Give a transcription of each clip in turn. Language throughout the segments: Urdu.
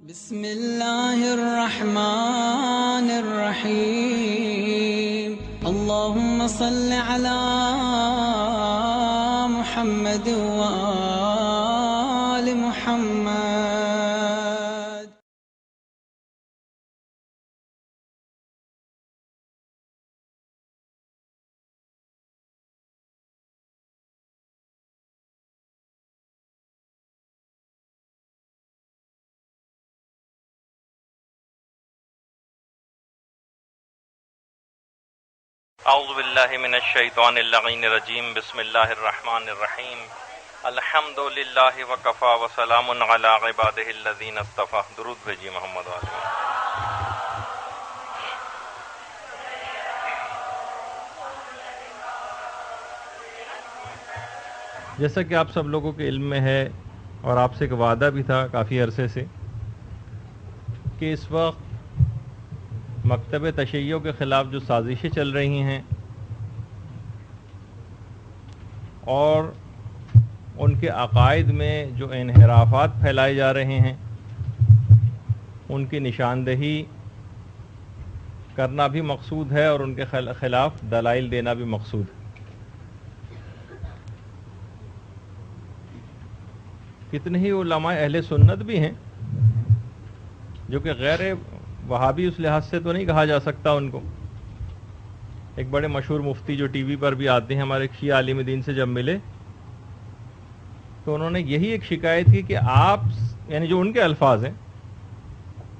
بسم اللہ الرحمن الرحیم اللہم صل علی محمد وآل محمد۔ اعوذ باللہ من الشیطان اللعین الرجیم بسم اللہ الرحمن الرحیم الحمد للہ وکفا وسلام علی عبادہ الذین اصطفی۔ درود بھیجیے محمد علیہ۔ جیسا کہ آپ سب لوگوں کے علم میں ہے اور آپ سے ایک وعدہ بھی تھا کافی عرصے سے کہ اس وقت مکتب تشیع کے خلاف جو سازشیں چل رہی ہیں اور ان کے عقائد میں جو انحرافات پھیلائے جا رہے ہیں ان کی نشاندہی کرنا بھی مقصود ہے اور ان کے خلاف دلائل دینا بھی مقصود ہے۔ کتنے ہی علماء اہل سنت بھی ہیں جو کہ غیر وہابی اس لحاظ سے تو نہیں کہا جا سکتا ان کو۔ ایک بڑے مشہور مفتی جو ٹی وی پر بھی آتے ہیں ہمارے ایک شیعہ عالم دین سے جب ملے تو انہوں نے یہی ایک شکایت کی کہ آپ یعنی جو ان کے الفاظ ہیں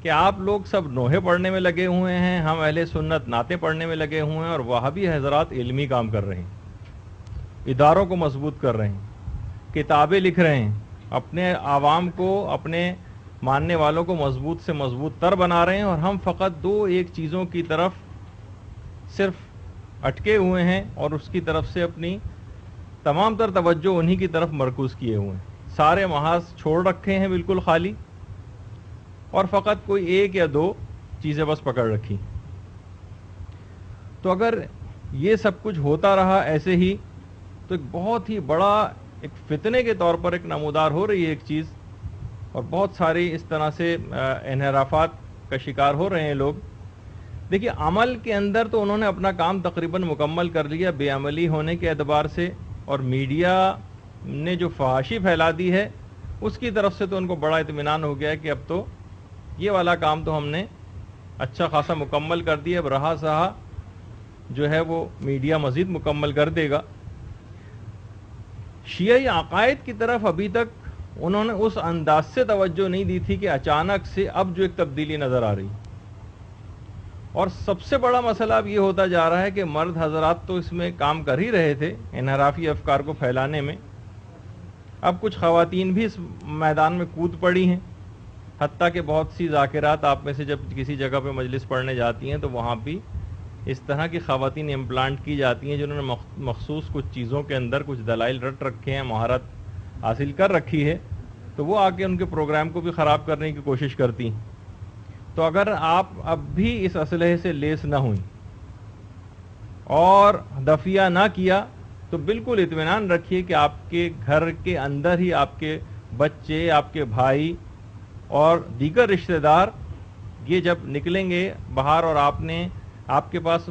کہ آپ لوگ سب نوحے پڑھنے میں لگے ہوئے ہیں، ہم اہل سنت نعتیں پڑھنے میں لگے ہوئے ہیں اور وہابی حضرات علمی کام کر رہے ہیں، اداروں کو مضبوط کر رہے ہیں، کتابیں لکھ رہے ہیں، اپنے عوام کو اپنے ماننے والوں کو مضبوط سے مضبوط تر بنا رہے ہیں، اور ہم فقط ایک چیزوں کی طرف صرف اٹکے ہوئے ہیں اور اس کی طرف سے اپنی تمام تر توجہ انہی کی طرف مرکوز کیے ہوئے ہیں، سارے محاذ چھوڑ رکھے ہیں بالکل خالی، اور فقط کوئی ایک یا دو چیزیں بس پکڑ رکھی۔ تو اگر یہ سب کچھ ہوتا رہا ایسے ہی تو ایک بہت ہی بڑا ایک فتنے کے طور پر ایک نمودار ہو رہی ہے ایک چیز، اور بہت ساری اس طرح سے انحرافات کا شکار ہو رہے ہیں لوگ۔ دیکھیے عمل کے اندر تو انہوں نے اپنا کام تقریباً مکمل کر لیا بے عملی ہونے کے اعتبار سے، اور میڈیا نے جو فحاشی پھیلا دی ہے اس کی طرف سے تو ان کو بڑا اطمینان ہو گیا ہے کہ اب تو یہ والا کام تو ہم نے اچھا خاصا مکمل کر دیا، اب رہا سہا جو ہے وہ میڈیا مزید مکمل کر دے گا۔ شیعی عقائد کی طرف ابھی تک انہوں نے اس انداز سے توجہ نہیں دی تھی کہ اچانک سے اب جو ایک تبدیلی نظر آ رہی، اور سب سے بڑا مسئلہ اب یہ ہوتا جا رہا ہے کہ مرد حضرات تو اس میں کام کر ہی رہے تھے انحرافی افکار کو پھیلانے میں، اب کچھ خواتین بھی اس میدان میں کود پڑی ہیں، حتیٰ کہ بہت سی ذاکرات آپ میں سے جب کسی جگہ پہ مجلس پڑھنے جاتی ہیں تو وہاں بھی اس طرح کی خواتین امپلانٹ کی جاتی ہیں جنہوں نے مخصوص کچھ چیزوں کے اندر کچھ دلائل رٹ رکھے ہیں، مہارت حاصل کر رکھی ہے، تو وہ آ کے ان کے پروگرام کو بھی خراب کرنے کی کوشش کرتی ہیں۔ تو اگر آپ اب بھی اس اسلحے سے لیس نہ ہوئیں اور دفیہ نہ کیا تو بالکل اطمینان رکھیے کہ آپ کے گھر کے اندر ہی آپ کے بچے، آپ کے بھائی اور دیگر رشتہ دار یہ جب نکلیں گے باہر اور آپ کے پاس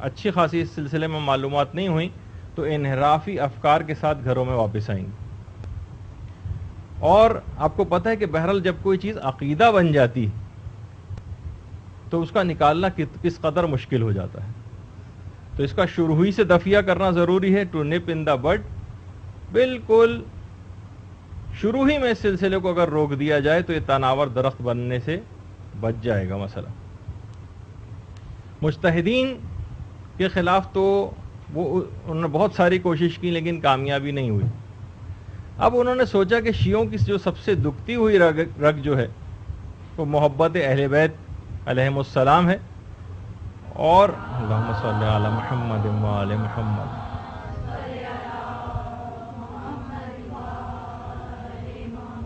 اچھی خاصی اس سلسلے میں معلومات نہیں ہوئیں تو انحرافی افکار کے ساتھ گھروں میں واپس آئیں گے۔ اور آپ کو پتہ ہے کہ بہرحال جب کوئی چیز عقیدہ بن جاتی ہے تو اس کا نکالنا کس قدر مشکل ہو جاتا ہے، تو اس کا شروع ہی سے دفیہ کرنا ضروری ہے۔ ٹو نپ ان دا بڈ، بالکل شروع ہی میں اس سلسلے کو اگر روک دیا جائے تو یہ تناور درخت بننے سے بچ جائے گا مسئلہ۔ مجتہدین کے خلاف تو انہوں نے بہت ساری کوشش کی لیکن کامیابی نہیں ہوئی۔ اب انہوں نے سوچا کہ شیعوں کی جو سب سے دکھتی ہوئی رگ جو ہے وہ محبت اہل بیت علیہم السلام ہے، اور اللہم صلی علی محمد وآل محمد،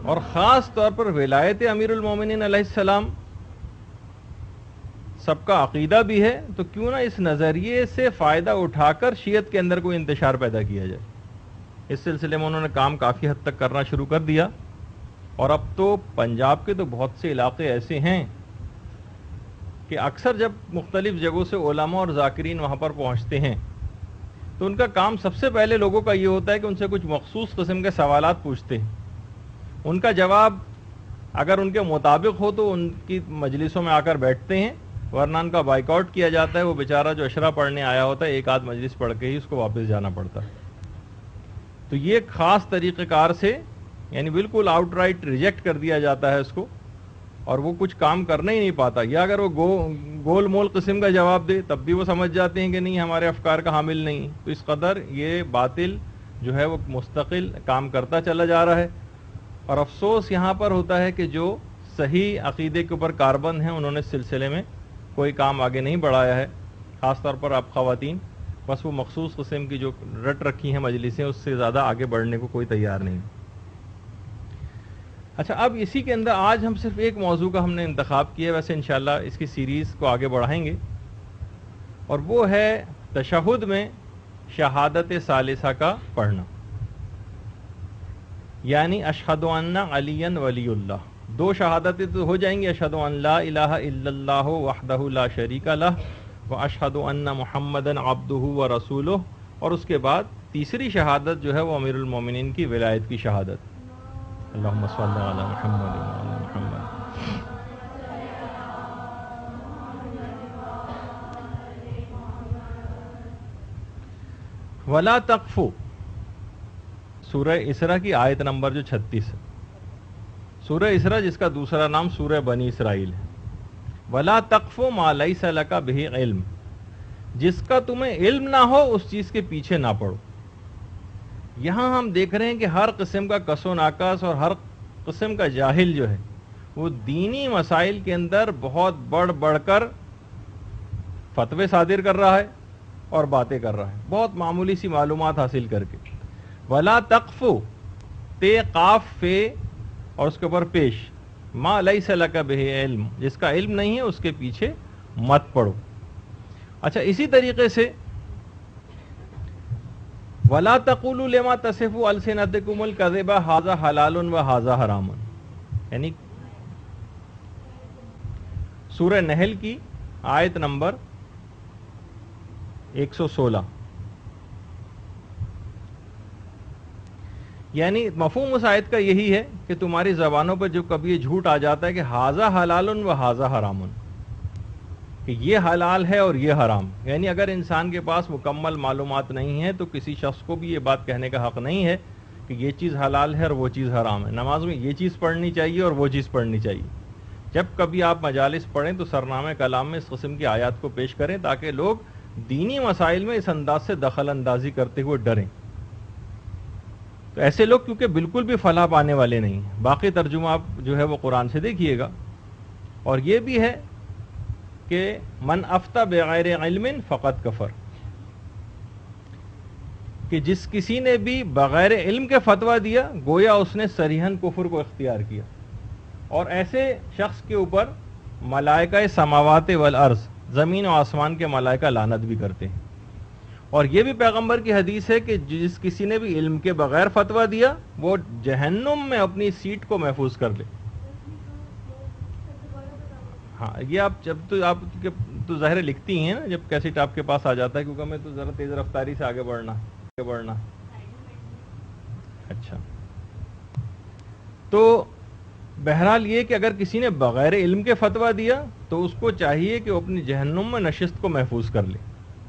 اور خاص طور پر ولایت امیر المومنین علیہ السلام سب کا عقیدہ بھی ہے، تو کیوں نہ اس نظریے سے فائدہ اٹھا کر شیعت کے اندر کوئی انتشار پیدا کیا جائے۔ اس سلسلے میں انہوں نے کام کافی حد تک کرنا شروع کر دیا، اور اب تو پنجاب کے تو بہت سے علاقے ایسے ہیں کہ اکثر جب مختلف جگہوں سے علماء اور ذاکرین وہاں پر پہنچتے ہیں تو ان کا کام سب سے پہلے لوگوں کا یہ ہوتا ہے کہ ان سے کچھ مخصوص قسم کے سوالات پوچھتے ہیں. ان کا جواب اگر ان کے مطابق ہو تو ان کی مجلسوں میں آ کر بیٹھتے ہیں، ورنہ ان کا بائیک آؤٹ کیا جاتا ہے. وہ بیچارہ جو اشرا پڑھنے آیا ہوتا ہے ایک آدھ مجلس پڑھ کے ہی اس کو واپس جانا پڑتا ہے. تو یہ خاص طریقہ کار سے یعنی بالکل آؤٹ رائٹ ریجیکٹ کر دیا جاتا ہے اس کو، اور وہ کچھ کام کرنا ہی نہیں پاتا. یا اگر وہ گول مول قسم کا جواب دے تب بھی وہ سمجھ جاتے ہیں کہ نہیں ہمارے افکار کا حامل نہیں. تو اس قدر یہ باطل جو ہے وہ مستقل کام کرتا چلا جا رہا ہے. اور افسوس یہاں پر ہوتا ہے کہ جو صحیح عقیدے کے اوپر کاربند ہیں انہوں نے اس سلسلے میں کوئی کام آگے نہیں بڑھایا ہے. خاص طور پر آپ خواتین بس وہ مخصوص قسم کی جو رٹ رکھی ہیں مجلسیں اس سے زیادہ آگے بڑھنے کو کوئی تیار نہیں. اچھا، اب اسی کے اندر آج ہم صرف ایک موضوع کا ہم نے انتخاب کیا ہے، ویسے انشاءاللہ اس کی سیریز کو آگے بڑھائیں گے، اور وہ ہے تشہد میں شہادت ثالثہ کا پڑھنا، یعنی اشہد ان علی ولی اللہ. دو شہادتیں تو ہو جائیں گی، اشہد ان لا الہ الا اللہ وحدہ لا شریک لہ واشہد ان محمدا عبدہ ورسولہ، اور اس کے بعد تیسری شہادت جو ہے وہ امیر المومنین کی ولایت کی شہادت. اللہم صلی علی محمد وعلی محمد. ولا تقفو، سورہ اسراء کی آیت نمبر جو 36 ہے. سورہ اسراء جس کا دوسرا نام سورہ بنی اسرائیل ہے. ولا تقفو ما لیس لک بہ علم، جس کا تمہیں علم نہ ہو اس چیز کے پیچھے نہ پڑو. یہاں ہم دیکھ رہے ہیں کہ ہر قسم کا کس و ناکس اور ہر قسم کا جاہل جو ہے وہ دینی مسائل کے اندر بہت بڑھ کر فتوے صادر کر رہا ہے اور باتیں کر رہا ہے، بہت معمولی سی معلومات حاصل کر کے. ولا تقفو، تے قاف فے اور اس کے اوپر پیش، ما لیس لک بہ علم، جس کا علم نہیں ہے اس کے پیچھے مت پڑو. اچھا، اسی طریقے سے وَلَا تَقُولُوا لِمَا تَصِفُ أَلْسِنَتُكُمُ الْكَذِبَ هَذَا حَلَالٌ وَهَذَا حَرَامٌ، یعنی سورہ نحل کی آیت نمبر 116. یعنی مفہوم اس آیت کا یہی ہے کہ تمہاری زبانوں پر جو کبھی یہ جھوٹ آ جاتا ہے کہ ہاذا حلال و ہاذا حرام، کہ یہ حلال ہے اور یہ حرام، یعنی اگر انسان کے پاس مکمل معلومات نہیں ہے تو کسی شخص کو بھی یہ بات کہنے کا حق نہیں ہے کہ یہ چیز حلال ہے اور وہ چیز حرام ہے. نماز میں یہ چیز پڑھنی چاہیے اور وہ چیز پڑھنی چاہیے. جب کبھی آپ مجالس پڑھیں تو سرنامہ کلام میں اس قسم کی آیات کو پیش کریں تاکہ لوگ دینی مسائل میں اس انداز سے دخل اندازی کرتے ہوئے ڈریں. تو ایسے لوگ کیونکہ بالکل بھی فلاح پانے والے نہیں ہیں. باقی ترجمہ آپ جو ہے وہ قرآن سے دیکھیے گا. اور یہ بھی ہے کہ من افتى بغیر علم فقط کفر، کہ جس کسی نے بھی بغیر علم کے فتویٰ دیا گویا اس نے صریحاً کفر کو اختیار کیا. اور ایسے شخص کے اوپر ملائکہ سماوات والارض، زمین و آسمان کے ملائکہ لعنت بھی کرتے ہیں. اور یہ بھی پیغمبر کی حدیث ہے کہ جس کسی نے بھی علم کے بغیر فتویٰ دیا وہ جہنم میں اپنی سیٹ کو محفوظ کر لے. ہاں، یہ آپ جب تو ظاہر لکھتی ہیں نا جب کیسٹ آپ کے پاس آ جاتا ہے، کیونکہ میں تو ذرا تیز رفتاری سے آگے بڑھنا. اچھا، تو بہرحال یہ کہ اگر کسی نے بغیر علم کے فتویٰ دیا تو اس کو چاہیے کہ وہ اپنی جہنم میں نشست کو محفوظ کر لے.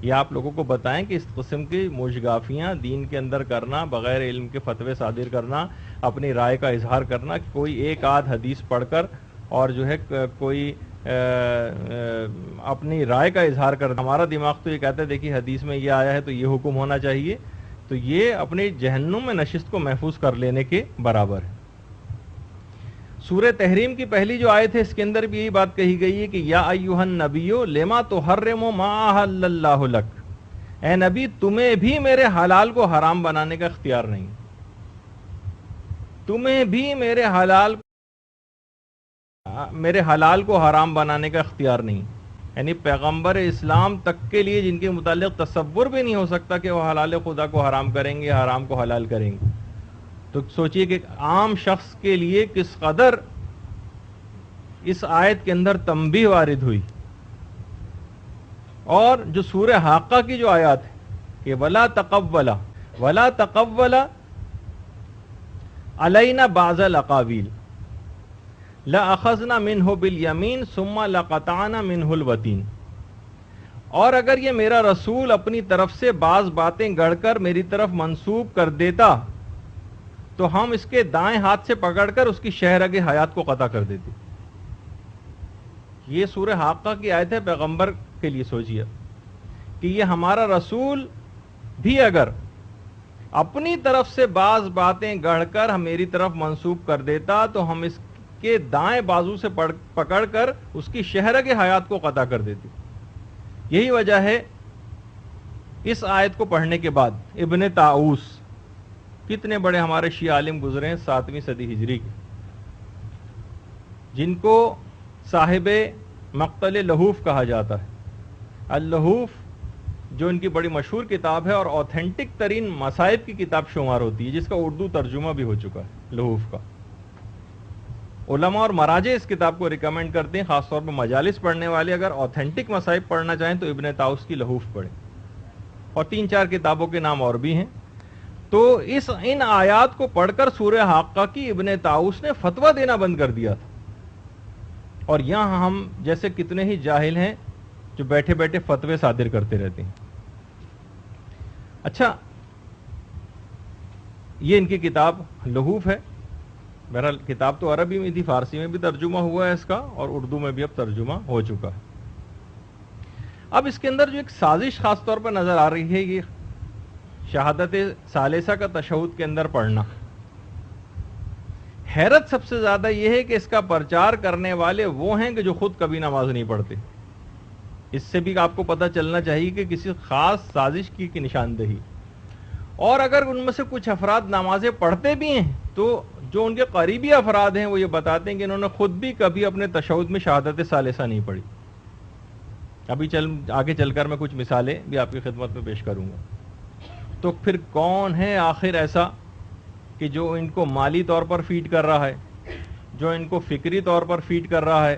یہ آپ لوگوں کو بتائیں کہ اس قسم کی موشگافیاں دین کے اندر کرنا، بغیر علم کے فتوے صادر کرنا، اپنی رائے کا اظہار کرنا، کہ کوئی ایک آدھ حدیث پڑھ کر اور جو ہے کوئی اپنی رائے کا اظہار کرنا. ہمارا دماغ تو یہ کہتا ہے دیکھیے حدیث میں یہ آیا ہے تو یہ حکم ہونا چاہیے، تو یہ اپنی جہنم میں نشست کو محفوظ کر لینے کے برابر ہے. سورہ تحریم کی پہلی جو آیت ہے اس کے اندر بھی یہی بات کہی گئی ہے کہ یا ایھا النبی لما تحرم ما احل اللہ لک، اے نبی تمہیں بھی میرے حلال کو حرام بنانے کا اختیار نہیں، تمہیں بھی میرے حلال کو حرام بنانے کا اختیار نہیں. یعنی پیغمبر اسلام تک کے لیے جن کے متعلق تصور بھی نہیں ہو سکتا کہ وہ حلال خدا کو حرام کریں گے، حرام کو حلال کریں گے، تو سوچئے کہ عام شخص کے لیے کس قدر اس آیت کے اندر تنبیہ وارد ہوئی. اور جو سورہ حاقہ کی جو آیات ہے کہ ولا تقول علینا بعض الاقاویل لأخذنا منہ بالیمین ثم لقطعنا منہ الوتین، اور اگر یہ میرا رسول اپنی طرف سے بعض باتیں گڑھ کر میری طرف منسوب کر دیتا تو ہم اس کے دائیں ہاتھ سے پکڑ کر اس کی شہرگ حیات کو قطع کر دیتے. یہ سورہ حاقہ کی آیت ہے پیغمبر کے لیے. سوچیے کہ یہ ہمارا رسول بھی اگر اپنی طرف سے بعض باتیں گڑھ کر ہم میری طرف منسوب کر دیتا تو ہم اس کے دائیں بازو سے پکڑ کر اس کی شہرگ حیات کو قطع کر دیتے. یہی وجہ ہے اس آیت کو پڑھنے کے بعد ابن طاؤس، کتنے بڑے ہمارے شیعہ عالم گزرے ہیں 7ویں صدی ہجری کے، جن کو صاحب مقتل لہوف کہا جاتا ہے. اللہوف جو ان کی بڑی مشہور کتاب ہے اور اوتھینٹک ترین مصائب کی کتاب شمار ہوتی ہے، جس کا اردو ترجمہ بھی ہو چکا ہے لہوف کا. علماء اور مراجع اس کتاب کو ریکمینڈ کرتے ہیں، خاص طور پر مجالس پڑھنے والے اگر اوتھینٹک مصائب پڑھنا چاہیں تو ابن طاؤس کی لہوف پڑھیں. اور 3-4 کتابوں کے نام اور بھی ہیں. تو ان آیات کو پڑھ کر سورہ حاقہ کی ابن طاؤس نے فتویٰ دینا بند کر دیا تھا. اور یہاں ہم جیسے کتنے ہی جاہل ہیں جو بیٹھے بیٹھے فتوے صادر کرتے رہتے ہیں. اچھا، یہ ان کی کتاب لہوف ہے. بہرحال کتاب تو عربی میں تھی، فارسی میں بھی ترجمہ ہوا ہے اس کا، اور اردو میں بھی اب ترجمہ ہو چکا ہے. اب اس کے اندر جو ایک سازش خاص طور پر نظر آ رہی ہے، یہ شہادت ثالثہ کا تشہد کے اندر پڑھنا. حیرت سب سے زیادہ یہ ہے کہ اس کا پرچار کرنے والے وہ ہیں کہ جو خود کبھی نماز نہیں پڑھتے. اس سے بھی آپ کو پتہ چلنا چاہیے کہ کسی خاص سازش کی نشاندہی. اور اگر ان میں سے کچھ افراد نمازیں پڑھتے بھی ہیں تو جو ان کے قریبی افراد ہیں وہ یہ بتاتے ہیں کہ انہوں نے خود بھی کبھی اپنے تشہد میں شہادت ثالثہ نہیں پڑھی. ابھی آگے چل کر میں کچھ مثالیں بھی آپ کی خدمت میں پیش کروں گا. تو پھر کون ہے آخر ایسا کہ جو ان کو مالی طور پر فیڈ کر رہا ہے، جو ان کو فکری طور پر فیڈ کر رہا ہے،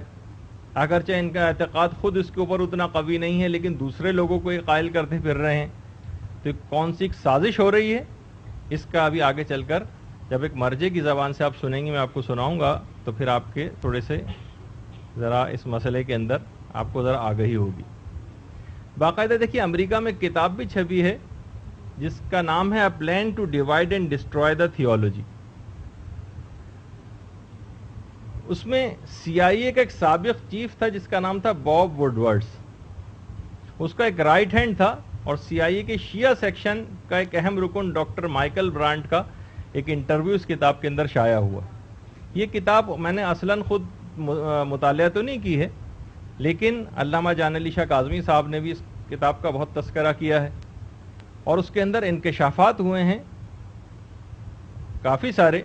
اگرچہ ان کا اعتقاد خود اس کے اوپر اتنا قوی نہیں ہے لیکن دوسرے لوگوں کو یہ قائل کرتے پھر رہے ہیں. تو کون سی ایک سازش ہو رہی ہے، اس کا ابھی آگے چل کر جب ایک مرجع کی زبان سے آپ سنیں گے، میں آپ کو سناؤں گا، تو پھر آپ کے تھوڑے سے ذرا اس مسئلے کے اندر آپ کو ذرا آگہی ہوگی. باقاعدہ دیکھیے امریکہ میں کتاب بھی چھپی ہے جس کا نام ہے A Plan to Divide and Destroy the Theology. اس میں CIA کا ایک سابق چیف تھا جس کا نام تھا باب ووڈورڈز. اس کا ایک رائٹ ہینڈ تھا، اور CIA کے شیعہ سیکشن کا ایک اہم رکن ڈاکٹر مائیکل برانٹ کا ایک انٹرویو اس کتاب کے اندر شائع ہوا. یہ کتاب میں نے اصلاً خود مطالعہ تو نہیں کی ہے، لیکن علامہ جان علی شاہ کاظمی صاحب نے بھی اس کتاب کا بہت تذکرہ کیا ہے، اور اس کے اندر انکشافات ہوئے ہیں کافی سارے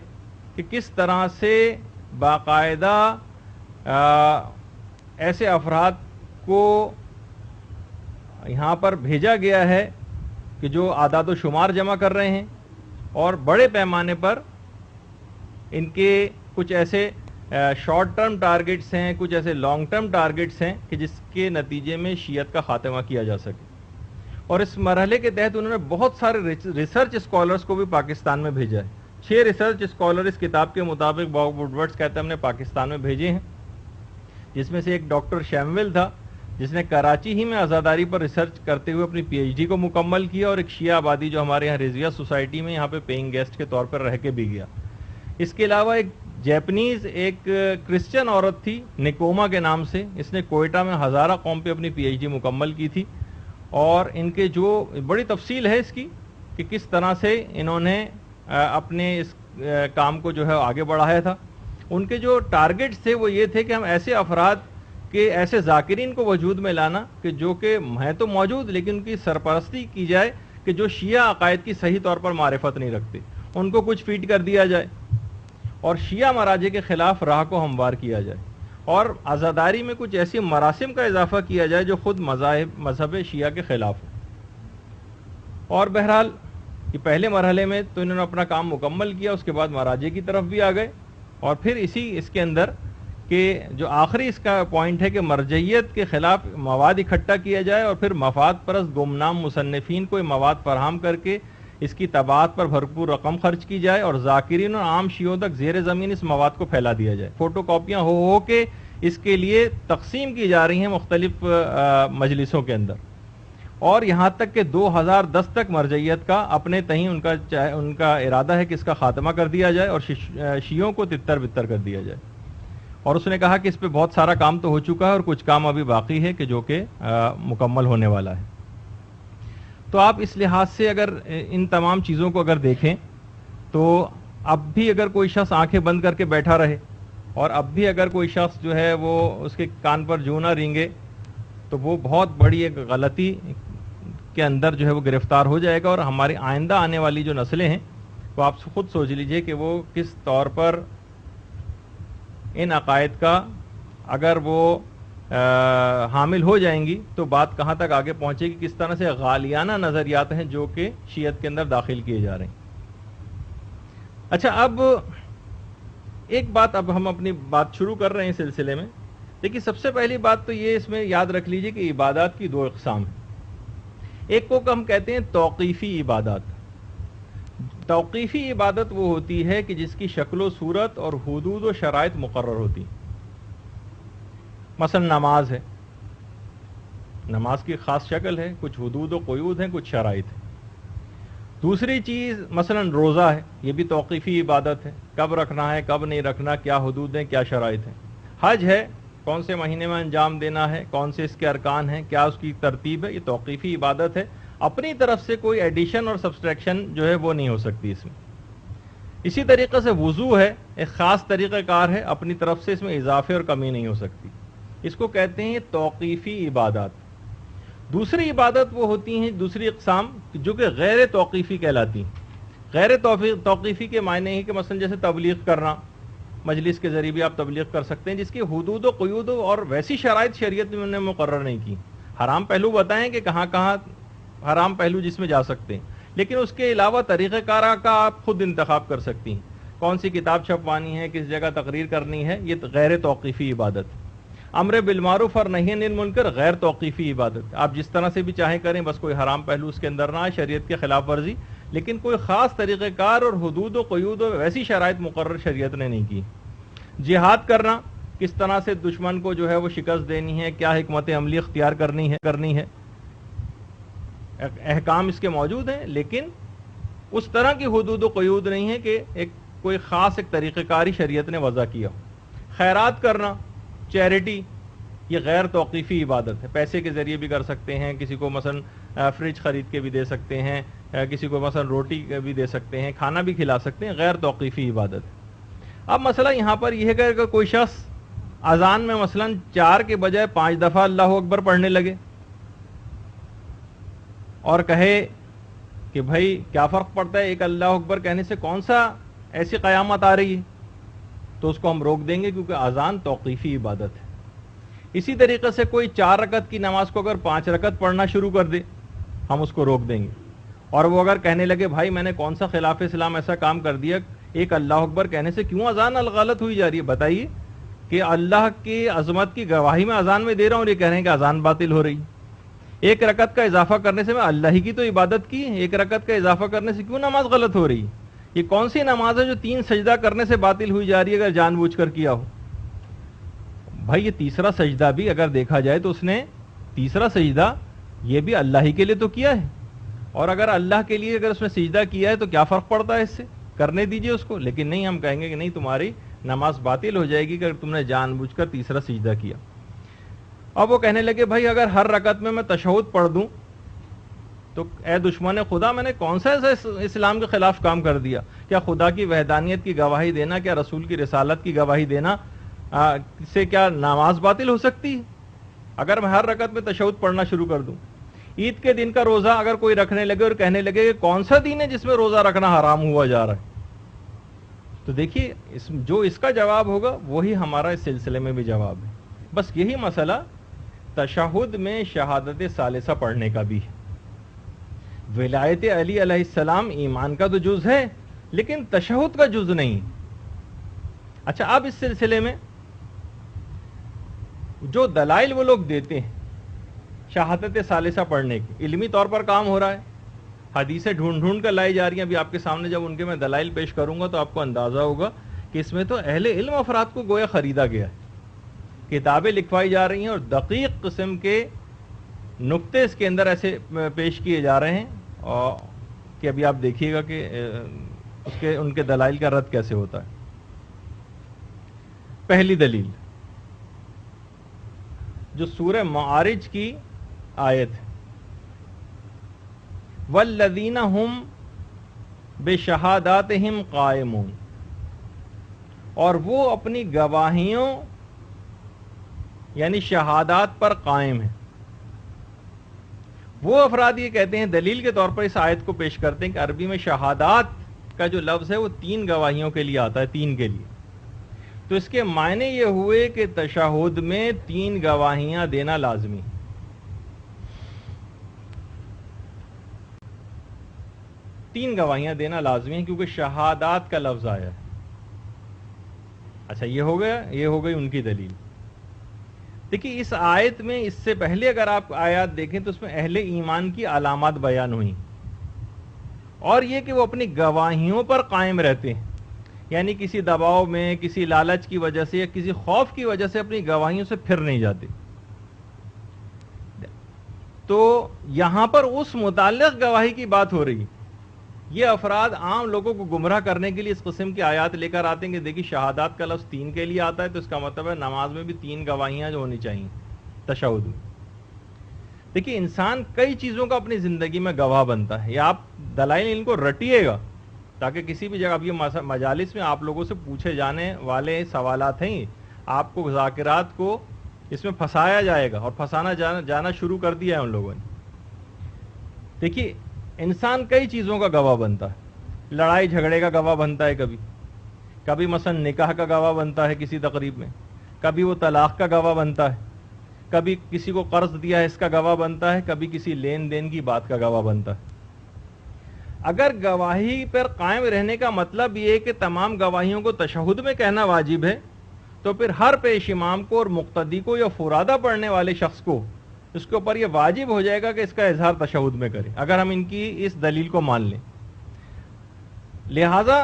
کہ کس طرح سے باقاعدہ ایسے افراد کو یہاں پر بھیجا گیا ہے کہ جو اعداد و شمار جمع کر رہے ہیں، اور بڑے پیمانے پر ان کے کچھ ایسے شارٹ ٹرم ٹارگٹس ہیں، کچھ ایسے لانگ ٹرم ٹارگٹس ہیں کہ جس کے نتیجے میں شیعت کا خاتمہ کیا جا سکے. اور اس مرحلے کے تحت انہوں نے بہت سارے ریسرچ اسکالرز کو بھی پاکستان میں بھیجا ہے. 6 ریسرچ اسکالر اس کتاب کے مطابق باب ووڈورڈز کہتے ہیں ہم نے پاکستان میں بھیجے ہیں، جس میں سے ایک ڈاکٹر شیمویل تھا جس نے کراچی ہی میں عزاداری پر ریسرچ کرتے ہوئے اپنی PhD کو مکمل کیا، اور ایک شیعہ آبادی جو ہمارے یہاں رضویہ سوسائٹی میں یہاں پہ پیئنگ گیسٹ کے طور پر رہ کے بھی گیا. اس کے علاوہ ایک جیپنیز ایک کرسچن عورت تھی نکوما کے نام سے، اس نے کوئٹہ میں ہزارہ قوم پہ اپنی PhD مکمل کی تھی. اور ان کے جو بڑی تفصیل ہے اس کی کہ کس طرح سے انہوں نے اپنے اس کام کو جو ہے آگے بڑھایا تھا. ان کے جو ٹارگٹس تھے وہ یہ تھے کہ ہم ایسے افراد کہ ایسے ذاکرین کو وجود میں لانا کہ جو کہ ہیں تو موجود لیکن ان کی سرپرستی کی جائے کہ جو شیعہ عقائد کی صحیح طور پر معرفت نہیں رکھتے، ان کو کچھ فیڈ کر دیا جائے اور شیعہ مراجع کے خلاف راہ کو ہموار کیا جائے، اور عزاداری میں کچھ ایسی مراسم کا اضافہ کیا جائے جو خود مذہب شیعہ کے خلاف ہو. اور بہرحال کہ پہلے مرحلے میں تو انہوں نے اپنا کام مکمل کیا، اس کے بعد مراجع کی طرف بھی آ گئے، اور پھر اس کے اندر کہ جو آخری اس کا پوائنٹ ہے کہ مرجعیت کے خلاف مواد اکٹھا کیا جائے اور پھر مفاد پرست گمنام مصنفین کو یہ مواد فراہم کر کے اس کی طباعت پر بھرپور رقم خرچ کی جائے اور ذاکرین اور عام شیعوں تک زیر زمین اس مواد کو پھیلا دیا جائے. فوٹو کاپیاں ہو کے اس کے لیے تقسیم کی جا رہی ہیں مختلف مجلسوں کے اندر، اور یہاں تک کہ 2010 تک مرجعیت کا اپنے تئیں ان کا ارادہ ہے کہ اس کا خاتمہ کر دیا جائے اور شیعوں کو تتر بتر کر دیا جائے. اور اس نے کہا کہ اس پہ بہت سارا کام تو ہو چکا ہے اور کچھ کام ابھی باقی ہے کہ جو کہ مکمل ہونے والا ہے. تو آپ اس لحاظ سے اگر ان تمام چیزوں کو اگر دیکھیں تو اب بھی اگر کوئی شخص آنکھیں بند کر کے بیٹھا رہے اور اب بھی اگر کوئی شخص جو ہے وہ اس کے کان پر جوں نہ رینگے تو وہ بہت بڑی ایک غلطی کے اندر جو ہے وہ گرفتار ہو جائے گا، اور ہماری آئندہ آنے والی جو نسلیں ہیں وہ آپ خود سوچ لیجئے کہ وہ کس طور پر ان عقائد کا اگر وہ حامل ہو جائیں گی تو بات کہاں تک آگے پہنچے گی، کس طرح سے غالیانہ نظریات ہیں جو کہ شیعت کے اندر داخل کیے جا رہے ہیں. اچھا، اب ایک بات، اب ہم اپنی بات شروع کر رہے ہیں سلسلے میں. دیکھیے، سب سے پہلی بات تو یہ اس میں یاد رکھ لیجئے کہ عبادات کی 2 اقسام ہیں. ایک کو ہم کہتے ہیں توقیفی عبادات. توقیفی عبادت وہ ہوتی ہے کہ جس کی شکل و صورت اور حدود و شرائط مقرر ہوتی ہیں. مثلا نماز ہے، نماز کی خاص شکل ہے، کچھ حدود و قیود ہیں، کچھ شرائط ہیں. دوسری چیز مثلا روزہ ہے، یہ بھی توقیفی عبادت ہے، کب رکھنا ہے کب نہیں رکھنا، کیا حدود ہیں کیا شرائط ہیں. حج ہے، کون سے مہینے میں انجام دینا ہے، کون سے اس کے ارکان ہیں، کیا اس کی ترتیب ہے، یہ توقیفی عبادت ہے. اپنی طرف سے کوئی ایڈیشن اور سبسٹریکشن جو ہے وہ نہیں ہو سکتی اس میں. اسی طریقے سے وضو ہے، ایک خاص طریقہ کار ہے، اپنی طرف سے اس میں اضافے اور کمی نہیں ہو سکتی. اس کو کہتے ہیں توقیفی عبادات. دوسری عبادت وہ ہوتی ہیں، دوسری اقسام جو کہ غیر توقیفی کہلاتی ہیں. غیر توقیفی کے معنی ہے کہ مثلا جیسے تبلیغ کرنا، مجلس کے ذریعے بھی آپ تبلیغ کر سکتے ہیں، جس کی حدود و قیود اور ویسی شرائط شریعت میں مقرر نہیں کی. حرام پہلو بتائیں کہ کہاں کہاں حرام پہلو جس میں جا سکتے ہیں، لیکن اس کے علاوہ طریقہ کار کا آپ خود انتخاب کر سکتی ہیں. کون سی کتاب چھپوانی ہے، کس جگہ تقریر کرنی ہے، یہ غیر توقیفی عبادت. امر بالمعروف اور نہی عن المنکر غیر توقیفی عبادت. آپ جس طرح سے بھی چاہیں کریں، بس کوئی حرام پہلو اس کے اندر نہ آئے، شریعت کے خلاف ورزی، لیکن کوئی خاص طریقہ کار اور حدود و قیود و ویسی شرائط مقرر شریعت نے نہیں کی. جہاد کرنا، کس طرح سے دشمن کو جو ہے وہ شکست دینی ہے، کیا حکمت عملی اختیار کرنی ہے، احکام اس کے موجود ہیں، لیکن اس طرح کی حدود و قیود نہیں ہے کہ کوئی خاص ایک طریقہ کاری شریعت نے وضع کیا ہو. خیرات کرنا، چیریٹی، یہ غیر توقیفی عبادت ہے. پیسے کے ذریعے بھی کر سکتے ہیں، کسی کو مثلا فریج خرید کے بھی دے سکتے ہیں، کسی کو مثلا روٹی بھی دے سکتے ہیں، کھانا بھی کھلا سکتے ہیں، غیر توقیفی عبادت ہے. اب مسئلہ یہاں پر یہ ہے کہ اگر کوئی شخص اذان میں مثلا 4 کے بجائے 5 دفعہ اللہ اکبر پڑھنے لگے اور کہے کہ بھائی کیا فرق پڑتا ہے ایک اللہ اکبر کہنے سے، کون سا ایسی قیامت آ رہی ہے، تو اس کو ہم روک دیں گے، کیونکہ اذان توقیفی عبادت ہے. اسی طریقے سے کوئی 4 رکعت کی نماز کو اگر 5 رکعت پڑھنا شروع کر دے، ہم اس کو روک دیں گے. اور وہ اگر کہنے لگے بھائی میں نے کون سا خلاف اسلام ایسا کام کر دیا، ایک اللہ اکبر کہنے سے کیوں اذان غلط ہوئی جا رہی ہے، بتائیے کہ اللہ کی عظمت کی گواہی میں اذان میں دے رہا ہوں اور یہ کہہ رہے ہیں کہ اذان باطل ہو رہی. ایک رکعت کا اضافہ کرنے سے میں اللہ ہی کی تو عبادت کی، ایک رکعت کا اضافہ کرنے سے کیوں نماز غلط ہو رہی؟ یہ کون سی نماز ہے جو 3 سجدہ کرنے سے باطل ہوئی جا رہی ہے اگر جان بوجھ کر کیا ہو؟ بھائی یہ تیسرا سجدہ بھی اگر دیکھا جائے تو اس نے تیسرا سجدہ یہ بھی اللہ ہی کے لیے تو کیا ہے، اور اگر اللہ کے لیے اگر اس نے سجدہ کیا ہے تو کیا فرق پڑتا ہے اس سے، کرنے دیجئے اس کو. لیکن نہیں، ہم کہیں گے کہ نہیں، تمہاری نماز باطل ہو جائے گی کہ تم نے جان بوجھ کر تیسرا سجدہ کیا. اب وہ کہنے لگے بھائی اگر ہر رکعت میں تشہد پڑھ دوں تو اے دشمن خدا، میں نے کون سا ایسا اسلام کے خلاف کام کر دیا؟ کیا خدا کی وحدانیت کی گواہی دینا، کیا رسول کی رسالت کی گواہی دینا سے کیا نماز باطل ہو سکتی ہے اگر میں ہر رکعت میں تشہد پڑھنا شروع کر دوں؟ عید کے دن کا روزہ اگر کوئی رکھنے لگے اور کہنے لگے کہ کون سا دن ہے جس میں روزہ رکھنا حرام ہوا جا رہا ہے، تو دیکھیے جو اس کا جواب ہوگا وہی ہمارا اس سلسلے میں بھی جواب ہے. بس یہی مسئلہ تشہد میں شہادت ثالثہ پڑھنے کا بھی ہے. ولایت علی علیہ السلام ایمان کا تو جز ہے لیکن تشہد کا جز نہیں. اچھا اب اس سلسلے میں جو دلائل وہ لوگ دیتے ہیں شہادت ثالثہ پڑھنے کے، علمی طور پر کام ہو رہا ہے، حدیثیں ڈھونڈ ڈھونڈ کر لائی جا رہی ہیں. ابھی آپ کے سامنے جب ان کے میں دلائل پیش کروں گا تو آپ کو اندازہ ہوگا کہ اس میں تو اہل علم افراد کو گویا خریدا گیا ہے. کتابیں لکھوائی جا رہی ہیں اور دقیق قسم کے نقطے اس کے اندر ایسے پیش کیے جا رہے ہیں اور کہ ابھی آپ دیکھیے گا کہ ان کے دلائل کا رد کیسے ہوتا ہے. پہلی دلیل جو سورہ معارج کی آیت ہے، والذین ہم بشہاداتہم قائمون، اور وہ اپنی گواہیوں یعنی شہادات پر قائم ہیں. وہ افراد یہ کہتے ہیں، دلیل کے طور پر اس آیت کو پیش کرتے ہیں کہ عربی میں شہادات کا جو لفظ ہے وہ 3 گواہیوں کے لیے آتا ہے، 3 کے لیے. تو اس کے معنی یہ ہوئے کہ تشہد میں 3 گواہیاں دینا لازمی. 3 گواہیاں دینا لازمی ہیں کیونکہ شہادات کا لفظ آیا ہے. اچھا یہ ہو گیا، یہ ہو گئی ان کی دلیل. دیکھیے اس آیت میں اس سے پہلے اگر آپ آیات دیکھیں تو اس میں اہل ایمان کی علامات بیان ہوئی اور یہ کہ وہ اپنی گواہیوں پر قائم رہتے ہیں، یعنی کسی دباؤ میں، کسی لالچ کی وجہ سے یا کسی خوف کی وجہ سے اپنی گواہیوں سے پھر نہیں جاتے. تو یہاں پر اس متعلق گواہی کی بات ہو رہی. یہ افراد عام لوگوں کو گمراہ کرنے کے لیے اس قسم کی آیات لے کر آتے ہیں کہ دیکھیے شہادات کا لفظ 3 کے لیے آتا ہے تو اس کا مطلب ہے نماز میں بھی 3 گواہیاں جو ہونی چاہیے تشہد میں. دیکھیے انسان کئی چیزوں کا اپنی زندگی میں گواہ بنتا ہے. یہ آپ دلائل ان کو رٹیے گا تاکہ کسی بھی جگہ، اب یہ مجالس میں آپ لوگوں سے پوچھے جانے والے سوالات ہیں، آپ کو ذاکرات کو اس میں پھنسایا جائے گا اور پھنسانا جانا شروع کر دیا ہے ان لوگوں نے. دیکھیے انسان کئی چیزوں کا گواہ بنتا ہے. لڑائی جھگڑے کا گواہ بنتا ہے، کبھی مثلا نکاح کا گواہ بنتا ہے کسی تقریب میں، کبھی وہ طلاق کا گواہ بنتا ہے، کبھی کسی کو قرض دیا ہے اس کا گواہ بنتا ہے، کبھی کسی لین دین کی بات کا گواہ بنتا ہے. اگر گواہی پر قائم رہنے کا مطلب یہ ہے کہ تمام گواہیوں کو تشہد میں کہنا واجب ہے تو پھر ہر پیش امام کو اور مقتدی کو یا فرادہ پڑھنے والے شخص کو اس کے اوپر یہ واجب ہو جائے گا کہ اس کا اظہار تشہد میں کرے، اگر ہم ان کی اس دلیل کو مان لیں. لہذا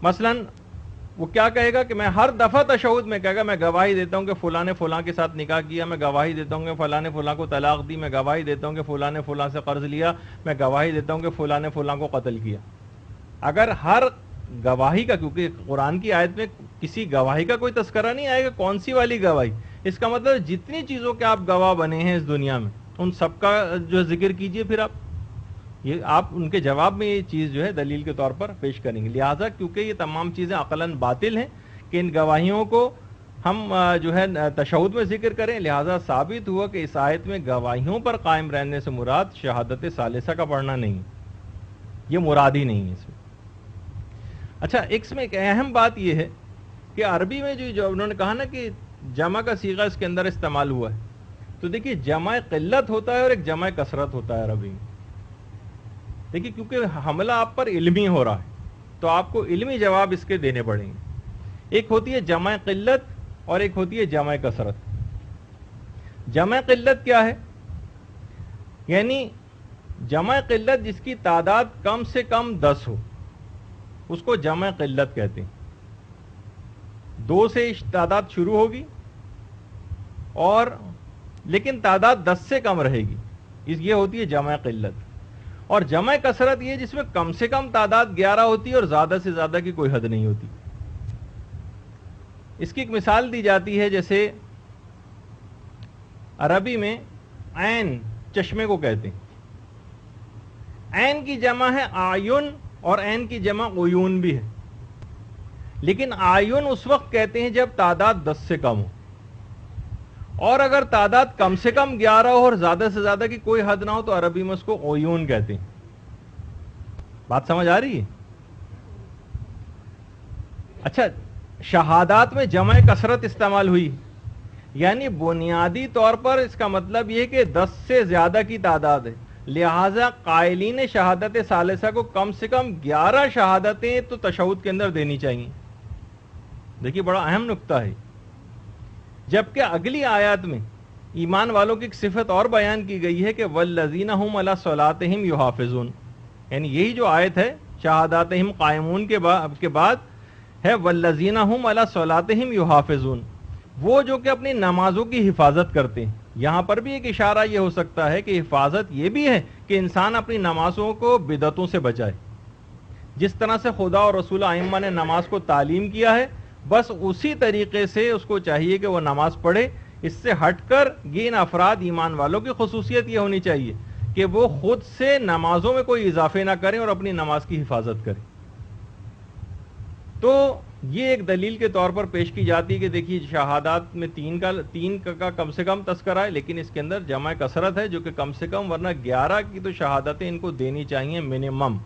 مثلا وہ کیا کہے گا کہ میں ہر دفعہ تشہد میں کہے گا میں گواہی دیتا ہوں کہ فلاں نے فلاں کے ساتھ نکاح کیا، میں گواہی دیتا ہوں کہ فلاں نے فلاں کو طلاق دی، میں گواہی دیتا ہوں کہ فلاں نے فلاں سے قرض لیا، میں گواہی دیتا ہوں کہ فلاں نے فلاں کو قتل کیا. اگر ہر گواہی کا، کیونکہ قرآن کی آیت میں کسی گواہی کا کوئی تذکرہ نہیں آئے گا، کون سی والی گواہی، اس کا مطلب جتنی چیزوں کے آپ گواہ بنے ہیں اس دنیا میں ان سب کا جو ذکر کیجئے. پھر آپ ان کے جواب میں یہ چیز جو ہے دلیل کے طور پر پیش کریں گے. لہٰذا کیونکہ یہ تمام چیزیں عقلاً باطل ہیں کہ ان گواہیوں کو ہم جو ہے تشہد میں ذکر کریں، لہٰذا ثابت ہوا کہ اس آیت میں گواہیوں پر قائم رہنے سے مراد شہادت ثالثہ کا پڑھنا نہیں، یہ مراد ہی نہیں ہے اس میں. اچھا اس میں ایک اہم بات یہ ہے کہ عربی میں جو انہوں نے کہا نا کہ جمع کا صیغہ اس کے اندر استعمال ہوا ہے، تو دیکھیے جمع قلت ہوتا ہے اور ایک جمع کثرت ہوتا ہے عربی میں. دیکھیے کیونکہ حملہ آپ پر علمی ہو رہا ہے تو آپ کو علمی جواب اس کے دینے پڑیں گے. ایک ہوتی ہے جمع قلت اور ایک ہوتی ہے جمع کثرت. جمع قلت کیا ہے؟ یعنی جمع قلت جس کی تعداد کم سے کم 10 ہو اس کو جمع قلت کہتے ہیں. 2 سے تعداد شروع ہوگی اور لیکن تعداد 10 سے کم رہے گی، یہ ہوتی ہے جمع قلت. اور جمع کثرت یہ جس میں کم سے کم تعداد 11 ہوتی ہے اور زیادہ سے زیادہ کی کوئی حد نہیں ہوتی. اس کی ایک مثال دی جاتی ہے، جیسے عربی میں عین چشمے کو کہتے ہیں. عین کی جمع ہے آیون اور عین کی جمع عیون بھی ہے، لیکن آیون اس وقت کہتے ہیں جب تعداد 10 سے کم ہو، اور اگر تعداد کم سے کم 11 ہو اور زیادہ سے زیادہ کی کوئی حد نہ ہو تو عربی میں اس کو عیون کہتے ہیں. بات سمجھ آ رہی ہے؟ اچھا شہادات میں جمع کثرت استعمال ہوئی، یعنی بنیادی طور پر اس کا مطلب یہ کہ 10 سے زیادہ کی تعداد ہے، لہٰذا قائلین شہادت ثالثہ کو کم سے کم 11 شہادتیں تو تشہد کے اندر دینی چاہیے. دیکھیے بڑا اہم نقطہ ہے. جبکہ اگلی آیات میں ایمان والوں کی ایک صفت اور بیان کی گئی ہے کہ والذین هم علی صلاتہم یحافظون، یعنی یہی جو آیت ہے شہاداتہم قائمون کے بعد ہے والذین هم علی صلاتہم یحافظون، وہ جو کہ اپنی نمازوں کی حفاظت کرتے ہیں. یہاں پر بھی ایک اشارہ یہ ہو سکتا ہے کہ حفاظت یہ بھی ہے کہ انسان اپنی نمازوں کو بدعتوں سے بچائے. جس طرح سے خدا اور رسول ائمہ نے نماز کو تعلیم کیا ہے، بس اسی طریقے سے اس کو چاہیے کہ وہ نماز پڑھے. اس سے ہٹ کر یہ ان افراد ایمان والوں کی خصوصیت یہ ہونی چاہیے کہ وہ خود سے نمازوں میں کوئی اضافے نہ کریں اور اپنی نماز کی حفاظت کریں. تو یہ ایک دلیل کے طور پر پیش کی جاتی ہے کہ دیکھیے شہادات میں تین کا کم سے کم تذکرہ ہے، لیکن اس کے اندر جمع کثرت ہے جو کہ کم سے کم، ورنہ 11 کی تو شہادتیں ان کو دینی چاہیے منیمم،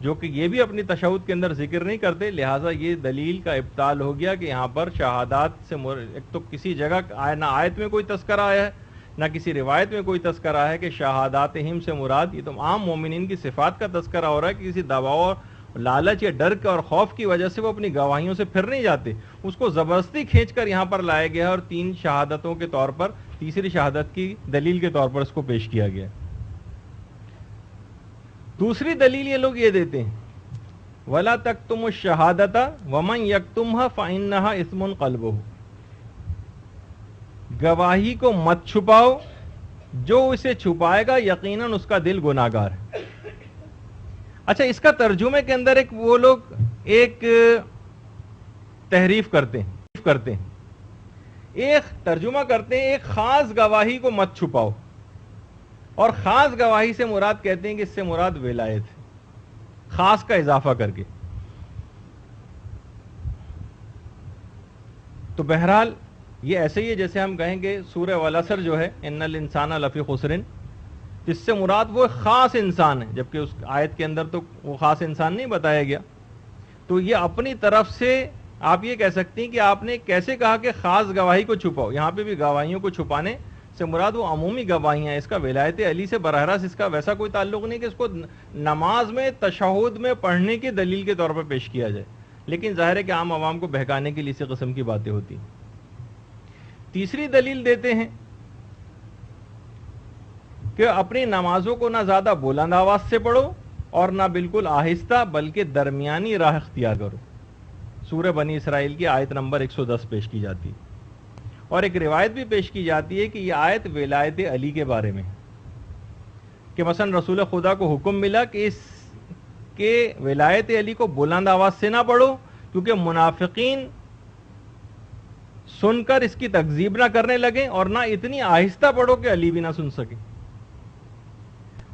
جو کہ یہ بھی اپنی تشہد کے اندر ذکر نہیں کرتے. لہٰذا یہ دلیل کا ابطال ہو گیا کہ یہاں پر شہادات سے ایک تو کسی جگہ نہ آیت میں کوئی تذکرہ آیا ہے نہ کسی روایت میں کوئی تذکرہ ہے کہ شہاداتہم سے مراد یہ تو عام مومنین کی صفات کا تذکرہ ہو رہا ہے کہ کسی دباؤ لالچ یا ڈر اور خوف کی وجہ سے وہ اپنی گواہیوں سے پھر نہیں جاتے. اس کو زبردستی کھینچ کر یہاں پر لایا گیا اور 3 شہادتوں کے طور پر تیسری شہادت کی دلیل کے طور پر اس کو پیش کیا گیا. دوسری دلیل یہ لوگ یہ دیتے ہیں وَلَا تَكْتُمُ الشَّهَادَةَ وَمَنْ يَكْتُمْهَا فَإِنَّهَا إِثْمٌ قَلْبُهُ، گواہی کو مت چھپاؤ، جو اسے چھپائے گا یقیناً اس کا دل گناہگار ہے. اچھا، اس کا ترجمے کے اندر وہ لوگ ایک تحریف کرتے ہیں. ایک ترجمہ کرتے ہیں ایک خاص گواہی کو مت چھپاؤ، اور خاص گواہی سے مراد کہتے ہیں کہ اس سے مراد ولایت ہے، خاص کا اضافہ کر کے. تو بہرحال یہ ایسے ہی ہے جیسے ہم کہیں کہ سورہ والعصر جو ہے ان الانسان لفی خسر، جس سے مراد وہ خاص انسان ہے، جبکہ اس آیت کے اندر تو وہ خاص انسان نہیں بتایا گیا. تو یہ اپنی طرف سے آپ یہ کہہ سکتی ہیں کہ آپ نے کیسے کہا کہ خاص گواہی کو چھپاؤ. یہاں پہ بھی گواہیوں کو چھپانے سے مراد وہ عمومی گواہیاں ہیں. اس کا ولایت علی سے براہ راست اس کا ویسا کوئی تعلق نہیں کہ اس کو نماز میں تشہد میں پڑھنے کی دلیل کے طور پر پیش کیا جائے، لیکن ظاہر ہے کہ عام عوام کو بہکانے کے لیے اسی قسم کی باتیں ہوتی ہیں. تیسری دلیل دیتے ہیں کہ اپنی نمازوں کو نہ زیادہ بلند آواز سے پڑھو اور نہ بالکل آہستہ، بلکہ درمیانی راہ اختیار کرو. سورہ بنی اسرائیل کی آیت نمبر 110 پیش کی جاتی ہے. اور ایک روایت بھی پیش کی جاتی ہے کہ یہ آیت ولایت علی کے بارے میں، کہ مثلا رسول خدا کو حکم ملا کہ اس کے ولایت علی کو بلند آواز سے نہ پڑھو، کیونکہ منافقین سن کر اس کی تکذیب نہ کرنے لگیں، اور نہ اتنی آہستہ پڑھو کہ علی بھی نہ سن سکے.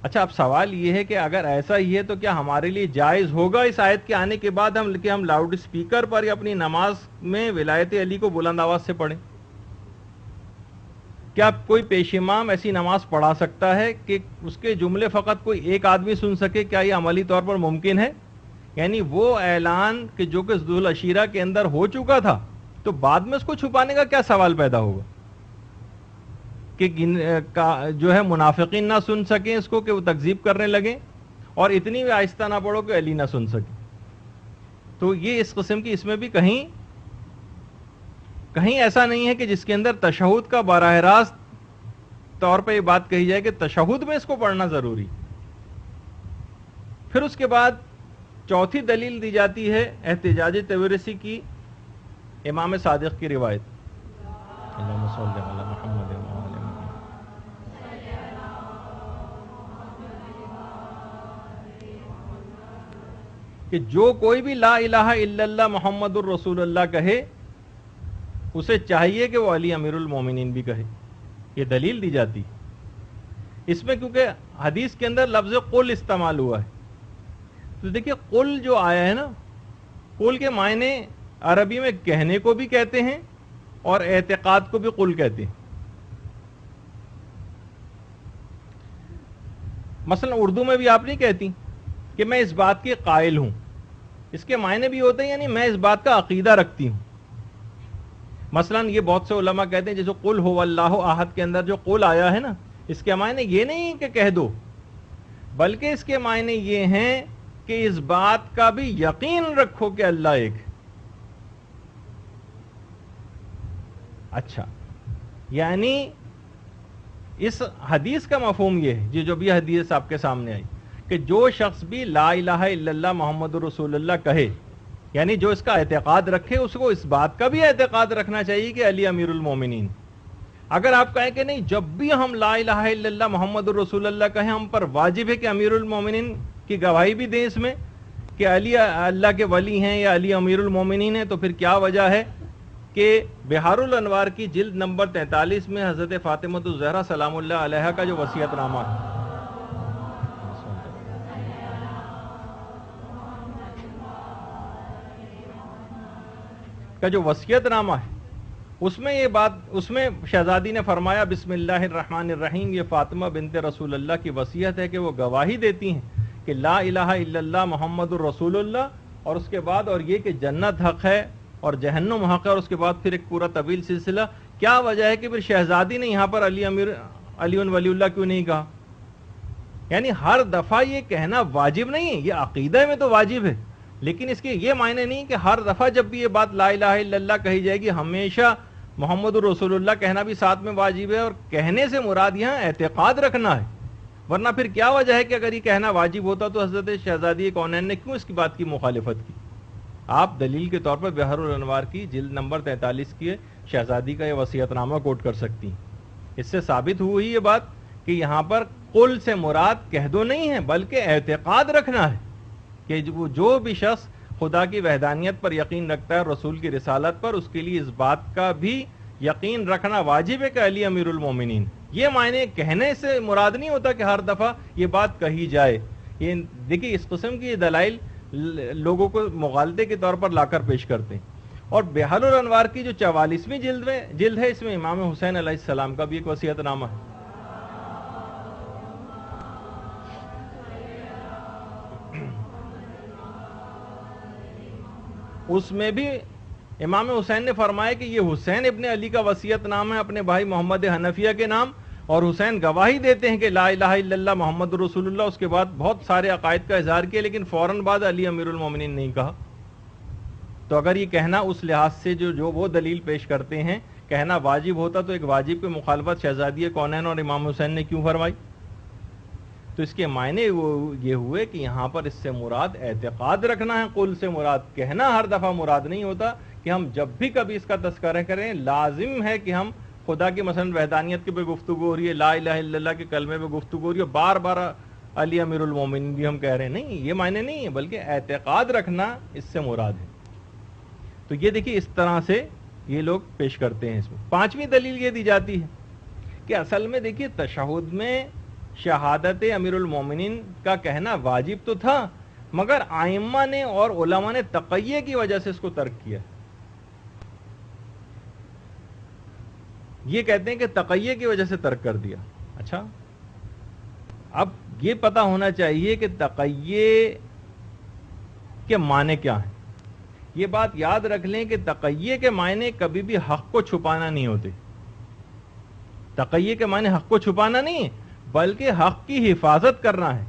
اچھا، اب سوال یہ ہے کہ اگر ایسا ہی ہے تو کیا ہمارے لیے جائز ہوگا اس آیت کے آنے کے بعد ہم لاؤڈ اسپیکر پر یا اپنی نماز میں ولایت علی کو بلند آواز سے پڑھیں؟ کیا کوئی پیش امام ایسی نماز پڑھا سکتا ہے کہ اس کے جملے فقط کوئی ایک آدمی سن سکے؟ کیا یہ عملی طور پر ممکن ہے؟ یعنی وہ اعلان کہ جو کہ ذو العشیرہ کے اندر ہو چکا تھا، تو بعد میں اس کو چھپانے کا کیا سوال پیدا ہوگا کہ جو ہے منافقین نہ سن سکیں اس کو، کہ وہ تکذیب کرنے لگیں، اور اتنی بھی آہستہ نہ پڑھو کہ علی نہ سن سکے. تو یہ اس قسم کی اس میں بھی کہیں ایسا نہیں ہے کہ جس کے اندر تشہد کا براہ راست طور پہ یہ بات کہی جائے کہ تشہد میں اس کو پڑھنا ضروری. پھر اس کے بعد چوتھی دلیل دی جاتی ہے احتجاج طبرسی کی امام صادق کی روایت. اللہم صلی علی محمد وآل محمد. کہ جو کوئی بھی لا الہ الا اللہ محمد الرسول اللہ کہے، اسے چاہیے کہ وہ علی امیر المومنین بھی کہے. یہ دلیل دی جاتی اس میں، کیونکہ حدیث کے اندر لفظ قل استعمال ہوا ہے. تو دیکھیے قل جو آیا ہے نا، قل کے معنی عربی میں کہنے کو بھی کہتے ہیں اور اعتقاد کو بھی قل کہتے ہیں. مثلا اردو میں بھی آپ نہیں کہتی کہ میں اس بات کی قائل ہوں، اس کے معنی بھی ہوتے ہیں یعنی میں اس بات کا عقیدہ رکھتی ہوں. مثلا یہ بہت سے علماء کہتے ہیں جیسے قل هو اللہ احد کے اندر جو قل آیا ہے نا، اس کے معنی یہ نہیں کہ کہہ دو، بلکہ اس کے معنی یہ ہیں کہ اس بات کا بھی یقین رکھو کہ اللہ ایک ہے. اچھا، یعنی اس حدیث کا مفہوم یہ ہے جو بھی حدیث آپ کے سامنے آئی کہ جو شخص بھی لا الہ الا اللہ محمد رسول اللہ کہے، یعنی جو اس کا اعتقاد رکھے، اس کو اس بات کا بھی اعتقاد رکھنا چاہیے کہ علی امیر المومنین. اگر آپ کہیں کہ نہیں، جب بھی ہم لا الہ الا اللہ محمد رسول اللہ کہیں، ہم پر واجب ہے کہ امیر المومنین کی گواہی بھی دیں اس میں کہ علی اللہ کے ولی ہیں یا علی امیر المومنین ہیں، تو پھر کیا وجہ ہے کہ بحار الانوار کی جلد نمبر 43 میں حضرت فاطمہ الزہرا سلام اللہ علیہا کا جو وصیت نامہ ہے، کا جو وصیت نامہ ہے، اس میں یہ بات، اس میں شہزادی نے فرمایا بسم اللہ الرحمن الرحیم، یہ فاطمہ بنت رسول اللہ کی وصیت ہے کہ وہ گواہی دیتی ہیں کہ لا الہ الا اللہ محمد الرسول اللہ، اور اس کے بعد اور یہ کہ جنت حق ہے اور جہنم حق ہے، اور اس کے بعد پھر ایک پورا طویل سلسلہ. کیا وجہ ہے کہ پھر شہزادی نے یہاں پر علی ولی اللہ کیوں نہیں کہا؟ یعنی ہر دفعہ یہ کہنا واجب نہیں ہے، یہ عقیدہ میں تو واجب ہے، لیکن اس کے یہ معنی نہیں کہ ہر دفعہ جب بھی یہ بات لا الہ الا اللہ کہی جائے گی ہمیشہ محمد رسول اللہ کہنا بھی ساتھ میں واجب ہے. اور کہنے سے مراد یہاں اعتقاد رکھنا ہے، ورنہ پھر کیا وجہ ہے کہ اگر یہ کہنا واجب ہوتا تو حضرت شہزادی کونین نے کیوں اس کی بات کی مخالفت کی؟ آپ دلیل کے طور پر بحر الانوار کی جلد نمبر 43 کی شہزادی کا یہ وصیت نامہ کوٹ کر سکتی ہیں. اس سے ثابت ہوئی یہ بات کہ یہاں پر قل سے مراد کہہ دو نہیں ہے، بلکہ اعتقاد رکھنا ہے کہ جو بھی شخص خدا کی وحدانیت پر یقین رکھتا ہے، رسول کی رسالت پر، اس کے لیے اس بات کا بھی یقین رکھنا واجب ہے کہ علی امیر المومنین. یہ معنی کہنے سے مراد نہیں ہوتا کہ ہر دفعہ یہ بات کہی جائے. یہ دیکھیے اس قسم کی دلائل لوگوں کو مغالطے کے طور پر لا کر پیش کرتے ہیں. اور بحار الانوار کی جو 44ویں جلد ہے، اس میں امام حسین علیہ السلام کا بھی ایک وصیت نامہ ہے. اس میں بھی امام حسین نے فرمایا کہ یہ حسین ابن علی کا وصیت نام ہے اپنے بھائی محمد حنفیہ کے نام، اور حسین گواہی دیتے ہیں کہ لا الہ الا اللہ محمد رسول اللہ. اس کے بعد بہت سارے عقائد کا اظہار کیا، لیکن فوراً بعد علی امیر المومنین نہیں کہا. تو اگر یہ کہنا اس لحاظ سے جو وہ دلیل پیش کرتے ہیں کہنا واجب ہوتا، تو ایک واجب کی مخالفت شہزادی کونین اور امام حسین نے کیوں فرمائی؟ تو اس کے معنی یہ ہوئے کہ یہاں پر اس سے مراد اعتقاد رکھنا ہے، قل سے مراد کہنا ہر دفعہ مراد نہیں ہوتا کہ ہم جب بھی کبھی اس کا تذکرہ کریں لازم ہے کہ ہم خدا کی مثلا وحدانیت کے پہ گفتگو ہو رہی ہے، لا الہ الا اللہ کے کلمے پہ گفتگو ہو رہی ہے، بار بار علی امیر المومنین بھی ہم کہہ رہے ہیں. نہیں، یہ معنی نہیں ہے، بلکہ اعتقاد رکھنا اس سے مراد ہے. تو یہ دیکھیے اس طرح سے یہ لوگ پیش کرتے ہیں. اس میں 5ویں دلیل یہ دی جاتی ہے کہ اصل میں دیکھیے تشہد میں شہادت امیر المومنین کا کہنا واجب تو تھا، مگر ائمہ نے اور علماء نے تقیہ کی وجہ سے اس کو ترک کیا. یہ کہتے ہیں کہ تقیہ کی وجہ سے ترک کر دیا. اچھا، اب یہ پتہ ہونا چاہیے کہ تقیہ کے معنی کیا ہیں. یہ بات یاد رکھ لیں کہ تقیہ کے معنی کبھی بھی حق کو چھپانا نہیں ہوتے. تقیہ کے معنی حق کو چھپانا نہیں ہے، بلکہ حق کی حفاظت کرنا ہے.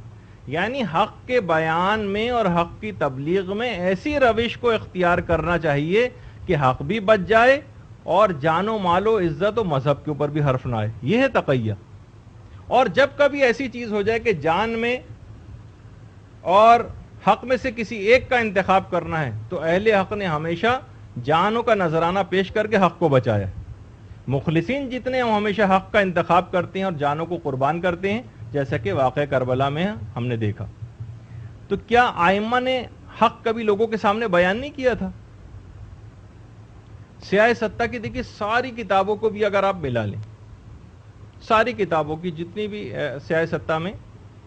یعنی حق کے بیان میں اور حق کی تبلیغ میں ایسی روش کو اختیار کرنا چاہیے کہ حق بھی بچ جائے اور جان و مال و عزت و مذہب کے اوپر بھی حرف نہ آئے. یہ ہے تقیہ. اور جب کبھی ایسی چیز ہو جائے کہ جان میں اور حق میں سے کسی ایک کا انتخاب کرنا ہے، تو اہل حق نے ہمیشہ جانوں کا نذرانہ پیش کر کے حق کو بچایا. مخلصین جتنے ہیں ہمیشہ حق کا انتخاب کرتے ہیں اور جانوں کو قربان کرتے ہیں، جیسا کہ واقعہ کربلا میں ہم نے دیکھا. تو کیا ائمہ نے حق کبھی لوگوں کے سامنے بیان نہیں کیا تھا؟ سیاہ ستہ کی دیکھیے ساری کتابوں کو بھی اگر آپ ملا لیں، ساری کتابوں کی جتنی بھی سیاہ ستہ میں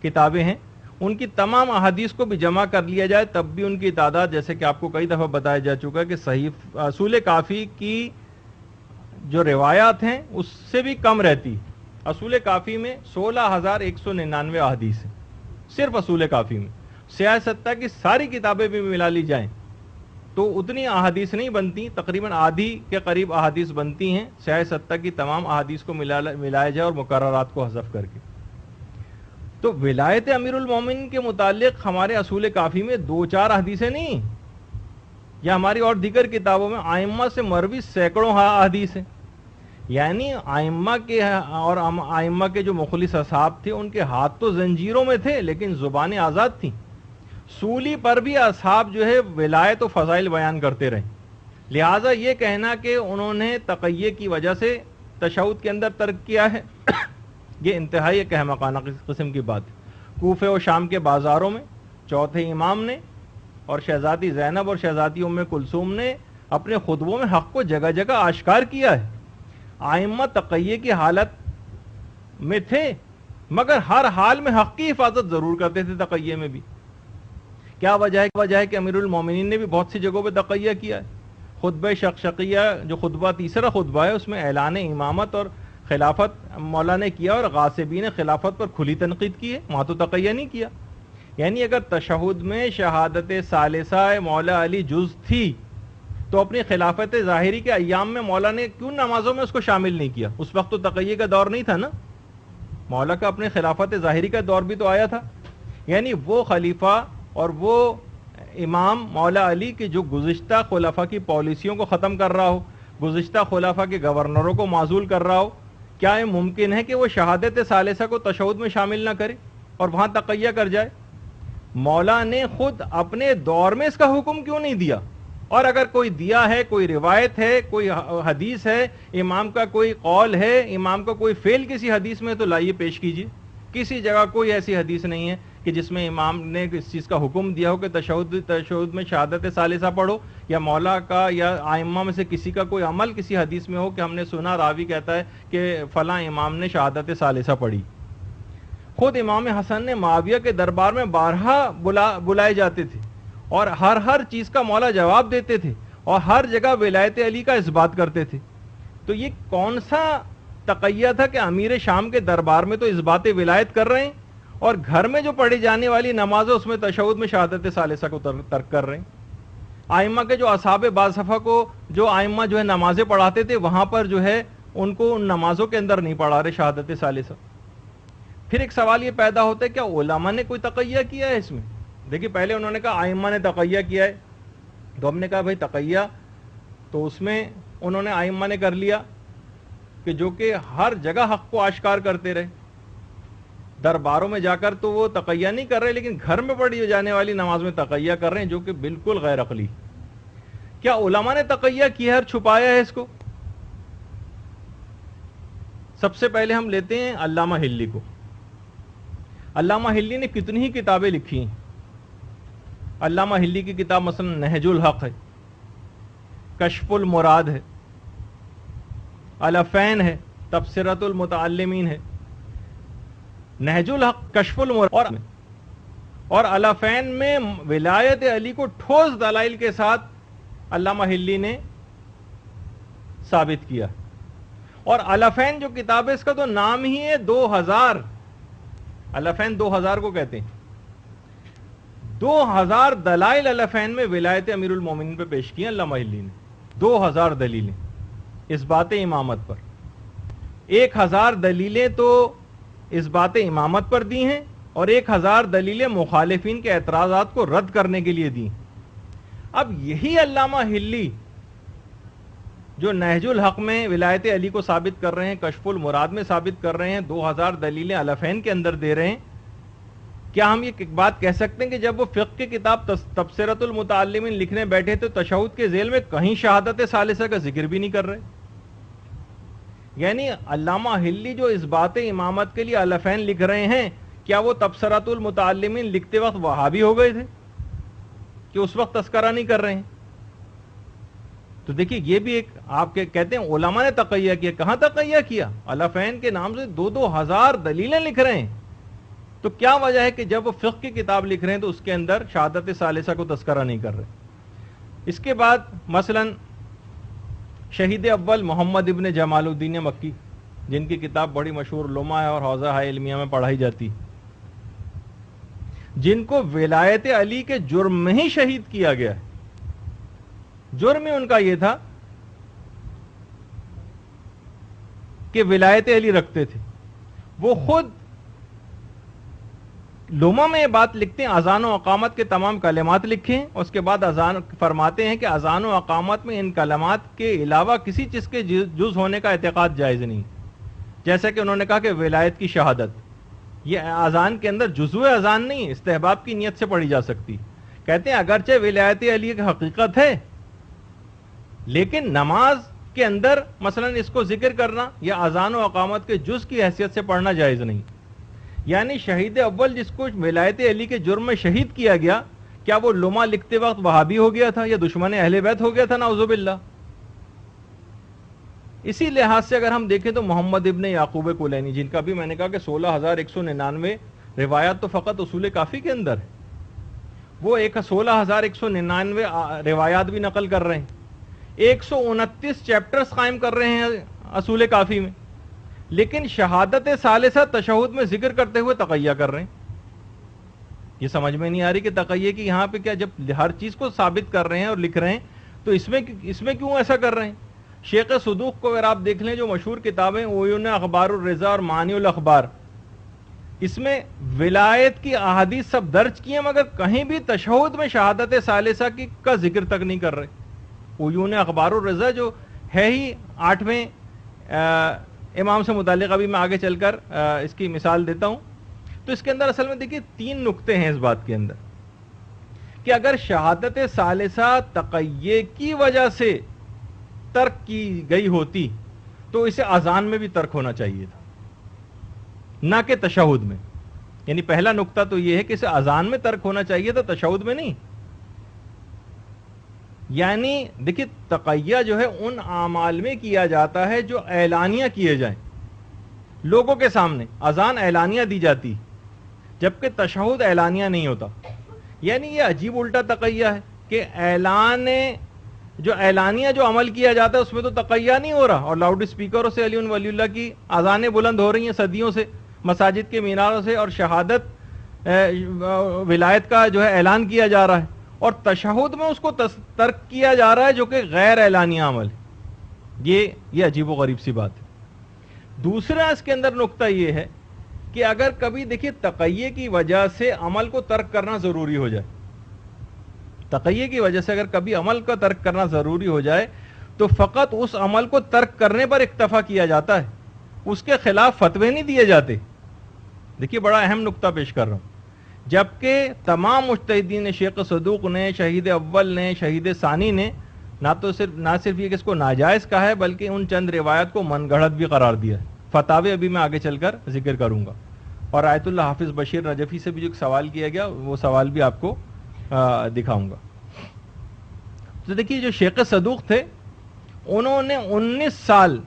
کتابیں ہیں، ان کی تمام احادیث کو بھی جمع کر لیا جائے تب بھی ان کی تعداد، جیسے کہ آپ کو کئی دفعہ بتایا جا چکا ہے کہ صحیح اصول کافی کی جو روایات ہیں اس سے بھی کم رہتی. اصول کافی میں 16,199 احادیث ہیں صرف اصول کافی میں. سیاہ ستہ کی ساری کتابیں بھی ملا لی جائیں تو اتنی احادیث نہیں بنتی، تقریباً آدھی کے قریب احادیث بنتی ہیں سیاہ ستہ کی تمام احادیث کو ملایا جائے اور مقررات کو حذف کر کے. تو ولایت امیر المومنین کے متعلق ہمارے اصول کافی میں 2-4 حدیثیں نہیں، یا ہماری اور دیگر کتابوں میں ائمہ سے مروی سینکڑوں احادیث ہیں. یعنی ائمہ کے اور ائمہ کے جو مخلص اصحاب تھے ان کے ہاتھ تو زنجیروں میں تھے لیکن زبانیں آزاد تھیں. سولی پر بھی اصحاب جو ہے ولایت و فضائل بیان کرتے رہے. لہٰذا یہ کہنا کہ انہوں نے تقیہ کی وجہ سے تشہد کے اندر ترک کیا ہے یہ انتہائی ایک احمقانہ قسم کی بات ہے. کوفے و شام کے بازاروں میں چوتھے امام نے اور شہزادی زینب اور شہزادی ام کلثوم نے اپنے خطبوں میں حق کو جگہ جگہ آشکار کیا ہے. ائمہ تقیہ کی حالت میں تھے مگر ہر حال میں حق کی حفاظت ضرور کرتے تھے تقیہ میں بھی. کیا وجہ ہے کہ امیر المومنین نے بھی بہت سی جگہوں پہ تقیہ کیا ہے. خطبہ شقشقیہ جو خطبہ تیسرا خطبہ ہے اس میں اعلان امامت اور خلافت مولا نے کیا اور غاصبین خلافت پر کھلی تنقید کی ہے، وہاں تو تقیہ نہیں کیا. یعنی اگر تشہد میں شہادت ثالثہ مولا علی جز تھی تو اپنی خلافت ظاہری کے ایام میں مولا نے کیوں نمازوں میں اس کو شامل نہیں کیا؟ اس وقت تو تقیہ کا دور نہیں تھا نا، مولا کا اپنے خلافت ظاہری کا دور بھی تو آیا تھا. یعنی وہ خلیفہ اور وہ امام مولا علی کے جو گزشتہ خلفاء کی پالیسیوں کو ختم کر رہا ہو، گزشتہ خلفاء کے گورنروں کو معزول کر رہا ہو، کیا یہ ممکن ہے کہ وہ شہادت ثالثہ کو تشہد میں شامل نہ کرے اور وہاں تقیہ کر جائے؟ مولا نے خود اپنے دور میں اس کا حکم کیوں نہیں دیا؟ اور اگر کوئی دیا ہے، کوئی روایت ہے، کوئی حدیث ہے، امام کا کوئی قول ہے، امام کا کوئی فعل کسی حدیث میں، تو لائیے پیش کیجیے. کسی جگہ کوئی ایسی حدیث نہیں ہے کہ جس میں امام نے اس چیز کا حکم دیا ہو کہ تشہد میں شہادت ثالثہ پڑھو، یا مولا کا یا ائمہ میں سے کسی کا کوئی عمل کسی حدیث میں ہو کہ ہم نے سنا راوی کہتا ہے کہ فلاں امام نے شہادت ثالثہ پڑھی. خود امام حسن نے معاویہ کے دربار میں بارہا بلائے جاتے تھے اور ہر چیز کا مولا جواب دیتے تھے اور ہر جگہ ولایت علی کا اس بات کرتے تھے. تو یہ کون سا تقیہ تھا کہ امیر شام کے دربار میں تو اس بات ولایت کر رہے ہیں اور گھر میں جو پڑھی جانے والی نماز ہے اس میں تشہد میں شہادت ثالثہ کو ترک کر رہے ہیں. ائمہ کے جو اصحاب باصفہ کو جو ائمہ جو ہے نمازیں پڑھاتے تھے وہاں پر جو ہے ان کو ان نمازوں کے اندر نہیں پڑھا رہے شہادت ثالثہ. پھر ایک سوال یہ پیدا ہوتا ہے کیا علماء نے کوئی تقیہ کیا ہے اس میں؟ دیکھیے پہلے انہوں نے کہا ائمہ نے تقیہ کیا ہے، تو ہم نے کہا بھائی تقیہ تو اس میں انہوں نے ائمہ نے کر لیا کہ جو کہ ہر جگہ حق کو آشکار کرتے رہے. درباروں میں جا کر تو وہ تقیہ نہیں کر رہے لیکن گھر میں پڑھی جانے والی نماز میں تقیہ کر رہے ہیں جو کہ بالکل غیر عقلی. کیا علماء نے تقیہ کیا ہے اور چھپایا ہے اس کو؟ سب سے پہلے ہم لیتے ہیں علامہ ہلی کو. علامہ ہلی نے کتنی ہی کتابیں لکھی ہیں. علامہ ہلی کی کتاب مثلا نہج الحق ہے، کشف المراد ہے، الفین ہے، تبصرۃ المتعلمین ہے. نہج الحق، کشف المراد اور الفین میں ولایت علی کو ٹھوس دلائل کے ساتھ علامہ ہلی نے ثابت کیا. اور الفین جو کتاب ہے اس کا تو نام ہی ہے 2000. الفین 2000 کو کہتے ہیں. 2000 دلائل الفین میں ولایت امیر المومنین پہ پیش کی ہیں علامہ ہلی نے. 2000 دلیلیں اس بات امامت پر. 1000 دلیلیں تو اس بات امامت پر دی ہیں اور 1000 دلیلیں مخالفین کے اعتراضات کو رد کرنے کے لیے دی. اب یہی علامہ ہلی جو نہج الحق میں ولایت علی کو ثابت کر رہے ہیں، کشف المراد میں ثابت کر رہے ہیں، 2000 دلیلیں الفین کے اندر دے رہے ہیں، کیا ہم یہ بات کہہ سکتے ہیں کہ جب وہ فقہ کی کتاب تبصرۃ المتعلمین لکھنے بیٹھے تو تشہد کے ذیل میں کہیں شہادت ثالثہ کا ذکر بھی نہیں کر رہے؟ یعنی علامہ ہلی جو اس بات امامت کے لیے الفین لکھ رہے ہیں، کیا وہ تبصرۃ المتعلمین لکھتے وقت وہابی ہو گئے تھے کہ اس وقت تذکرہ نہیں کر رہے ہیں؟ تو دیکھیے یہ بھی ایک آپ کے کہتے ہیں علماء نے تقیہ کیا. کہاں تقیہ کیا؟ الفین کے نام سے 2000 دلیلیں لکھ رہے ہیں. تو کیا وجہ ہے کہ جب وہ فقہ کی کتاب لکھ رہے ہیں تو اس کے اندر شہادت ثالثہ کو تذکرہ نہیں کر رہے؟ اس کے بعد مثلا شہید اول محمد ابن جمال الدین مکی، جن کی کتاب بڑی مشہور لمع ہے اور حوزہ ہائے علمیہ میں پڑھائی جاتی، جن کو ولایت علی کے جرم میں ہی شہید کیا گیا ہے. جرم ان کا یہ تھا کہ ولایت علی رکھتے تھے. وہ خود لوما میں یہ بات لکھتے ہیں اذان و اقامت کے تمام کلمات لکھیں، اس کے بعد اذان فرماتے ہیں کہ اذان و اقامت میں ان کلمات کے علاوہ کسی چیز کے جز ہونے کا اعتقاد جائز نہیں، جیسا کہ انہوں نے کہا کہ ولایت کی شہادت یہ اذان کے اندر جزو اذان نہیں، استحباب کی نیت سے پڑھی جا سکتی. کہتے ہیں اگرچہ ولایت علی کی حقیقت ہے لیکن نماز کے اندر مثلا اس کو ذکر کرنا یا اذان و اقامت کے جز کی حیثیت سے پڑھنا جائز نہیں. یعنی شہید اول جس کو ولایت علی کے جرم میں شہید کیا گیا، کیا وہ لما لکھتے وقت وہابی ہو گیا تھا یا دشمن اہل بیت ہو گیا تھا؟ نعوذ باللہ. اسی لحاظ سے اگر ہم دیکھیں تو محمد ابن یعقوب کلینی، جن کا بھی میں نے کہا کہ 16,199 روایات تو فقط اصول کافی کے اندر ہے، وہ 16,199 روایات بھی نقل کر رہے ہیں، 129 چیپٹرز قائم کر رہے ہیں اصول کافی میں، لیکن شہادت ثالثہ تشہد میں ذکر کرتے ہوئے تقیہ کر رہے ہیں. یہ سمجھ میں نہیں آ رہی کہ تقیہ کی یہاں پہ کیا، جب ہر چیز کو ثابت کر رہے ہیں اور لکھ رہے ہیں تو اس میں کیوں ایسا کر رہے ہیں؟ شیخ صدوق کو اگر آپ دیکھ لیں، جو مشہور کتابیں عیون اخبار الرضا اور معانی الاخبار، اس میں ولایت کی احادیث سب درج کی ہیں مگر کہیں بھی تشہد میں شہادت ثالثہ کا ذکر تک نہیں کر رہے. عیون اخبار الرضا جو ہے ہی 8ویں امام سے متعلق، ابھی میں آگے چل کر اس کی مثال دیتا ہوں. تو اس کے اندر اصل میں دیکھیے 3 نقطے ہیں اس بات کے اندر کہ اگر شہادت ثالثہ تقیہ کی وجہ سے ترک کی گئی ہوتی تو اسے اذان میں بھی ترک ہونا چاہیے تھا، نہ کہ تشہد میں. یعنی پہلا نقطہ تو یہ ہے کہ اسے اذان میں ترک ہونا چاہیے تھا، تشہد میں نہیں. یعنی دیکھیے تقیہ جو ہے ان اعمال میں کیا جاتا ہے جو اعلانیہ کیے جائیں لوگوں کے سامنے، اذان اعلانیہ دی جاتی جبکہ تشہد اعلانیہ نہیں ہوتا. یعنی یہ عجیب الٹا تقیہ ہے کہ اعلانیہ جو عمل کیا جاتا ہے اس میں تو تقیہ نہیں ہو رہا، اور لاؤڈ اسپیکروں سے علی ولی اللہ کی اذانیں بلند ہو رہی ہیں صدیوں سے مساجد کے میناروں سے، اور شہادت ولایت کا جو ہے اعلان کیا جا رہا ہے، اور تشہد میں اس کو ترک کیا جا رہا ہے جو کہ غیر اعلانیہ عمل ہے. یہ عجیب و غریب سی بات ہے. دوسرا اس کے اندر نقطہ یہ ہے کہ اگر کبھی دیکھیے تقیہ کی وجہ سے عمل کو ترک کرنا ضروری ہو جائے، تقیہ کی وجہ سے اگر کبھی عمل کا ترک کرنا ضروری ہو جائے تو فقط اس عمل کو ترک کرنے پر اکتفا کیا جاتا ہے، اس کے خلاف فتوے نہیں دیے جاتے. دیکھیے بڑا اہم نقطہ پیش کر رہا ہوں. جبکہ تمام مجتہدین، شیخ صدوق نے، شہید اول نے، شہید ثانی نے نہ صرف یہ کہ اس کو ناجائز کہا ہے بلکہ ان چند روایات کو من گھڑت بھی قرار دیا ہے. فتاوی ابھی میں آگے چل کر ذکر کروں گا. اور آیت اللہ حافظ بشیر نجفی سے بھی جو سوال کیا گیا وہ سوال بھی آپ کو دکھاؤں گا. تو دیکھیے جو شیخ صدوق تھے انہوں نے 19 سال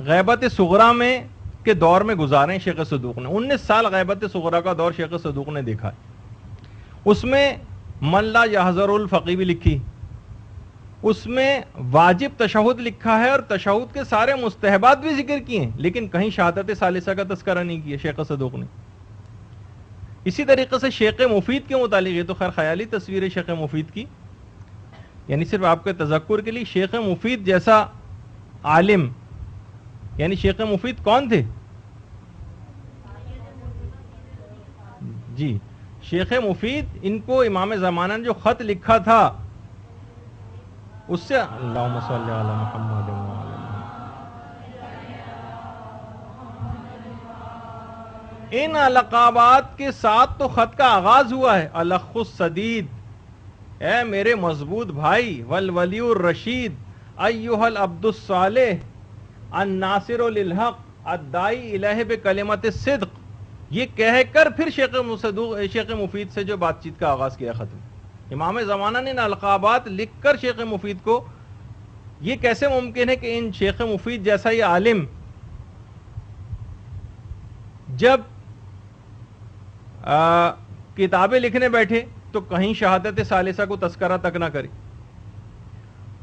غیبت صغرا میں کے دور میں گزارے. شیخ صدوق نے 19 سال غیبت صغرا کا دور شیخ صدوق نے دیکھا ہے. اس میں من لا یحذر الفقی بھی لکھی، اس میں واجب تشہد لکھا ہے اور تشہد کے سارے مستحبات بھی ذکر کیے ہیں، لیکن کہیں شہادت ثالثہ کا تذکرہ نہیں کیا شیخ صدوق نے. اسی طریقے سے شیخ مفید کے متعلق، یہ تو خیر خیالی تصویر ہے شیخ مفید کی، یعنی صرف آپ کے تذکر کے لیے، شیخ مفید جیسا عالم، یعنی شیخ مفید کون تھے؟ جی شیخ مفید، ان کو امام زمانہ نے جو خط لکھا تھا اس سے اللہم صلی علی محمد وعلی ان القابات کے ساتھ تو خط کا آغاز ہوا ہے. الخ السدید، اے میرے مضبوط بھائی، والولی الرشید، ایھا العبد الصالح، الناصر للحق، الداعی الیہ بکلمۃ الصدق. یہ کہہ کر پھر شیخ مفید سے جو بات چیت کا آغاز کیا ختم. امام زمانہ نے ان القابات لکھ کر شیخ مفید کو، یہ کیسے ممکن ہے کہ ان شیخ مفید جیسا یہ عالم جب کتابیں لکھنے بیٹھے تو کہیں شہادت ثالثہ کو تذکرہ تک نہ کرے.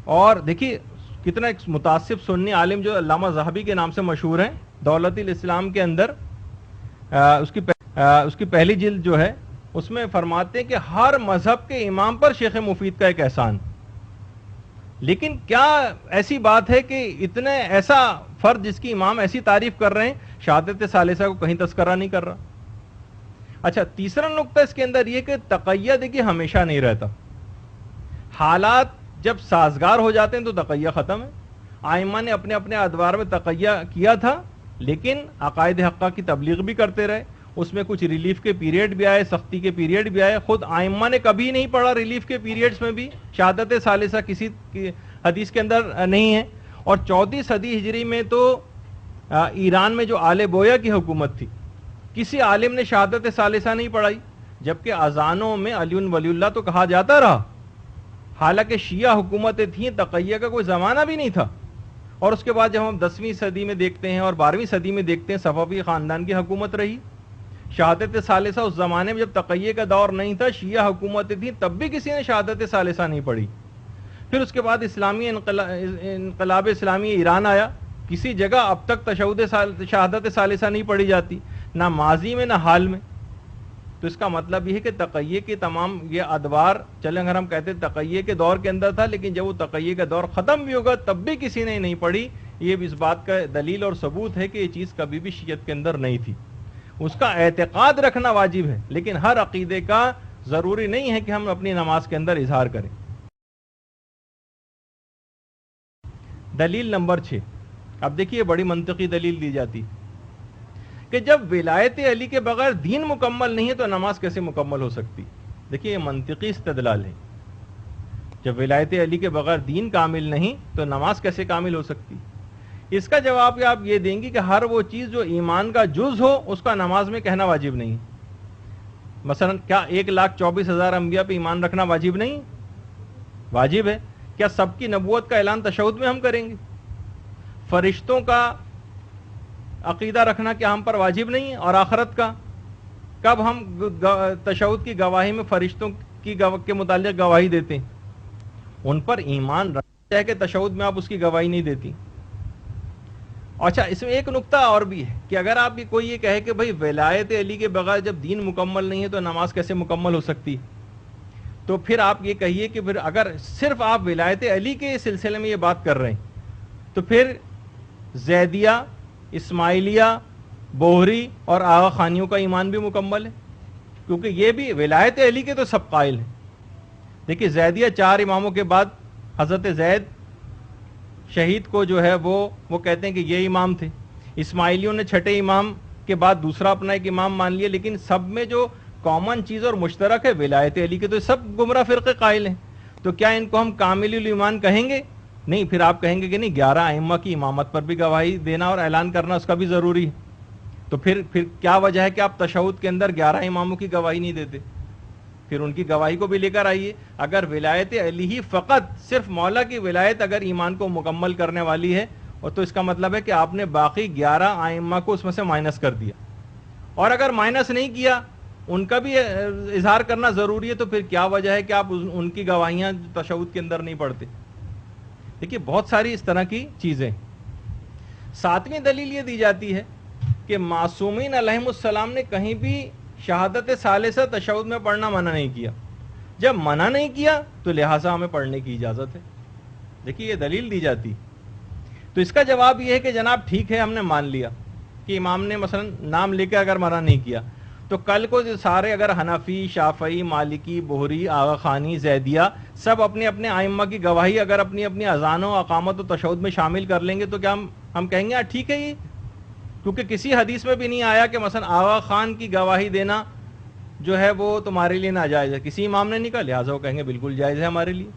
اور دیکھیے کتنا ایک متعصب سنی عالم جو علامہ ذہبی کے نام سے مشہور ہیں، دولت الاسلام کے اندر اس کی پہلی جلد جو ہے اس میں فرماتے ہیں کہ ہر مذہب کے امام پر شیخ مفید کا ایک احسان. لیکن کیا ایسی بات ہے کہ اتنے ایسا فرد جس کی امام ایسی تعریف کر رہے ہیں، شہادت ثالثہ کو کہیں تذکرہ نہیں کر رہا. اچھا، تیسرا نقطہ اس کے اندر یہ کہ تقیہ دیکھیے ہمیشہ نہیں رہتا، حالات جب سازگار ہو جاتے ہیں تو تقیہ ختم ہے. ائمہ نے اپنے اپنے ادوار میں تقیہ کیا تھا، لیکن عقائد حقہ کی تبلیغ بھی کرتے رہے، اس میں کچھ ریلیف کے پیریڈ بھی آئے، سختی کے پیریڈ بھی آئے. خود ائمہ نے کبھی نہیں پڑھا ریلیف کے پیریڈز میں بھی شہادت ثالثہ کسی حدیث کے اندر نہیں ہے. اور 34 صدی ہجری میں تو ایران میں جو آل بویا کی حکومت تھی، کسی عالم نے شہادت ثالثہ نہیں پڑھائی، جبکہ اذانوں میں علی ولی اللہ تو کہا جاتا رہا. حالانکہ شیعہ حکومتیں تھیں، تقیہ کا کوئی زمانہ بھی نہیں تھا. اور اس کے بعد جب ہم 10ویں صدی میں دیکھتے ہیں اور 12ویں صدی میں دیکھتے ہیں، صفوی خاندان کی حکومت رہی. شہادت ثالثہ اس زمانے میں جب تقیہ کا دور نہیں تھا، شیعہ حکومتیں تھیں، تب بھی کسی نے شہادت ثالثہ نہیں پڑھی. پھر اس کے بعد اسلامی انقلاب اسلامی ایران آیا، کسی جگہ اب تک شہادت ثالثہ نہیں پڑھی جاتی، نہ ماضی میں نہ حال میں. تو اس کا مطلب یہ ہے کہ تقیہ کے تمام یہ ادوار چلیں، اگر ہم کہتے ہیں تقیہ کے دور کے اندر تھا، لیکن جب وہ تقیہ کا دور ختم بھی ہوگا تب بھی کسی نے نہیں پڑھی. یہ بھی اس بات کا دلیل اور ثبوت ہے کہ یہ چیز کبھی بھی شیعت کے اندر نہیں تھی. اس کا اعتقاد رکھنا واجب ہے، لیکن ہر عقیدے کا ضروری نہیں ہے کہ ہم اپنی نماز کے اندر اظہار کریں. دلیل نمبر 6. اب دیکھیے بڑی منطقی دلیل دی جاتی کہ جب ولایت علی کے بغیر دین مکمل نہیں ہے تو نماز کیسے مکمل ہو سکتی. دیکھیے یہ منطقی استدلال ہے. جب ولایت علی کے بغیر دین کامل نہیں تو نماز کیسے کامل ہو سکتی. اس کا جواب آپ یہ دیں گی کہ ہر وہ چیز جو ایمان کا جز ہو اس کا نماز میں کہنا واجب نہیں. مثلا کیا 1,24,000 انبیاء پہ ایمان رکھنا واجب نہیں؟ واجب ہے. کیا سب کی نبوت کا اعلان تشہد میں ہم کریں گے؟ فرشتوں کا عقیدہ رکھنا کیا ہم پر واجب نہیں ہے؟ اور آخرت کا کب ہم تشہد کی گواہی میں فرشتوں کے متعلق گواہی دیتے ہیں؟ ان پر ایمان رکھتا ہے کہ تشہد میں آپ اس کی گواہی نہیں دیتی. اچھا، اس میں ایک نقطہ اور بھی ہے کہ اگر آپ کوئی یہ کہے کہ بھئی ولایت علی کے بغیر جب دین مکمل نہیں ہے تو نماز کیسے مکمل ہو سکتی، تو پھر آپ یہ کہیے کہ پھر اگر صرف آپ ولایت علی کے سلسلے میں یہ بات کر رہے ہیں تو پھر زیدیہ، اسماعیلیہ، بوہری اور آغا خانیوں کا ایمان بھی مکمل ہے، کیونکہ یہ بھی ولایت علی کے تو سب قائل ہیں. دیکھیے زیدیہ 4 اماموں کے بعد حضرت زید شہید کو جو ہے وہ کہتے ہیں کہ یہ امام تھے. اسماعیلیوں نے 6 امام کے بعد دوسرا اپنا ایک امام مان لیا، لیکن سب میں جو کامن چیز اور مشترک ہے ولایت علی کے، تو سب گمراہ فرقے قائل ہیں. تو کیا ان کو ہم کامل الایمان کہیں گے؟ نہیں. پھر آپ کہیں گے کہ نہیں، 11 ائمہ کی امامت پر بھی گواہی دینا اور اعلان کرنا اس کا بھی ضروری ہے. تو پھر کیا وجہ ہے کہ آپ تشہد کے اندر 11 اماموں کی گواہی نہیں دیتے؟ پھر ان کی گواہی کو بھی لے کر آئیے. اگر ولایت علی ہی فقط صرف مولا کی ولایت اگر ایمان کو مکمل کرنے والی ہے، اور تو اس کا مطلب ہے کہ آپ نے باقی 11 ائمہ کو اس میں سے مائنس کر دیا. اور اگر مائنس نہیں کیا، ان کا بھی اظہار کرنا ضروری ہے، تو پھر کیا وجہ ہے کہ آپ ان کی گواہیاں تشہد کے اندر نہیں پڑھتے؟ دیکھیے بہت ساری اس طرح کی چیزیں. 7ویں دلیل یہ دی جاتی ہے کہ معصومین علیہم السلام نے کہیں بھی شہادت ثالثہ تشہد میں پڑھنا منع نہیں کیا. جب منع نہیں کیا تو لہٰذا ہمیں پڑھنے کی اجازت ہے. دیکھیے یہ دلیل دی جاتی. تو اس کا جواب یہ ہے کہ جناب ٹھیک ہے، ہم نے مان لیا کہ امام نے مثلا نام لے کے اگر منع نہیں کیا، تو کل کو سارے اگر حنفی، شافعی، مالکی، بوہری، آغا خانی، زیدیہ سب اپنے اپنے ائمہ کی گواہی اگر اپنی اپنی اذانوں، اقامت و تشہد میں شامل کر لیں گے تو کیا ہم کہیں گے ٹھیک ہے یہ؟ کیونکہ کسی حدیث میں بھی نہیں آیا کہ مثلا آغا خان کی گواہی دینا جو ہے وہ تمہارے لیے ناجائز ہے. کسی امام نے نہیں کہا، لہٰذا وہ کہیں گے بالکل جائز ہے ہمارے لیے.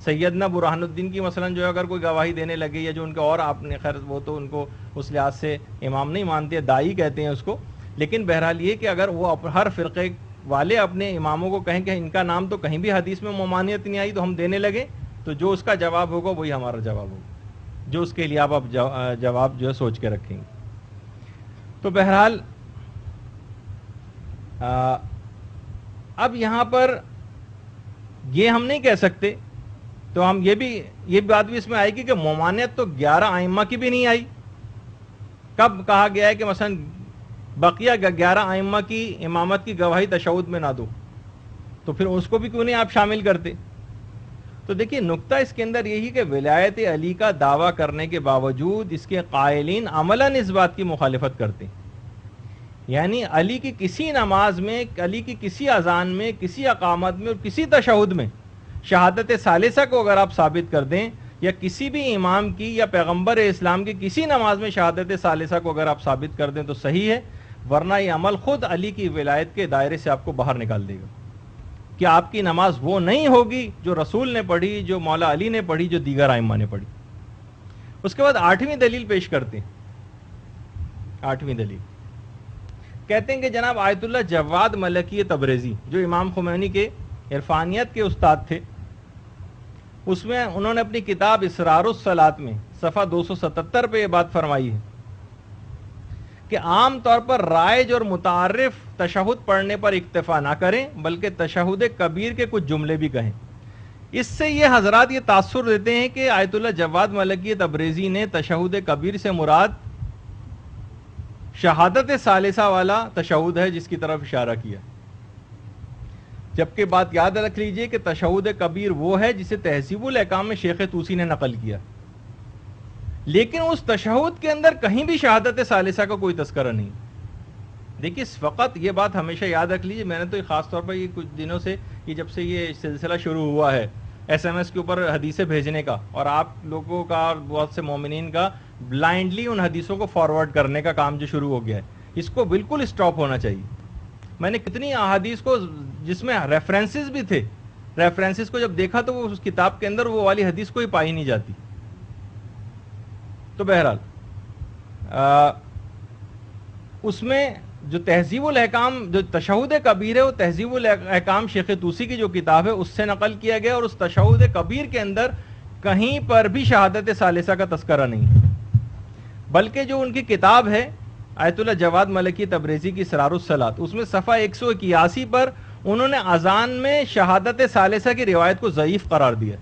سیدنا برہان الدین کی مثلا جو ہے اگر کوئی گواہی دینے لگے، یا جو ان کے اور آپ نے، خیر وہ تو ان کو اس لحاظ سے امام نہیں مانتے، دائی کہتے ہیں اس کو، لیکن بہرحال یہ کہ اگر وہ ہر فرقے والے اپنے اماموں کو کہیں کہ ان کا نام تو کہیں بھی حدیث میں ممانعت نہیں آئی تو ہم دینے لگے، تو جو اس کا جواب ہوگا وہی ہمارا جواب ہوگا، جو اس کے لیے آپ جواب جو ہے سوچ کے رکھیں گے. تو بہرحال اب یہاں پر یہ ہم نہیں کہہ سکتے، تو ہم یہ بات بھی اس میں آئے گی کہ ممانعت تو 11 ائمہ کی بھی نہیں آئی. کب کہا گیا ہے کہ مثلا بقیہ 11 ائمہ کی امامت کی گواہی تشہد میں نہ دو؟ تو پھر اس کو بھی کیوں نہیں آپ شامل کرتے؟ تو دیکھیے نقطہ اس کے اندر یہی کہ ولایت علی کا دعویٰ کرنے کے باوجود اس کے قائلین عملاً اس بات کی مخالفت کرتے ہیں. یعنی علی کی کسی نماز میں، علی کی کسی اذان میں، کسی اقامت میں اور کسی تشہد میں شہادت ثالثہ کو اگر آپ ثابت کر دیں، یا کسی بھی امام کی یا پیغمبر اسلام کی کسی نماز میں شہادت ثالثہ کو اگر آپ ثابت کر دیں تو صحیح ہے، ورنہ یہ عمل خود علی کی ولایت کے دائرے سے آپ کو باہر نکال دے گا، کہ آپ کی نماز وہ نہیں ہوگی جو رسول نے پڑھی، جو مولا علی نے پڑھی، جو دیگر ائمہ نے پڑھی۔ اس کے بعد 8ویں دلیل پیش کرتے ہیں۔ 8ویں دلیل کہتے ہیں کہ جناب آیت اللہ جواد ملکی تبریزی، جو امام خمینی کے عرفانیت کے استاد تھے، اس میں انہوں نے اپنی کتاب اسرار الصلاۃ میں صفحہ 277 پہ یہ بات فرمائی ہے کہ عام طور پر رائج اور متعارف تشہد پڑھنے پر اکتفا نہ کریں، بلکہ تشہد کبیر کے کچھ جملے بھی کہیں۔ اس سے یہ حضرات یہ تاثر دیتے ہیں کہ آیت اللہ جواد ملکی تبریزی نے تشہد کبیر سے مراد شہادت ثالثہ والا تشہد ہے جس کی طرف اشارہ کیا، جبکہ بات یاد رکھ لیجئے کہ تشہد کبیر وہ ہے جسے تہذیب الاحکام میں شیخ طوسی نے نقل کیا، لیکن اس تشہد کے اندر کہیں بھی شہادت ثالثہ کا کوئی تذکرہ نہیں۔ دیکھیے فقط یہ بات ہمیشہ یاد رکھ لیجئے، میں نے تو خاص طور پر یہ کچھ دنوں سے، یہ جب سے یہ سلسلہ شروع ہوا ہے ایس ایم ایس کے اوپر حدیثیں بھیجنے کا، اور آپ لوگوں کا اور بہت سے مومنین کا بلائنڈلی ان حدیثوں کو فارورڈ کرنے کا کام جو شروع ہو گیا ہے، اس کو بالکل سٹاپ ہونا چاہیے۔ میں نے کتنی احادیث کو جس میں ریفرنسز بھی تھے، ریفرنسز کو جب دیکھا تو وہ اس کتاب کے اندر وہ والی حدیث کوئی پائی نہیں جاتی۔ تو بہرحال اس میں جو تہذیب الاحکام، جو تشہد کبیر ہے، وہ تہذیب الاحکام شیخ طوسی کی جو کتاب ہے اس سے نقل کیا گیا، اور اس تشہد کبیر کے اندر کہیں پر بھی شہادت ثالثہ کا تذکرہ نہیں، بلکہ جو ان کی کتاب ہے آیت اللہ جواد ملکی تبریزی کی اسرار الصلاۃ، اس میں صفحہ 181 پر انہوں نے اذان میں شہادت ثالثہ کی روایت کو ضعیف قرار دیا۔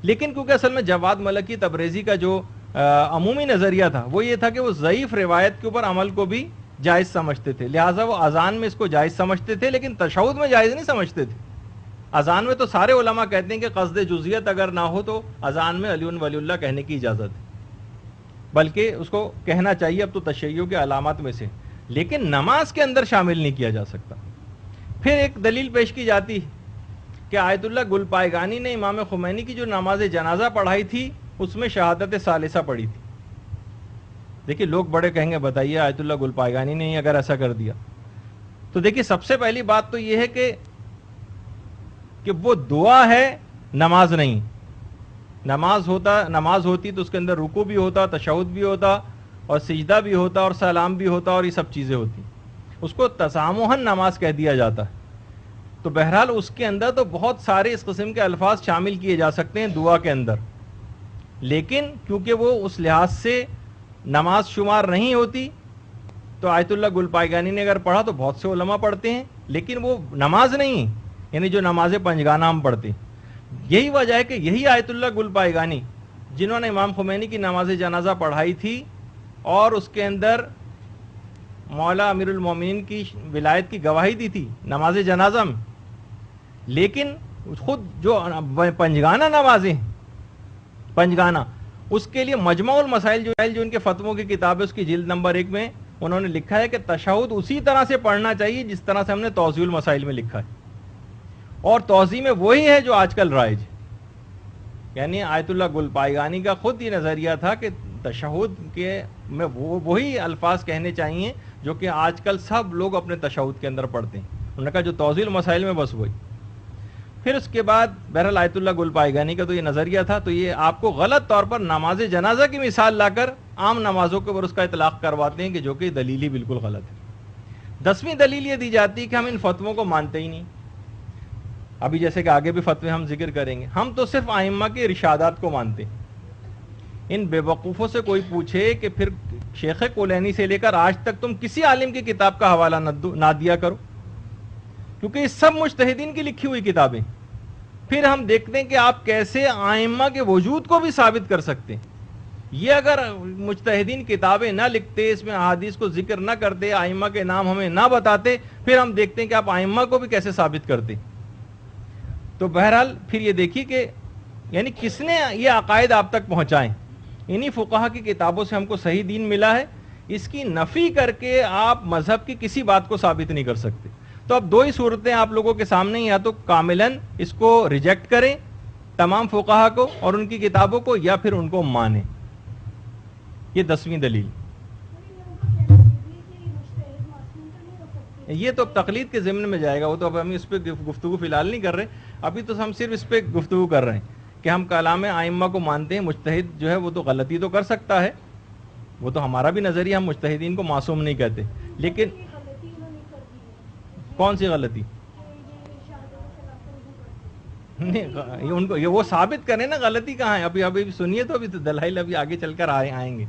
لیکن کیونکہ اصل میں جواد ملکی تبریزی کا جو عمومی نظریہ تھا وہ یہ تھا کہ وہ ضعیف روایت کے اوپر عمل کو بھی جائز سمجھتے تھے، لہٰذا وہ اذان میں اس کو جائز سمجھتے تھے، لیکن تشہد میں جائز نہیں سمجھتے تھے۔ اذان میں تو سارے علماء کہتے ہیں کہ قصد جزیت اگر نہ ہو تو اذان میں علی ولی اللہ کہنے کی اجازت ہے، بلکہ اس کو کہنا چاہیے، اب تو تشیع کے علامات میں سے، لیکن نماز کے اندر شامل نہیں کیا جا سکتا۔ پھر ایک دلیل پیش کی جاتی ہے کہ آیت اللہ گل پائگانی نے امام خمینی کی جو نماز جنازہ پڑھائی تھی اس میں شہادت ثالثہ پڑھی تھی۔ دیکھیے لوگ بڑے کہیں گے بتائیے آیت اللہ گل پائگانی نے ہی اگر ایسا کر دیا، تو دیکھیے سب سے پہلی بات تو یہ ہے کہ وہ دعا ہے، نماز نہیں۔ نماز ہوتی تو اس کے اندر رکوع بھی ہوتا، تشہد بھی ہوتا، اور سجدہ بھی ہوتا، اور سلام بھی ہوتا، اور یہ سب چیزیں ہوتی، اس کو تسامحاً نماز کہہ دیا جاتا ہے۔ تو بہرحال اس کے اندر تو بہت سارے اس قسم کے الفاظ شامل کیے جا سکتے ہیں دعا کے اندر، لیکن کیونکہ وہ اس لحاظ سے نماز شمار نہیں ہوتی، تو آیت اللہ گل پائگانی نے اگر پڑھا تو بہت سے علماء پڑھتے ہیں، لیکن وہ نماز نہیں، یعنی جو نماز پنجگانہ ہم پڑھتے ہیں۔ یہی وجہ ہے کہ یہی آیت اللہ گل پائگانی جنہوں نے امام خمینی کی نماز جنازہ پڑھائی تھی اور اس کے اندر مولا امیر المومنین کی ولایت کی گواہی دی تھی نماز جنازہ میں، لیکن خود جو پنجگانہ نمازیں، پنجگانہ، اس کے لیے مجمع المسائل جو ان کے فتووں کی کتاب ہے اس کی جلد نمبر 1 میں انہوں نے لکھا ہے کہ تشہد اسی طرح سے پڑھنا چاہیے جس طرح سے ہم نے توضیح المسائل میں لکھا ہے، اور توضیح میں وہی ہے جو آج کل رائج ہے۔ یعنی آیت اللہ گل پائگانی کا خود یہ نظریہ تھا کہ تشہد کے میں وہی الفاظ کہنے چاہیے جو کہ آج کل سب لوگ اپنے تشہد کے اندر پڑھتے ہیں، انہوں نے کہا جو توضیح المسائل میں بس وہی۔ پھر اس کے بعد بہرحال آیت اللہ گل پائگانی کا تو یہ نظریہ تھا، تو یہ آپ کو غلط طور پر نماز جنازہ کی مثال لا کر عام نمازوں کے اوپر اس کا اطلاق کرواتے ہیں، کہ جو کہ دلیل ہی بالکل غلط ہے۔ 10ویں دلیل یہ دی جاتی ہے کہ ہم ان فتووں کو مانتے ہی نہیں۔ ابھی جیسے کہ آگے بھی فتوے ہم ذکر کریں گے، ہم تو صرف ائمہ کے ارشادات کو مانتے ہیں۔ ان بے وقوفوں سے کوئی پوچھے کہ پھر شیخ کولینی سے لے کر آج تک تم کسی عالم کی کتاب کا حوالہ نہ دیا کرو، کیونکہ یہ سب مجتہدین کی لکھی ہوئی کتابیں، پھر ہم دیکھتے ہیں کہ آپ کیسے ائمہ کے وجود کو بھی ثابت کر سکتے ہیں۔ یہ اگر مجتہدین کتابیں نہ لکھتے، اس میں احادیث کو ذکر نہ کرتے، ائمہ کے نام ہمیں نہ بتاتے، پھر ہم دیکھتے ہیں کہ آپ ائمہ کو بھی کیسے ثابت کرتے۔ تو بہرحال پھر یہ دیکھیے کہ یعنی کس نے یہ عقائد آپ تک پہنچائیں، انہی فقہا کی کتابوں سے ہم کو صحیح دین ملا ہے، اس کی نفی کر کے آپ مذہب کی کسی بات کو ثابت نہیں کر سکتے. تو اب دو ہی صورتیں آپ لوگوں کے سامنے، یا تو کاملاً اس کو ریجیکٹ کریں تمام فقہا کو اور ان کی کتابوں کو، یا پھر ان کو مانیں. یہ 10ویں دلیل. یہ تو اب تقلید کے ضمن میں جائے گا، وہ تو اب ہم اس پہ گفتگو فی الحال نہیں کر رہے. ابھی تو ہم صرف اس پہ گفتگو کر رہے ہیں کہ ہم کلام ائمہ کو مانتے ہیں. مجتہد جو ہے وہ تو غلطی تو کر سکتا ہے، وہ تو ہمارا بھی نظریہ، ہم مجتہدین کو معصوم نہیں کہتے. لیکن کون سی غلطی؟ نہیں، ان کو یہ وہ ثابت کریں نا غلطی کہاں ہے. ابھی سنیے تو ابھی تو دلائل ابھی آگے چل کر آئیں گے.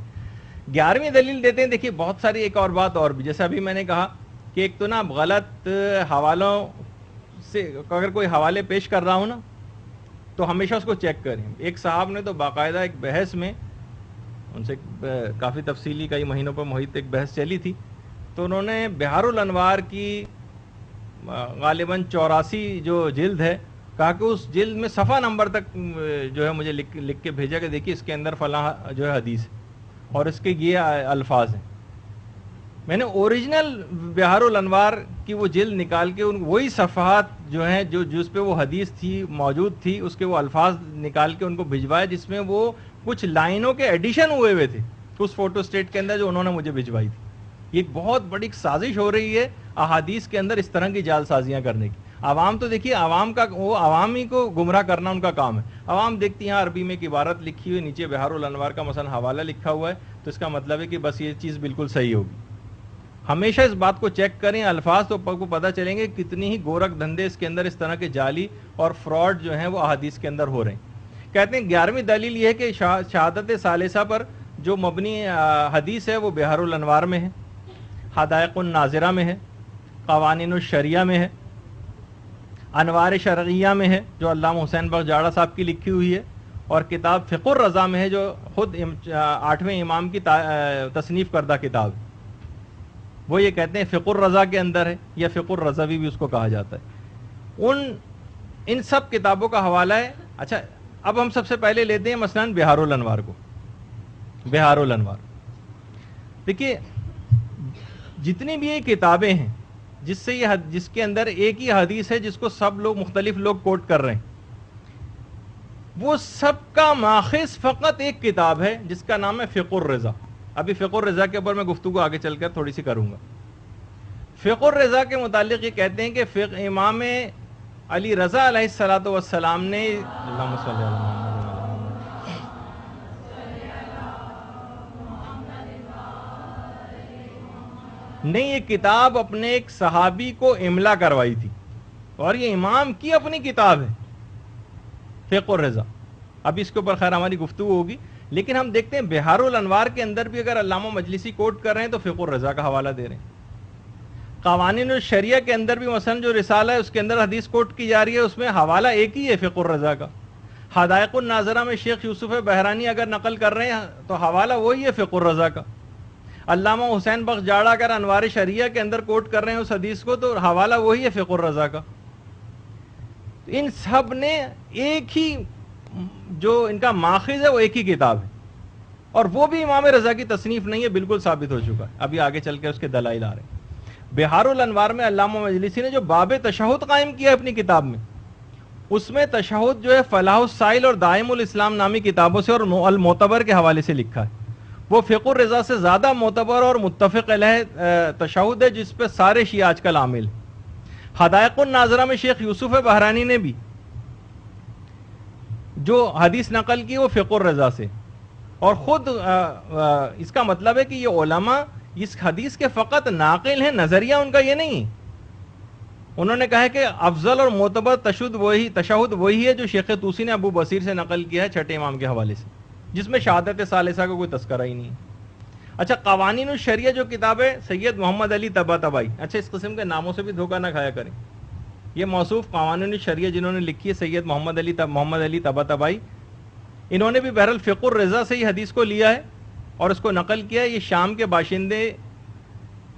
11ویں دلیل دیتے ہیں. دیکھیے بہت ساری ایک اور بات اور بھی، جیسے ابھی میں نے کہا کہ ایک تو نا غلط حوالوں سے اگر کوئی حوالے پیش کر رہا ہوں نا تو ہمیشہ اس کو چیک کریں. ایک صاحب نے تو باقاعدہ ایک بحث میں ان سے کافی تفصیلی کئی مہینوں پر محیط ایک بحث چلی تھی، تو انہوں نے بہار الانوار کی غالباً 84 جو جلد ہے، کہا کہ اس جلد میں صفحہ نمبر تک جو ہے مجھے لکھ کے بھیجا کہ دیکھیے اس کے اندر فلاں جو ہے حدیث ہے اور اس کے یہ الفاظ ہیں. میں نے اوریجنل بہار الانوار کی وہ جلد نکال کے وہی صفحات جو ہیں جو جس پہ وہ حدیث تھی موجود تھی اس کے وہ الفاظ نکال کے ان کو بھجوایا، جس میں وہ کچھ لائنوں کے ایڈیشن ہوئے تھے اس فوٹو اسٹیٹ کے اندر جو انہوں نے مجھے بھجوائی تھی. یہ ایک بہت بڑی سازش ہو رہی ہے احادیث کے اندر اس طرح کی جعل سازیاں کرنے کی. عوام تو دیکھیے، عوام کا وہ عوام ہی کو گمراہ کرنا ان کا کام ہے. عوام دیکھتی ہیں عربی میں ایک عبارت لکھی ہوئی، نیچے بہار الانوار کا مثلا حوالہ لکھا ہوا ہے، تو اس کا مطلب ہے کہ بس یہ چیز بالکل صحیح ہوگی. ہمیشہ اس بات کو چیک کریں، الفاظ تو کو پتہ چلیں گے کتنی ہی گورکھ دھندے اس کے اندر اس طرح کے جعلی اور فراڈ جو ہیں وہ احادیث کے اندر ہو رہے ہیں. کہتے ہیں 11ویں دلیل یہ ہے کہ شہادت ثالثہ پر جو مبنی حدیث ہے وہ بہار الانوار میں ہے، حدائق الناظرہ میں ہے، قوانین الشریعہ میں ہے، انوار شرعیہ میں ہے جو علامہ حسین بخش جاڑہ صاحب کی لکھی ہوئی ہے، اور کتاب فقہ الرضا میں ہے جو خود 8ویں امام کی تصنیف کردہ کتاب ہے. وہ یہ کہتے ہیں فقہ الرضا کے اندر ہے، یا فقہ الرضوی بھی اس کو کہا جاتا ہے. ان سب کتابوں کا حوالہ ہے. اچھا اب ہم سب سے پہلے لیتے ہیں مثلاً بہار الانوار کو. بہار الانوار دیکھیے، جتنی بھی یہ کتابیں ہیں جس کے اندر ایک ہی حدیث ہے جس کو سب لوگ مختلف لوگ کوٹ کر رہے ہیں، وہ سب کا ماخذ فقط ایک کتاب ہے جس کا نام ہے فقہ الرضا. ابھی فقہ الرضا کے اوپر میں گفتگو آگے چل کر تھوڑی سی کروں گا. فقہ الرضا کے متعلق یہ کہتے ہیں کہ امام علی رضا علیہ الصلوۃ والسلام نے اللہم صلی علی محمد نے یہ کتاب اپنے ایک صحابی کو املا کروائی تھی، اور یہ امام کی اپنی کتاب ہے فقہ الرضا. ابھی اس کے اوپر خیر ہماری گفتگو ہوگی، لیکن ہم دیکھتے ہیں بہار الانوار کے اندر بھی اگر علامہ مجلسی کوٹ کر رہے ہیں تو فقہ الرضا کا حوالہ دے رہے ہیں. قوانین الشریعہ کے اندر بھی مثلا جو رسالہ ہے اس کے اندر حدیث کوٹ کی جا رہی ہے، اس میں حوالہ ایک ہی ہے فقہ الرضا کا. حدائق الناظرہ میں شیخ یوسف بحرانی اگر نقل کر رہے ہیں تو حوالہ وہی ہے فقہ الرضا کا. علامہ حسین بخش جاڑہ اگر انوار شریعہ کے اندر کوٹ کر رہے ہیں اس حدیث کو تو حوالہ وہی ہے فقہ الرضا کا. ان سب نے ایک ہی جو ان کا ماخذ ہے وہ ایک ہی کتاب ہے، اور وہ بھی امام رضا کی تصنیف نہیں ہے، بالکل ثابت ہو چکا ہے. ابھی آگے چل کے اس کے دلائل آ رہے ہیں. بہار الانوار میں علامہ مجلسی نے جو باب تشہد قائم کیا ہے اپنی کتاب میں، اس میں تشہد جو ہے فلاح السائل اور دائم الاسلام نامی کتابوں سے اور المعتبر کے حوالے سے لکھا ہے. وہ فقہ الرضا سے زیادہ معتبر اور متفق علیہ تشہد ہے جس پہ سارے شیعہ آج کل عامل ہیں. حدائق الناظرہ میں شیخ یوسف بحرانی نے بھی جو حدیث نقل کی وہ فقہ الرضا سے، اور خود اس کا مطلب ہے کہ یہ علماء اس حدیث کے فقط ناقل ہیں، نظریہ ان کا یہ نہیں. انہوں نے کہا کہ افضل اور معتبر تشہد وہی ہے جو شیخ طوسی نے ابو بصیر سے نقل کیا ہے 6 امام کے حوالے سے، جس میں شہادت ثالثہ کا کوئی تذکرہ ہی نہیں ہے. اچھا قوانین الشریعہ جو کتاب ہے سید محمد علی طباطبائی، اچھا اس قسم کے ناموں سے بھی دھوکہ نہ کھایا کریں. یہ موصوف قوانین الشریعہ جنہوں نے لکھی ہے سید محمد علی طباطبائی، انہوں نے بھی بہرحال فقہ الرضا سے ہی حدیث کو لیا ہے اور اس کو نقل کیا ہے. یہ شام کے باشندے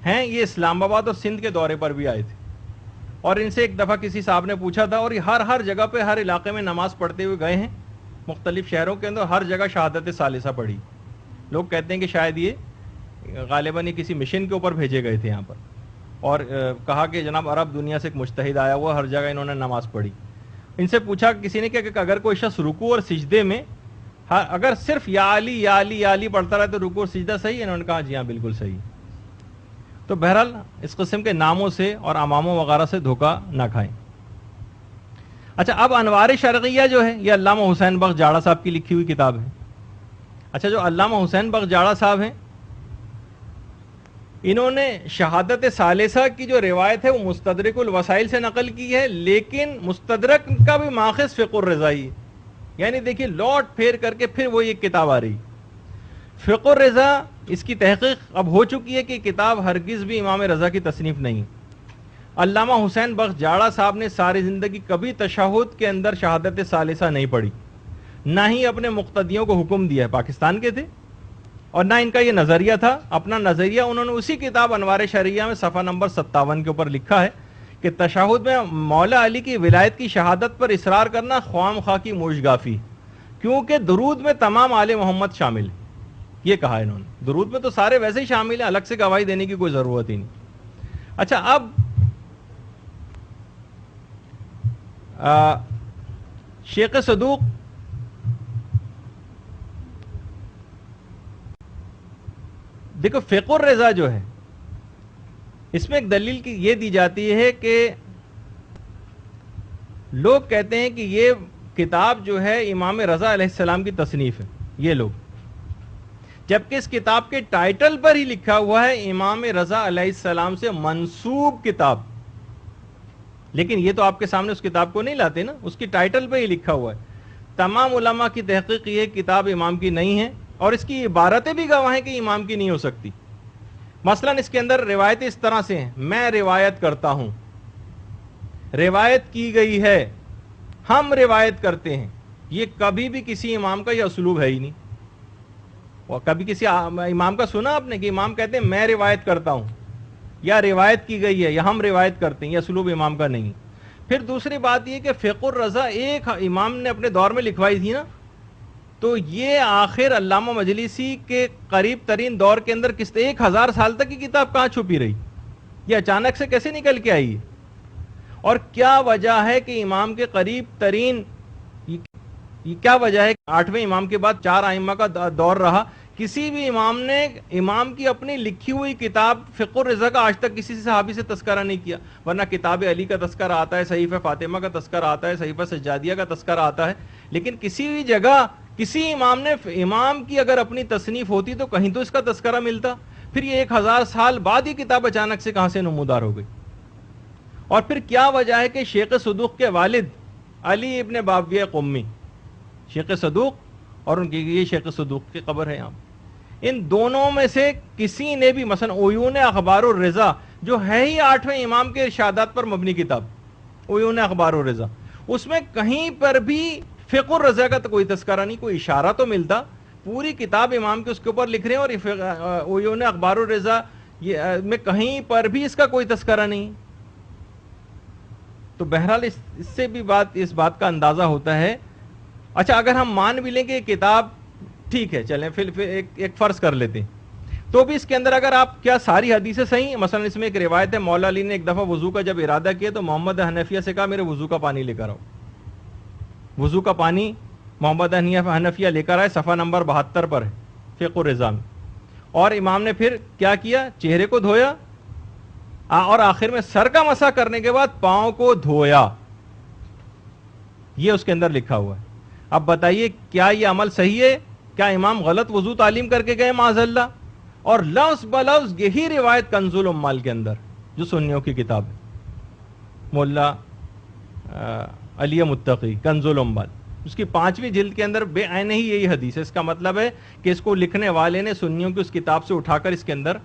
ہیں، یہ اسلام آباد اور سندھ کے دورے پر بھی آئے تھے، اور ان سے ایک دفعہ کسی صاحب نے پوچھا تھا، اور یہ ہر جگہ پہ ہر علاقے میں نماز پڑھتے ہوئے گئے ہیں، مختلف شہروں کے اندر ہر جگہ شہادت ثالثہ پڑھی. لوگ کہتے ہیں کہ شاید یہ غالباً یہ کسی مشن کے اوپر بھیجے گئے تھے یہاں پر, اور کہا کہ جناب عرب دنیا سے ایک مجتہد آیا ہوا, ہر جگہ انہوں نے نماز پڑھی. ان سے پوچھا کسی نے کہ اگر کوئی شخص رکوع اور سجدے میں اگر صرف یا علی یا علی یا علی پڑھتا رہے تو رکوع اور سجدہ صحیح ہے؟ انہوں نے کہا جی ہاں بالکل صحیح. تو بہرحال اس قسم کے ناموں سے اور اماموں وغیرہ سے دھوکہ نہ کھائیں. اچھا, اب انوار شرقیہ جو ہے یہ علامہ حسین بخش جاڑا صاحب کی لکھی ہوئی کتاب ہے. اچھا, جو علامہ حسین بخش جاڑا صاحب ہیں انہوں نے شہادت ثالثہ کی جو روایت ہے وہ مستدرک الوسائل سے نقل کی ہے, لیکن مستدرک کا بھی ماخذ فقہ الرضا ہی ہے. یعنی دیکھیے لوٹ پھیر کر کے پھر وہ یہ کتاب آ رہی. فقہ الرضا اس کی تحقیق اب ہو چکی ہے کہ کتاب ہرگز بھی امام رضا کی تصنیف نہیں. علامہ حسین بخش جاڑا صاحب نے ساری زندگی کبھی تشہد کے اندر شہادت ثالثہ نہیں پڑھی, نہ ہی اپنے مقتدیوں کو حکم دیا ہے, پاکستان کے تھے, اور نہ ان کا یہ نظریہ تھا. اپنا نظریہ انہوں نے اسی کتاب انوار شرعیہ میں صفحہ نمبر 57 کے اوپر لکھا ہے کہ تشہد میں مولا علی کی ولایت کی شہادت پر اصرار کرنا خواہ خواہ کی موشگافی, کیونکہ درود میں تمام آل محمد شامل ہے. یہ کہا انہوں نے, درود میں تو سارے ویسے ہی شامل ہیں, الگ سے گواہی دینے کی کوئی ضرورت ہی نہیں. اچھا, اب شیخ صدوق دیکھو, فقہ الرضا جو ہے اس میں ایک دلیل کی یہ دی جاتی ہے کہ لوگ کہتے ہیں کہ یہ کتاب جو ہے امام رضا علیہ السلام کی تصنیف ہے, یہ لوگ, جبکہ اس کتاب کے ٹائٹل پر ہی لکھا ہوا ہے امام رضا علیہ السلام سے منسوب کتاب. لیکن یہ تو آپ کے سامنے اس کتاب کو نہیں لاتے نا, اس کی ٹائٹل پہ ہی لکھا ہوا ہے. تمام علماء کی تحقیق یہ کتاب امام کی نہیں ہے, اور اس کی عبارتیں بھی گواہ ہیں کہ امام کی نہیں ہو سکتی. مثلا اس کے اندر روایتیں اس طرح سے ہیں, میں روایت کرتا ہوں, روایت کی گئی ہے, ہم روایت کرتے ہیں. یہ کبھی بھی کسی امام کا یہ اسلوب ہے ہی نہیں. اور کبھی کسی امام کا سنا آپ نے کہ امام کہتے ہیں میں روایت کرتا ہوں, یا روایت کی گئی ہے, یا ہم روایت کرتے ہیں؟ یہ اسلوب امام کا نہیں. پھر دوسری بات یہ کہ فقہ الرضا ایک امام نے اپنے دور میں لکھوائی تھی نا, تو یہ آخر علامہ مجلسی کے قریب ترین دور کے اندر 1000 سال تک کی کتاب کہاں چھپی رہی؟ یہ اچانک سے کیسے نکل کے آئی ہے؟ اور کیا وجہ ہے کہ امام کے قریب ترین, یہ کیا وجہ ہے کہ 8ویں امام کے بعد 4 ائمہ کا دور رہا, کسی بھی امام نے امام کی اپنی لکھی ہوئی کتاب فقہ الرضا کا آج تک کسی صحابی سے تذکرہ نہیں کیا؟ ورنہ کتاب علی کا تذکرہ آتا ہے, صحیفہ فاطمہ کا تذکرہ آتا ہے, صحیفہ سجادیہ کا تذکرہ آتا ہے, لیکن کسی بھی جگہ کسی امام نے, امام کی اگر اپنی تصنیف ہوتی تو کہیں تو اس کا تذکرہ ملتا. پھر یہ 1000 سال بعد یہ کتاب اچانک سے کہاں سے نمودار ہو گئی؟ اور پھر کیا وجہ ہے کہ شیخ صدوق کے والد علی ابن باویہ قمی, شیخ صدوق اور ان کی یہ شیخ صدوق کی قبر ہے یہاں, ان دونوں میں سے کسی نے بھی, مثلا عیون اخبار الرضا جو ہے ہی 8ویں امام کے ارشادات پر مبنی کتاب, عیون اخبار الرضا, اس میں کہیں پر بھی فقہ الرضا کا تو کوئی تذکرہ نہیں, کوئی اشارہ تو ملتا. پوری کتاب امام کے اس کے اوپر لکھ رہے ہیں, اور عیون اخبار الرضا میں کہیں پر بھی اس کا کوئی تذکرہ نہیں. تو بہرحال اس سے بھی اس بات کا اندازہ ہوتا ہے. اچھا, اگر ہم مان بھی لیں کہ یہ کتاب ٹھیک ہے, چلیں پھر ایک فرض کر لیتے ہیں, تو بھی اس کے اندر اگر آپ کیا ساری حدیثیں صحیح ہیں؟ مثلا اس میں ایک روایت ہے, مولا علی نے ایک دفعہ وضو کا جب ارادہ کیا تو محمد حنفیہ سے کہا میرے وضو کا پانی لے کر آؤ. وضو کا پانی محمد حنفیہ لے کر آئے, صفحہ نمبر 72 پر ہے فقہ الرضا میں. اور امام نے پھر کیا کیا؟ چہرے کو دھویا, اور آخر میں سر کا مسح کرنے کے بعد پاؤں کو دھویا. یہ اس کے اندر لکھا ہوا ہے. اب بتائیے کیا یہ عمل صحیح ہے؟ کیا امام غلط وضو تعلیم کر کے گئے معاذ اللہ؟ اور لفظ بلفظ یہی روایت کنز الامال کے اندر, جو سنیوں کی کتاب ہے, مولا علی متقی کنز الامال, اس کی 5ویں جلد کے اندر بے عین ہی یہی حدیث ہے. اس کا مطلب ہے کہ اس کو لکھنے والے نے سنیوں کی اس کتاب سے اٹھا کر اس کے اندر,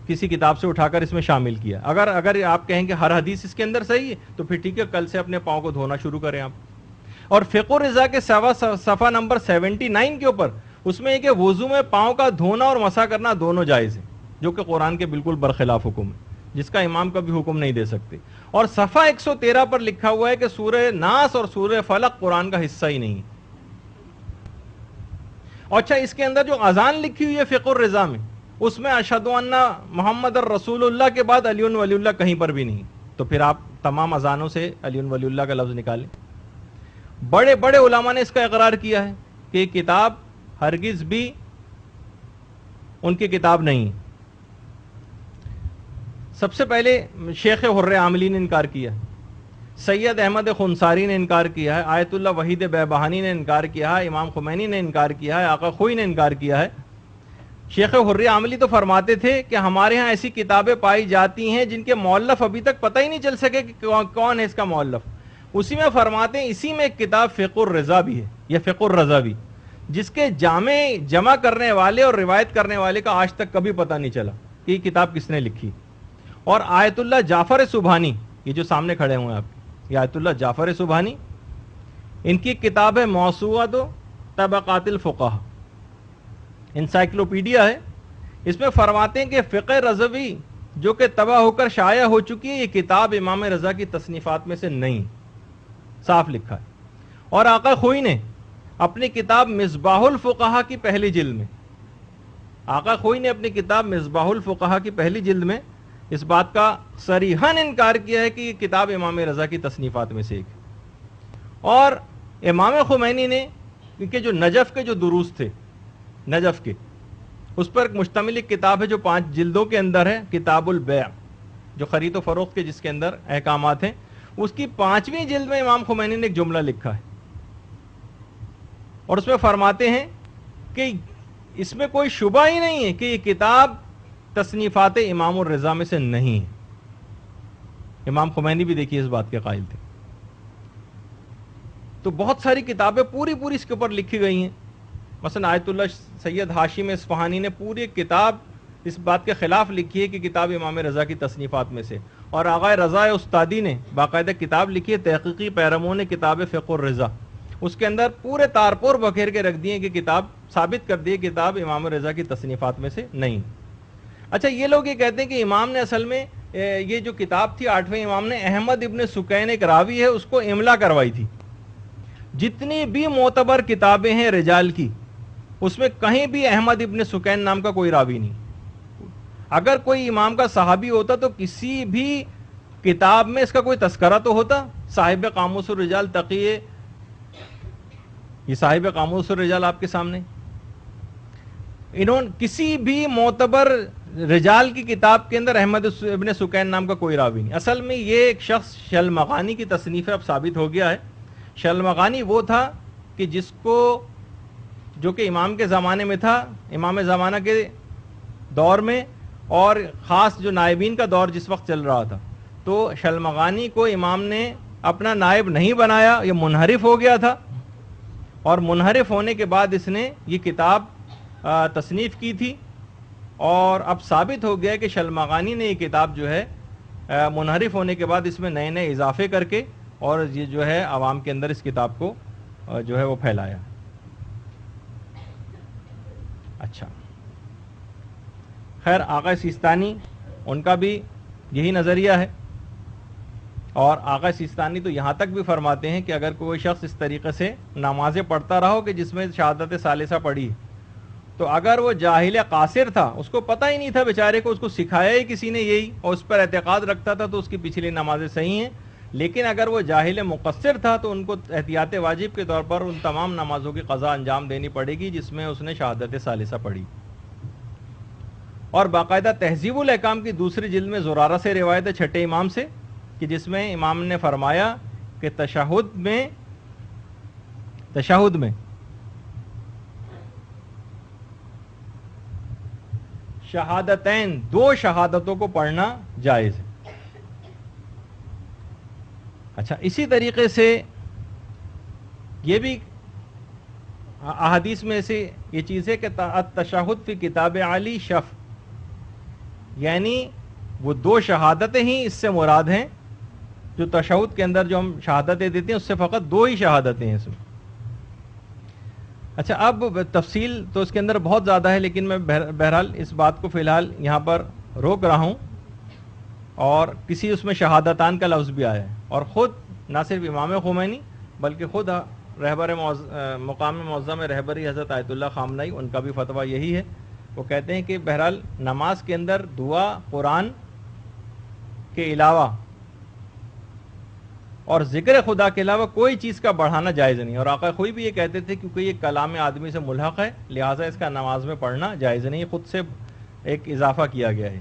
کسی کتاب سے اٹھا کر اس میں شامل کیا. اگر آپ کہیں کہ ہر حدیث اس کے اندر صحیح ہے تو پھر ٹھیک ہے, کل سے اپنے پاؤں کو دھونا شروع کریں آپ. اور فقہ الرضا کے صفحہ نمبر 79 کے اوپر اس میں کہ وضو میں پاؤں کا دھونا اور مسح کرنا دونوں جائز ہیں, جو کہ قرآن کے بالکل برخلاف حکم ہے, جس کا امام کبھی حکم نہیں دے سکتے. اور صفحہ 113 پر لکھا ہوا ہے کہ سورہ ناس اور سورہ فلق قرآن کا حصہ ہی نہیں. اچھا اس کے اندر جو اذان لکھی ہوئی ہے فقہ الرضا میں، اس میں اشہد ان محمد الرسول اللہ کے بعد علی ولی اللہ کہیں پر بھی نہیں، تو پھر آپ تمام اذانوں سے علی ولی اللہ کا لفظ نکالیں۔ بڑے بڑے علماء نے اس کا اقرار کیا ہے کہ یہ کتاب ہرگز بھی ان کی کتاب نہیں۔ سب سے پہلے شیخ حر عاملی نے انکار کیا، سید احمد خنساری نے انکار کیا ہے، آیت اللہ وحید بیبہانی نے انکار کیا ہے، امام خمینی نے انکار کیا ہے، آقا خوئی نے انکار کیا ہے۔ شیخ حر عاملی تو فرماتے تھے کہ ہمارے ہاں ایسی کتابیں پائی جاتی ہیں جن کے مؤلف ابھی تک پتہ ہی نہیں چل سکے کہ کون ہے اس کا مؤلف۔ اسی میں فرماتے ہیں اسی میں ایک کتاب فقہ الرضا بھی ہے، یا فقہ الرضا بھی، جس کے جمع کرنے والے اور روایت کرنے والے کا آج تک کبھی پتہ نہیں چلا کہ یہ کتاب کس نے لکھی۔ اور آیت اللہ جعفر سبحانی، یہ جو سامنے کھڑے ہوئے ہیں آپ، یہ آیت اللہ جعفر سبحانی، ان کی کتاب ہے موسوعۃ طبقات الفقہاء، انسائکلوپیڈیا ہے۔ اس میں فرماتے ہیں کہ فقہ رضوی جو کہ تباہ ہو کر شائع ہو چکی ہے، یہ کتاب امام رضا کی تصنیفات میں سے نہیں، صاف لکھا ہے۔ اور آقا خوئی نے اپنی کتاب مصباح الفقہاء کی پہلی جلد میں، آقا خوئی نے اپنی کتاب مصباح الفقہاء کی پہلی جلد میں اس بات کا صریحاً انکار کیا ہے کہ یہ کتاب امام رضا کی تصنیفات میں سے ایک ہے۔ اور امام خمینی نے کیونکہ جو نجف کے جو دروس تھے، نجف کے، اس پر ایک مشتمل ایک کتاب ہے جو 5 جلدوں کے اندر ہے، کتاب البیع، جو خرید و فروخت کے جس کے اندر احکامات ہیں، اس کی 5ویں جلد میں امام خمینی نے ایک جملہ لکھا ہے، اور اس میں فرماتے ہیں کہ اس میں کوئی شبہ ہی نہیں ہے کہ یہ کتاب تصنیفات امام الرضا میں سے نہیں ہے۔ امام خمینی بھی دیکھیے اس بات کے قائل تھے۔ تو بہت ساری کتابیں پوری اس کے اوپر لکھی گئی ہیں، مثلا آیت اللہ سید ہاشم اصفہانی نے پوری ایک کتاب اس بات کے خلاف لکھی ہے کہ کتاب امام رضا کی تصنیفات میں سے، اور آغا رضا استادی نے باقاعدہ کتاب لکھی ہے، تحقیقی پیراموں نے کتاب فقہ الرضا، اس کے اندر پورے تارپور بکھیر کے رکھ دیے کہ کتاب ثابت کر دی کتاب امام رضا کی تصنیفات میں سے نہیں۔ اچھا یہ لوگ یہ کہتے ہیں کہ امام نے اصل میں یہ جو کتاب تھی 8ویں امام نے، احمد ابن سکین ایک راوی ہے، اس کو املا کروائی تھی۔ جتنی بھی معتبر کتابیں ہیں رجال کی، اس میں کہیں بھی احمد ابن سکین نام کا کوئی راوی نہیں۔ اگر کوئی امام کا صحابی ہوتا تو کسی بھی کتاب میں اس کا کوئی تذکرہ تو ہوتا۔ صاحب قاموس الرجال تقی، یہ صاحب قاموس الرجال آپ کے سامنے، انہوں کسی بھی معتبر رجال کی کتاب کے اندر احمد ابن سکین نام کا کوئی راوی نہیں۔ اصل میں یہ ایک شخص شلمغانی کی تصنیف اب ثابت ہو گیا ہے۔ شلمغانی وہ تھا کہ جس کو، جو کہ امام کے زمانے میں تھا، امام زمانہ کے دور میں، اور خاص جو نائبین کا دور جس وقت چل رہا تھا، تو شلمغانی کو امام نے اپنا نائب نہیں بنایا، یہ منحرف ہو گیا تھا، اور منحرف ہونے کے بعد اس نے یہ کتاب تصنیف کی تھی، اور اب ثابت ہو گیا کہ شلمغانی نے یہ کتاب جو ہے منحرف ہونے کے بعد اس میں نئے نئے اضافے کر کے اور یہ جو ہے عوام کے اندر اس کتاب کو جو ہے وہ پھیلایا۔ اچھا خیر، آقا سیستانی ان کا بھی یہی نظریہ ہے، اور آقا سیستانی تو یہاں تک بھی فرماتے ہیں کہ اگر کوئی شخص اس طریقے سے نمازیں پڑھتا رہا ہو کہ جس میں شہادت ثالثہ پڑھی، تو اگر وہ جاہل قاصر تھا، اس کو پتہ ہی نہیں تھا بیچارے کو، اس کو سکھایا ہی کسی نے یہی، اور اس پر اعتقاد رکھتا تھا، تو اس کی پچھلی نمازیں صحیح ہیں۔ لیکن اگر وہ جاہل مقصر تھا تو ان کو احتیاط واجب کے طور پر ان تمام نمازوں کی قضا انجام دینی پڑے گی جس میں اس نے شہادت ثالثہ پڑھی۔ اور باقاعدہ تہذیب الاحکام کی 2 جلد میں زرارہ سے روایت ہے 6 امام سے، کہ جس میں امام نے فرمایا کہ تشہد میں شہادتین، 2 شہادتوں کو پڑھنا جائز ہے۔ اچھا اسی طریقے سے یہ بھی احادیث میں سے یہ چیز ہے کہ التشہد فی کتاب علی شف، یعنی وہ 2 شہادتیں ہی اس سے مراد ہیں، جو تشہد کے اندر جو ہم شہادتیں دیتے ہیں اس سے فقط 2 ہی شہادتیں ہیں اس میں۔ اچھا اب تفصیل تو اس کے اندر بہت زیادہ ہے، لیکن میں بہرحال اس بات کو فی الحال یہاں پر روک رہا ہوں۔ اور کسی اس میں شہادتان کا لفظ بھی آیا ہے، اور خود نہ صرف امام خمینی بلکہ خود رہبر مقام معظم رہبری حضرت آیت اللہ خامنئی، ان کا بھی فتویٰ یہی ہے. وہ کہتے ہیں کہ بہرحال نماز کے اندر دعا قرآن کے علاوہ اور ذکر خدا کے علاوہ کوئی چیز کا بڑھانا جائز نہیں. اور آقا خوئی بھی یہ کہتے تھے کیونکہ یہ کلام آدمی سے ملحق ہے، لہٰذا اس کا نماز میں پڑھنا جائز نہیں، خود سے ایک اضافہ کیا گیا ہے.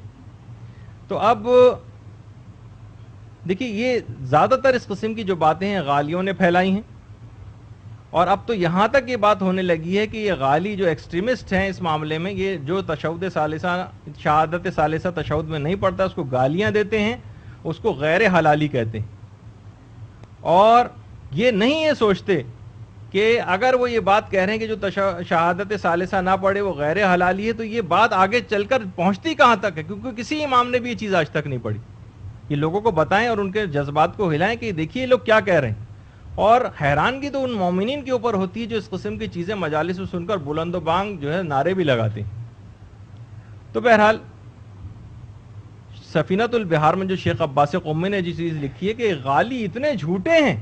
تو اب دیکھیے یہ زیادہ تر اس قسم کی جو باتیں ہیں غالیوں نے پھیلائی ہیں، اور اب تو یہاں تک یہ بات ہونے لگی ہے کہ یہ غالی جو ایکسٹریمسٹ ہیں اس معاملے میں، یہ جو تشہد ثالثہ شہادت ثالثہ تشہد میں نہیں پڑھتا اس کو گالیاں دیتے ہیں، اس کو غیر حلالی کہتے ہیں. اور یہ نہیں یہ سوچتے کہ اگر وہ یہ بات کہہ رہے ہیں کہ جو شہادت ثالثہ نہ پڑھے وہ غیر حلالی ہے، تو یہ بات آگے چل کر پہنچتی کہاں تک ہے، کیونکہ کسی امام نے بھی یہ چیز آج تک نہیں پڑھی. یہ لوگوں کو بتائیں اور ان کے جذبات کو ہلائیں کہ دیکھیے یہ لوگ کیا کہہ رہے ہیں. اور حیرانگی تو ان مومنین کے اوپر ہوتی ہے جو اس قسم کی چیزیں مجالس میں سن کر بلند و بانگ جو ہے نعرے بھی لگاتے ہیں. تو بہرحال سفینۃ البحار میں جو شیخ عباس قمی نے جی چیز لکھی ہے کہ غالی اتنے جھوٹے ہیں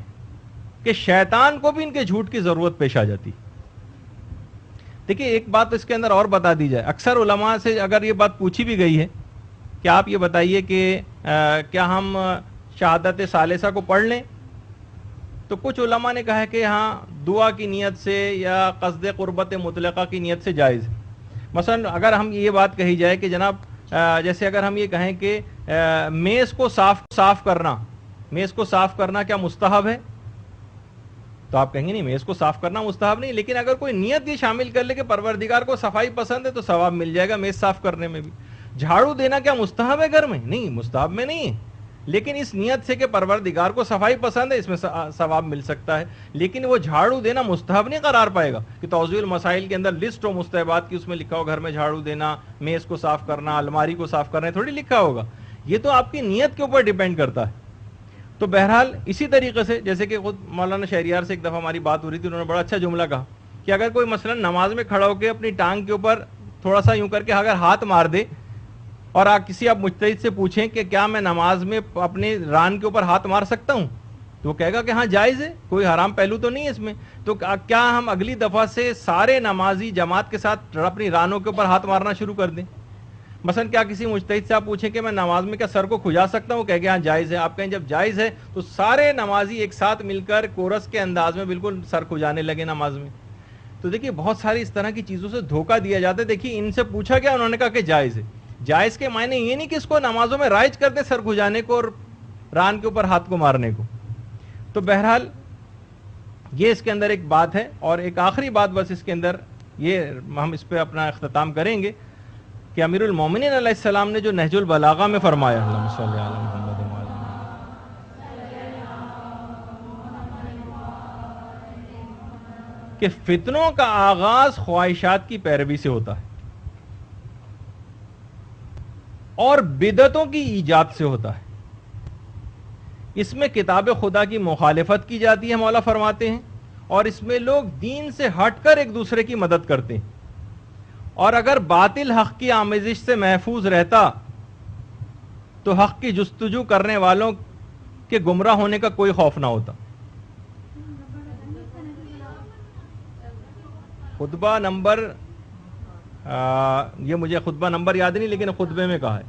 کہ شیطان کو بھی ان کے جھوٹ کی ضرورت پیش آ جاتی. دیکھیے ایک بات اس کے اندر اور بتا دی جائے، اکثر علماء سے اگر یہ بات پوچھی بھی گئی ہے کہ آپ یہ بتائیے کہ کیا ہم شہادت ثالثہ کو پڑھ لیں، تو کچھ علماء نے کہا ہے کہ ہاں دعا کی نیت سے یا قصد قربت مطلقہ کی نیت سے جائز ہے. مثلا اگر ہم یہ بات کہی جائے کہ جناب جیسے اگر ہم یہ کہیں کہ میز کو صاف کرنا کیا مستحب ہے، تو آپ کہیں گے نہیں میز کو صاف کرنا مستحب نہیں، لیکن اگر کوئی نیت یہ شامل کر لے کہ پروردگار کو صفائی پسند ہے تو ثواب مل جائے گا میز صاف کرنے میں بھی. جھاڑو دینا کیا مستحب ہے گھر میں؟ نہیں، مستحب میں نہیں ہے، لیکن اس نیت سے کہ پروردگار کو صفائی پسند ہے اس میں ثواب مل سکتا ہے. لیکن وہ جھاڑو دینا مستحب نہیں قرار پائے گا کہ توضیح المسائل کے اندر لسٹ ہو مستحبات کی، اس میں لکھا ہو گھر میں جھاڑو دینا، میز کو صاف کرنا، الماری کو صاف کرنا، تھوڑی لکھا ہوگا. یہ تو آپ کی نیت کے اوپر ڈیپینڈ کرتا ہے. تو بہرحال اسی طریقے سے جیسے کہ خود مولانا شہریار سے ایک دفعہ ہماری بات ہو رہی تھی، انہوں نے بڑا اچھا جملہ کہا کہ اگر کوئی مثلا نماز میں کھڑا ہو کے اپنی ٹانگ کے اوپر تھوڑا سا یوں کر کے اگر ہاتھ مار دے اور آپ مجتہد سے پوچھیں کہ کیا میں نماز میں اپنے ران کے اوپر ہاتھ مار سکتا ہوں، تو وہ کہے گا کہ ہاں جائز ہے، کوئی حرام پہلو تو نہیں ہے اس میں. تو کیا ہم اگلی دفعہ سے سارے نمازی جماعت کے ساتھ اپنی رانوں کے اوپر ہاتھ مارنا شروع کر دیں؟ مثلا کیا کسی مجتہد سے آپ پوچھیں کہ میں نماز میں کیا سر کو کھجا سکتا ہوں، کہے گا ہاں جائز ہے. آپ کہیں جب جائز ہے تو سارے نمازی ایک ساتھ مل کر کورس کے انداز میں بالکل سر کھجانے لگے نماز میں. تو دیکھیے بہت ساری اس طرح کی چیزوں سے دھوکہ دیا جاتا ہے. دیکھیے ان سے پوچھا گیا، انہوں نے کہا کہ جائز ہے. جائز کے معنی یہ نہیں کہ اس کو نمازوں میں رائج کر دیں سر کھجانے کو اور ران کے اوپر ہاتھ کو مارنے کو. تو بہرحال یہ اس کے اندر ایک بات ہے. اور ایک آخری بات بس اس کے اندر یہ ہم اس پہ اپنا اختتام کریں گے کہ امیر المومنین علیہ السلام نے جو نہج البلاغہ میں فرمایا، اللہم صلی علی محمد وعلی کہ فتنوں کا آغاز خواہشات کی پیروی سے ہوتا ہے اور بدعتوں کی ایجاد سے ہوتا ہے. اس میں کتاب خدا کی مخالفت کی جاتی ہے، مولا فرماتے ہیں، اور اس میں لوگ دین سے ہٹ کر ایک دوسرے کی مدد کرتے ہیں. اور اگر باطل حق کی آمیزش سے محفوظ رہتا تو حق کی جستجو کرنے والوں کے گمراہ ہونے کا کوئی خوف نہ ہوتا. خطبہ نمبر یہ مجھے خطبہ نمبر یاد نہیں، لیکن خطبے میں کہا ہے،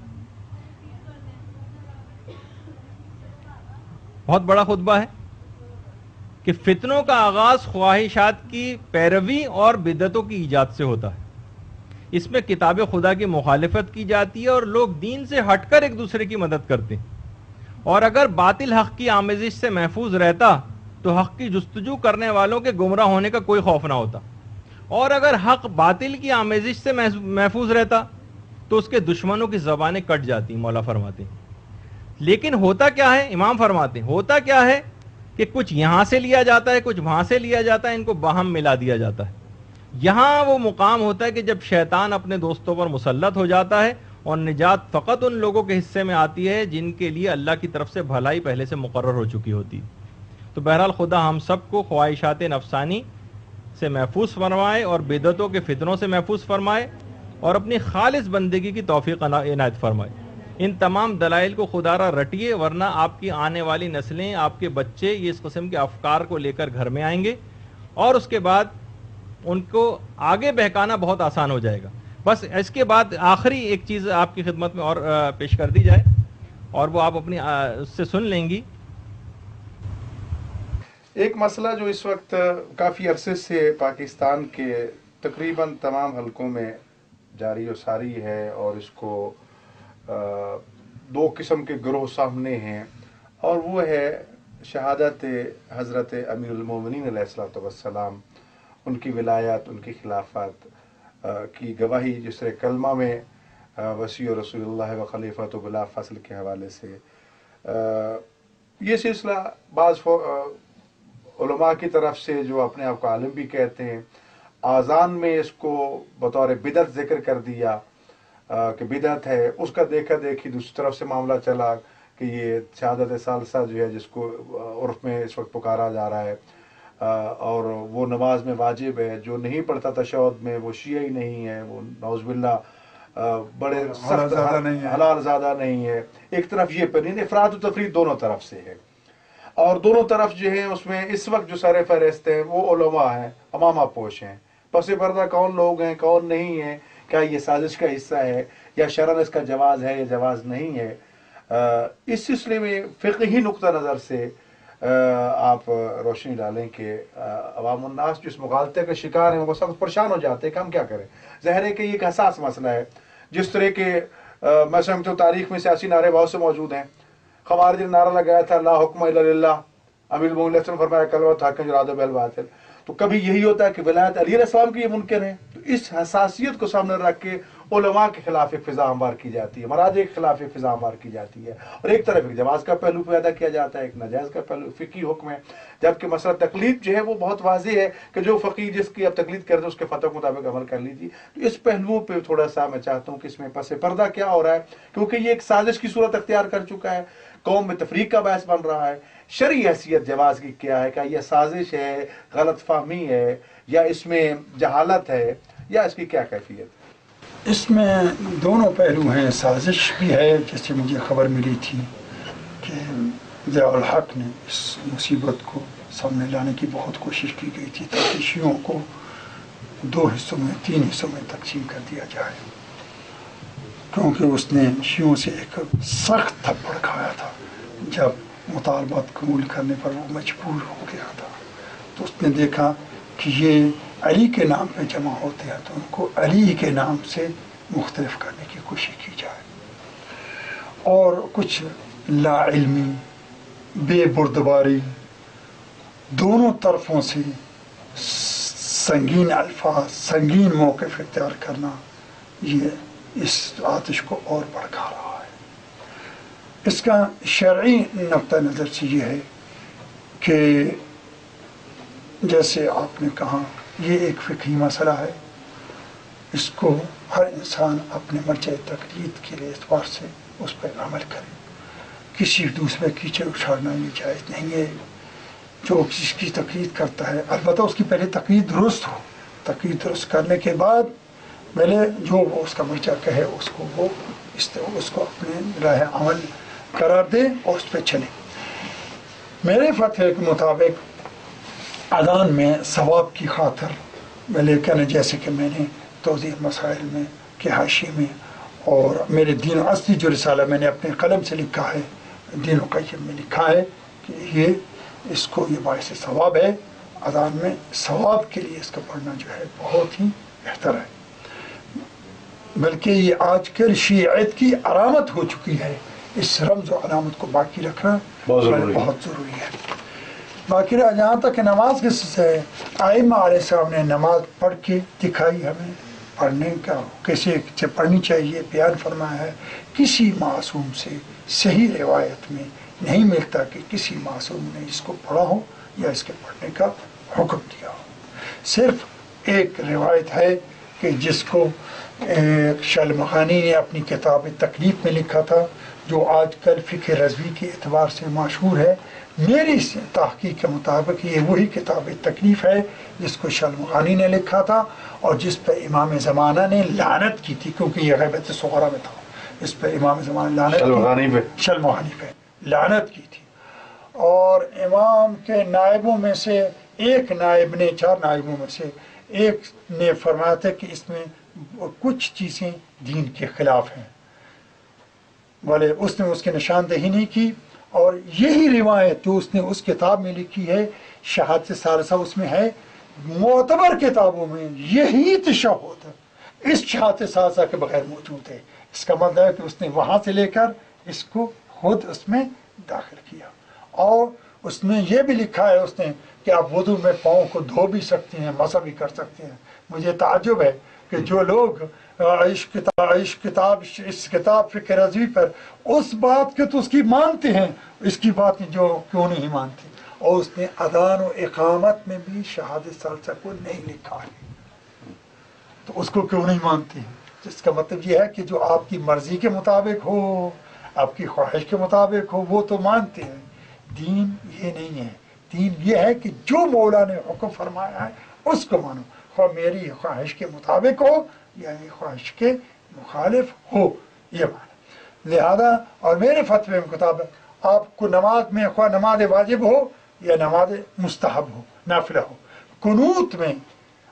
بہت بڑا خطبہ ہے کہ فتنوں کا آغاز خواہشات کی پیروی اور بدعتوں کی ایجاد سے ہوتا ہے. اس میں کتاب خدا کی مخالفت کی جاتی ہے اور لوگ دین سے ہٹ کر ایک دوسرے کی مدد کرتے ہیں. اور اگر باطل حق کی آمیزش سے محفوظ رہتا تو حق کی جستجو کرنے والوں کے گمراہ ہونے کا کوئی خوف نہ ہوتا. اور اگر حق باطل کی آمیزش سے محفوظ رہتا تو اس کے دشمنوں کی زبانیں کٹ جاتی، مولا فرماتے ہیں. لیکن ہوتا کیا ہے، امام فرماتے ہیں ہوتا کیا ہے کہ کچھ یہاں سے لیا جاتا ہے، کچھ وہاں سے لیا جاتا ہے، ان کو باہم ملا دیا جاتا ہے. یہاں وہ مقام ہوتا ہے کہ جب شیطان اپنے دوستوں پر مسلط ہو جاتا ہے اور نجات فقط ان لوگوں کے حصے میں آتی ہے جن کے لیے اللہ کی طرف سے بھلائی پہلے سے مقرر ہو چکی ہوتی. تو بہرحال خدا ہم سب کو خواہشات نفسانی سے محفوظ فرمائے اور بدعتوں کے فتنوں سے محفوظ فرمائے اور اپنی خالص بندگی کی توفیق عنایت فرمائے. ان تمام دلائل کو خدا را رٹیے، ورنہ آپ کی آنے والی نسلیں، آپ کے بچے یہ اس قسم کے افکار کو لے کر گھر میں آئیں گے اور اس کے بعد ان کو آگے بہکانا بہت آسان ہو جائے گا. بس اس کے بعد آخری ایک چیز آپ کی خدمت میں اور پیش کر دی جائے اور وہ آپ اپنی اس سے سن لیں گی. ایک مسئلہ جو اس وقت کافی عرصے سے پاکستان کے تقریباً تمام حلقوں میں جاری و ساری ہے، اور اس کو دو قسم کے گروہ سامنے ہیں، اور وہ ہے شہادت حضرت امیر المومنین علیہ الصلوۃ والسلام، ان کی ولایت، ان کی خلافت کی گواہی جسر کلمہ میں وسیع رسول اللہ و خلیفۃ بلا فصل کے حوالے سے. یہ سلسلہ بعض علماء کی طرف سے جو اپنے آپ کو عالم بھی کہتے ہیں، آذان میں اس کو بطور بدعت ذکر کر دیا کہ بدعت ہے. اس کا دیکھا دیکھی دوسری طرف سے معاملہ چلا کہ یہ شہادت ثالثہ جو ہے جس کو عرف میں اس وقت پکارا جا رہا ہے، اور وہ نماز میں واجب ہے. جو نہیں پڑھتا تشہد میں وہ شیعہ ہی نہیں ہے، وہ نعوذ باللہ بڑے سخت حلال زادہ نہیں ہے. ایک طرف یہ پر افراد و تفرید دونوں طرف سے ہے، اور دونوں طرف جو ہیں اس میں اس وقت جو سر فہرست ہیں وہ علماء ہیں، امامہ پوش ہیں. پس پردہ کون لوگ ہیں کون نہیں ہیں، کیا یہ سازش کا حصہ ہے یا شرعاً اس کا جواز ہے یا جواز نہیں ہے. اس سلسلے میں فقہی نقطہ نظر سے آپ روشنی ڈالیں کہ عوام الناس جو اس مغالطے کا شکار ہیں وہ سخت پریشان ہو جاتے ہیں کہ ہم کیا کریں. ظاہر ہے کہ یہ ایک حساس مسئلہ ہے. جس طرح کے میں سمجھتا ہوں تاریخ میں سیاسی نعرے بہت سے موجود ہیں. خوارج نے نعرہ لگایا تھا لا حکم الا للہ، امیر المومنین نے فرمایا کلمۃ حق جراد بالباطل. تو کبھی یہی ہوتا ہے کہ ولایت علی علیہ السلام کی یہ ممکن ہے. تو اس حساسیت کو سامنے رکھ کے علماء کے خلاف ایک فضا ہموار کی جاتی ہے، مراجع کے خلاف ایک فضا ہموار کی جاتی ہے، اور ایک طرف ایک جواز کا پہلو پیدا کیا جاتا ہے، ایک ناجائز کا پہلو فقہی حکم ہے. جبکہ مسئلہ تقلید جو ہے وہ بہت واضح ہے کہ جو فقیر جس کی اب تقلید کرتے ہیں اس کے فتوی کے مطابق عمل کر لیجیے. تو اس پہلوؤں پہ تھوڑا سا میں چاہتا ہوں کہ اس میں پس پردہ کیا ہو رہا ہے، کیونکہ یہ ایک سازش کی صورت اختیار کر چکا ہے، قوم میں تفریق کا باعث بن رہا ہے. شرعی حیثیت جواز کی کیا ہے؟ کیا یہ سازش ہے، غلط فہمی ہے، یا اس میں جہالت ہے، یا اس کی کیا کیفیت؟ اس میں دونوں پہلو ہیں. سازش بھی ہے، جیسے مجھے خبر ملی تھی کہ ضیاء الحق نے اس مصیبت کو سامنے لانے کی بہت کوشش کی گئی تھی تاکہ شیعوں کو 2 حصوں میں 3 حصوں میں تقسیم کر دیا جائے، کیونکہ اس نے شیعوں سے ایک سخت تھپڑ کھایا تھا جب مطالبات قبول کرنے پر وہ مجبور ہو گیا تھا. تو اس نے دیکھا کہ یہ علی کے نام پہ جمع ہوتے ہیں تو ان کو علی کے نام سے مختلف کرنے کی کوشش کی جائے. اور کچھ لا علمی، بے بردباری، دونوں طرفوں سے سنگین الفاظ، سنگین موقف اختیار کرنا، یہ اس آتش کو اور بھڑکا رہا ہے. اس کا شرعی نقطہ نظر سے یہ ہے کہ جیسے آپ نے کہا یہ ایک فقہی مسئلہ ہے، اس کو ہر انسان اپنے مرجع تقلید کے اعتبار سے اس پر عمل کرے. کسی دوسرے کیچڑ اچھالنا یہ جائز نہیں ہے. جو کسی کی تقلید کرتا ہے البتہ اس کی پہلے تقلید درست ہو، تقلید درست کرنے کے بعد پہلے جو وہ اس کا مرجع کہے اس کو وہ اس کو اپنے راہ عمل قرار دے اور اس پہ چلے. میرے فتوے کے مطابق اذان میں ثواب کی خاطر، لیکن جیسے کہ میں نے توضیح مسائل میں کے حاشیے میں اور میرے دین و اصلی جو رسالہ میں نے اپنے قلم سے لکھا ہے، دین و قیم میں لکھا ہے کہ اس کو یہ باعث ثواب ہے. اذان میں ثواب کے لیے اس کا پڑھنا جو ہے بہت ہی بہتر ہے، بلکہ یہ آج کل شیعیت کی علامت ہو چکی ہے. اس رمز و علامت کو باقی رکھنا بہت ضروری ہے. باقی رہا جہاں تک نماز کے سے ائمہ علیہ السلام نے نماز پڑھ کے دکھائی، ہمیں پڑھنے کا کیسے پڑھنی چاہیے بیان فرمایا ہے. کسی معصوم سے صحیح روایت میں نہیں ملتا کہ کسی معصوم نے اس کو پڑھا ہو یا اس کے پڑھنے کا حکم دیا ہو. صرف ایک روایت ہے کہ جس کو شلمخانی نے اپنی کتاب تکلیف میں لکھا تھا، جو آج کل فقہ رضوی کے اعتبار سے مشہور ہے. میری تحقیق کے مطابق یہ وہی کتاب تکلیف ہے جس کو شلمخانی نے لکھا تھا اور جس پہ امام زمانہ نے لعنت کی تھی، کیونکہ یہ غیبت صغرا میں تھا. اس پہ امام زمانہ شلمخانی پہ لعنت کی تھی. اور امام کے نائبوں میں سے ایک نائب نے 4 نائبوں میں سے ایک نے فرمایا تھا کہ اس میں کچھ چیزیں دین کے خلاف ہیں، بولے اس نے اس کی نشاندہی نہیں کی، اور یہی روایت جو اس نے اس کتاب میں لکھی ہے شہادت ثالثہ، اس میں ہے معتبر کتابوں میں یہی تشہد اس شہادت ثالثہ کے بغیر موجود ہے۔ اس کا مطلب ہے کہ اس نے وہاں سے لے کر اس کو خود اس میں داخل کیا، اور اس نے یہ بھی لکھا ہے اس نے کہ آپ وضو میں پاؤں کو دھو بھی سکتے ہیں، مسح بھی کر سکتے ہیں۔ مجھے تعجب ہے کہ جو لوگ اس کتاب فقہ رضوی پر اس بات کے تو اس کی مانتے ہیں، اس کی بات جو کیوں نہیں مانتے، اور اس نے اذان و اقامت میں بھی شہادت ثالثہ کو نہیں لکھا ہے، تو اس کو کیوں نہیں مانتے ہیں؟ جس کا مطلب یہ ہے کہ جو آپ کی مرضی کے مطابق ہو، آپ کی خواہش کے مطابق ہو، وہ تو مانتے ہیں۔ دین یہ نہیں ہے، دین یہ ہے کہ جو مولا نے حکم فرمایا ہے اس کو مانو، خواہ میری خواہش کے مطابق ہو یا میری خواہش کے مخالف ہو، یہ مانا۔ لہذا اور میرے فتوے کے مطابق آپ کو نماز میں خواہ نماز واجب ہو یا نماز مستحب ہو، نافلہ ہو، قنوت میں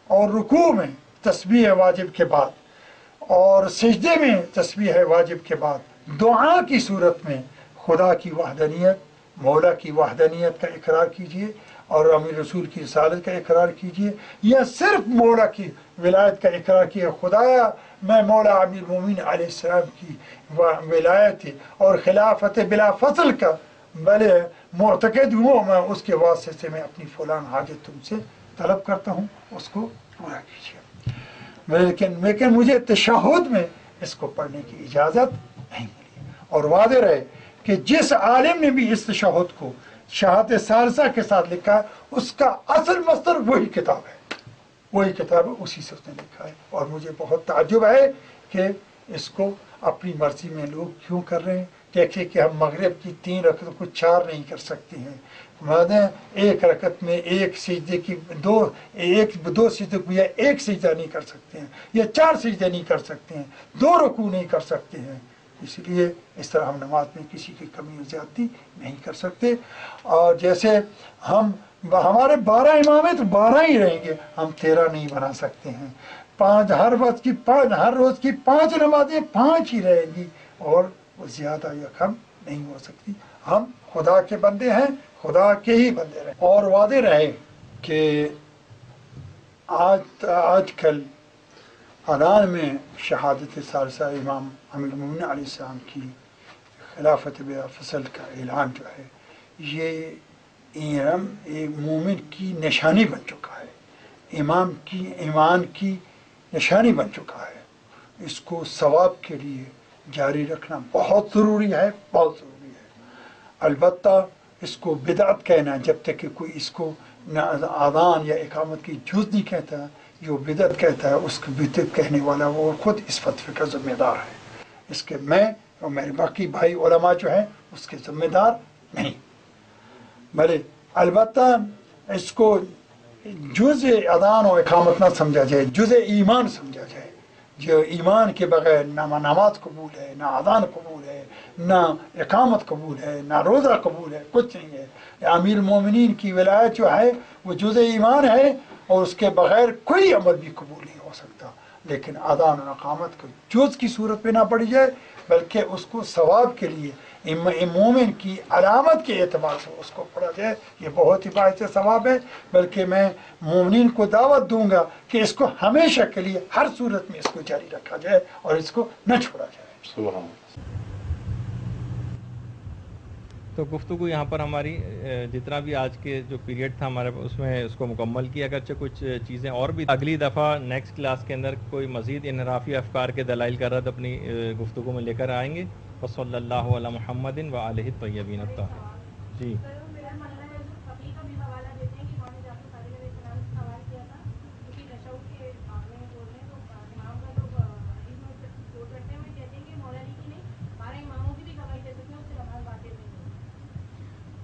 اور رکوع میں تسبیح واجب کے بعد اور سجدے میں تسبیح واجب کے بعد دعا کی صورت میں خدا کی وحدانیت، مولا کی وحدانیت کا اقرار کیجئے اور امیر رسول کی رسالت کا اقرار کیجئے، یا صرف مولا کی ولایت کا اقرار کیجئے، خدایا میں مولا امیر المومنین علیہ السلام کی ولایت اور خلافت بلا فصل کا بلے معتقد ہوں، میں اس کے واسطے سے میں اپنی فلان حاجت تم سے طلب کرتا ہوں، اس کو پورا کیجئے۔ لیکن مجھے تشہد میں اس کو پڑھنے کی اجازت نہیں ملی، اور واضح رہے کہ جس عالم نے بھی اس تشہد کو شہادت ثالثہ کے ساتھ لکھا ہے اس کا اصل مصدر وہی کتاب ہے، وہی کتاب ہے، اسی سے اس نے لکھا ہے۔ اور مجھے بہت تعجب ہے کہ اس کو اپنی مرضی میں لوگ کیوں کر رہے ہیں۔ دیکھیں کہ ہم مغرب کی 3 رکعتوں کو 4 نہیں کر سکتے ہیں، ایک رکعت میں ایک سجدے کی دو سجدے کو یا ایک سجدہ نہیں کر سکتے ہیں، یا 4 سجدے نہیں کر سکتے ہیں، 2 رکوع نہیں کر سکتے ہیں۔ اس لیے اس طرح ہم نماز میں کسی کی کمی و زیادتی نہیں کر سکتے۔ اور جیسے ہمارے 12 امام ہیں تو 12 ہی رہیں گے، ہم 13 نہیں بنا سکتے ہیں۔ ہر روز کی 5 نمازیں 5 ہی رہیں گی، اور وہ زیادہ یا کم نہیں ہو سکتی۔ ہم خدا کے بندے ہیں، خدا کے ہی بندے رہیں۔ اور واضح رہے کہ آج کل اذان میں شہادت ثالثہ امام امیر المومنین علیہ السلام کی خلافت بلا فصل کا اعلان جو ہے، یہ ایک مومن کی نشانی بن چکا ہے، امام کی ایمان کی نشانی بن چکا ہے۔ اس کو ثواب کے لیے جاری رکھنا بہت ضروری ہے، بہت ضروری ہے۔ البتہ اس کو بدعت کہنا، جب تک کہ کوئی اس کو اذان یا اقامت کی جز نہیں کہتا، جو بدعت کہتا ہے، اس کو بدعت کہنے والا وہ خود اس فتوے کا ذمہ دار ہے۔ اس کے میں اور میرے باقی بھائی علماء جو ہیں اس کے ذمہ دار نہیں، بھلے البتہ اس کو جز اذان و اقامت نہ سمجھا جائے، جز ایمان سمجھا جائے۔ جو ایمان کے بغیر نہ نماز قبول ہے، نہ اذان قبول ہے، نہ اقامت قبول ہے، نہ روزہ قبول ہے، کچھ نہیں ہے۔ امیر المومنین کی ولایت جو ہے وہ جز ایمان ہے، اور اس کے بغیر کوئی عمل بھی قبول نہیں ہو سکتا۔ لیکن اذان و اقامت کو جز کی صورت پہ نہ پڑھی جائے، بلکہ اس کو ثواب کے لیے مومن کی علامت کے اعتبار سے اس کو پڑھا جائے، یہ بہت ہی باعث ثواب ہے۔ بلکہ میں مومنین کو دعوت دوں گا کہ اس کو ہمیشہ کے لیے ہر صورت میں اس کو جاری رکھا جائے اور اس کو نہ چھوڑا جائے۔ سبحان اللہ۔ تو گفتگو یہاں پر ہماری جتنا بھی آج کے جو پیریڈ تھا ہمارے اس میں اس کو مکمل کیا، اگرچہ کچھ چیزیں اور بھی اگلی دفعہ نیکسٹ کلاس کے اندر کوئی مزید انحرافی افکار کے دلائل کا رد اپنی گفتگو میں لے کر آئیں گے۔ وصلی اللہ علی محمد و آلہ الطیبین الطاہرین۔ جی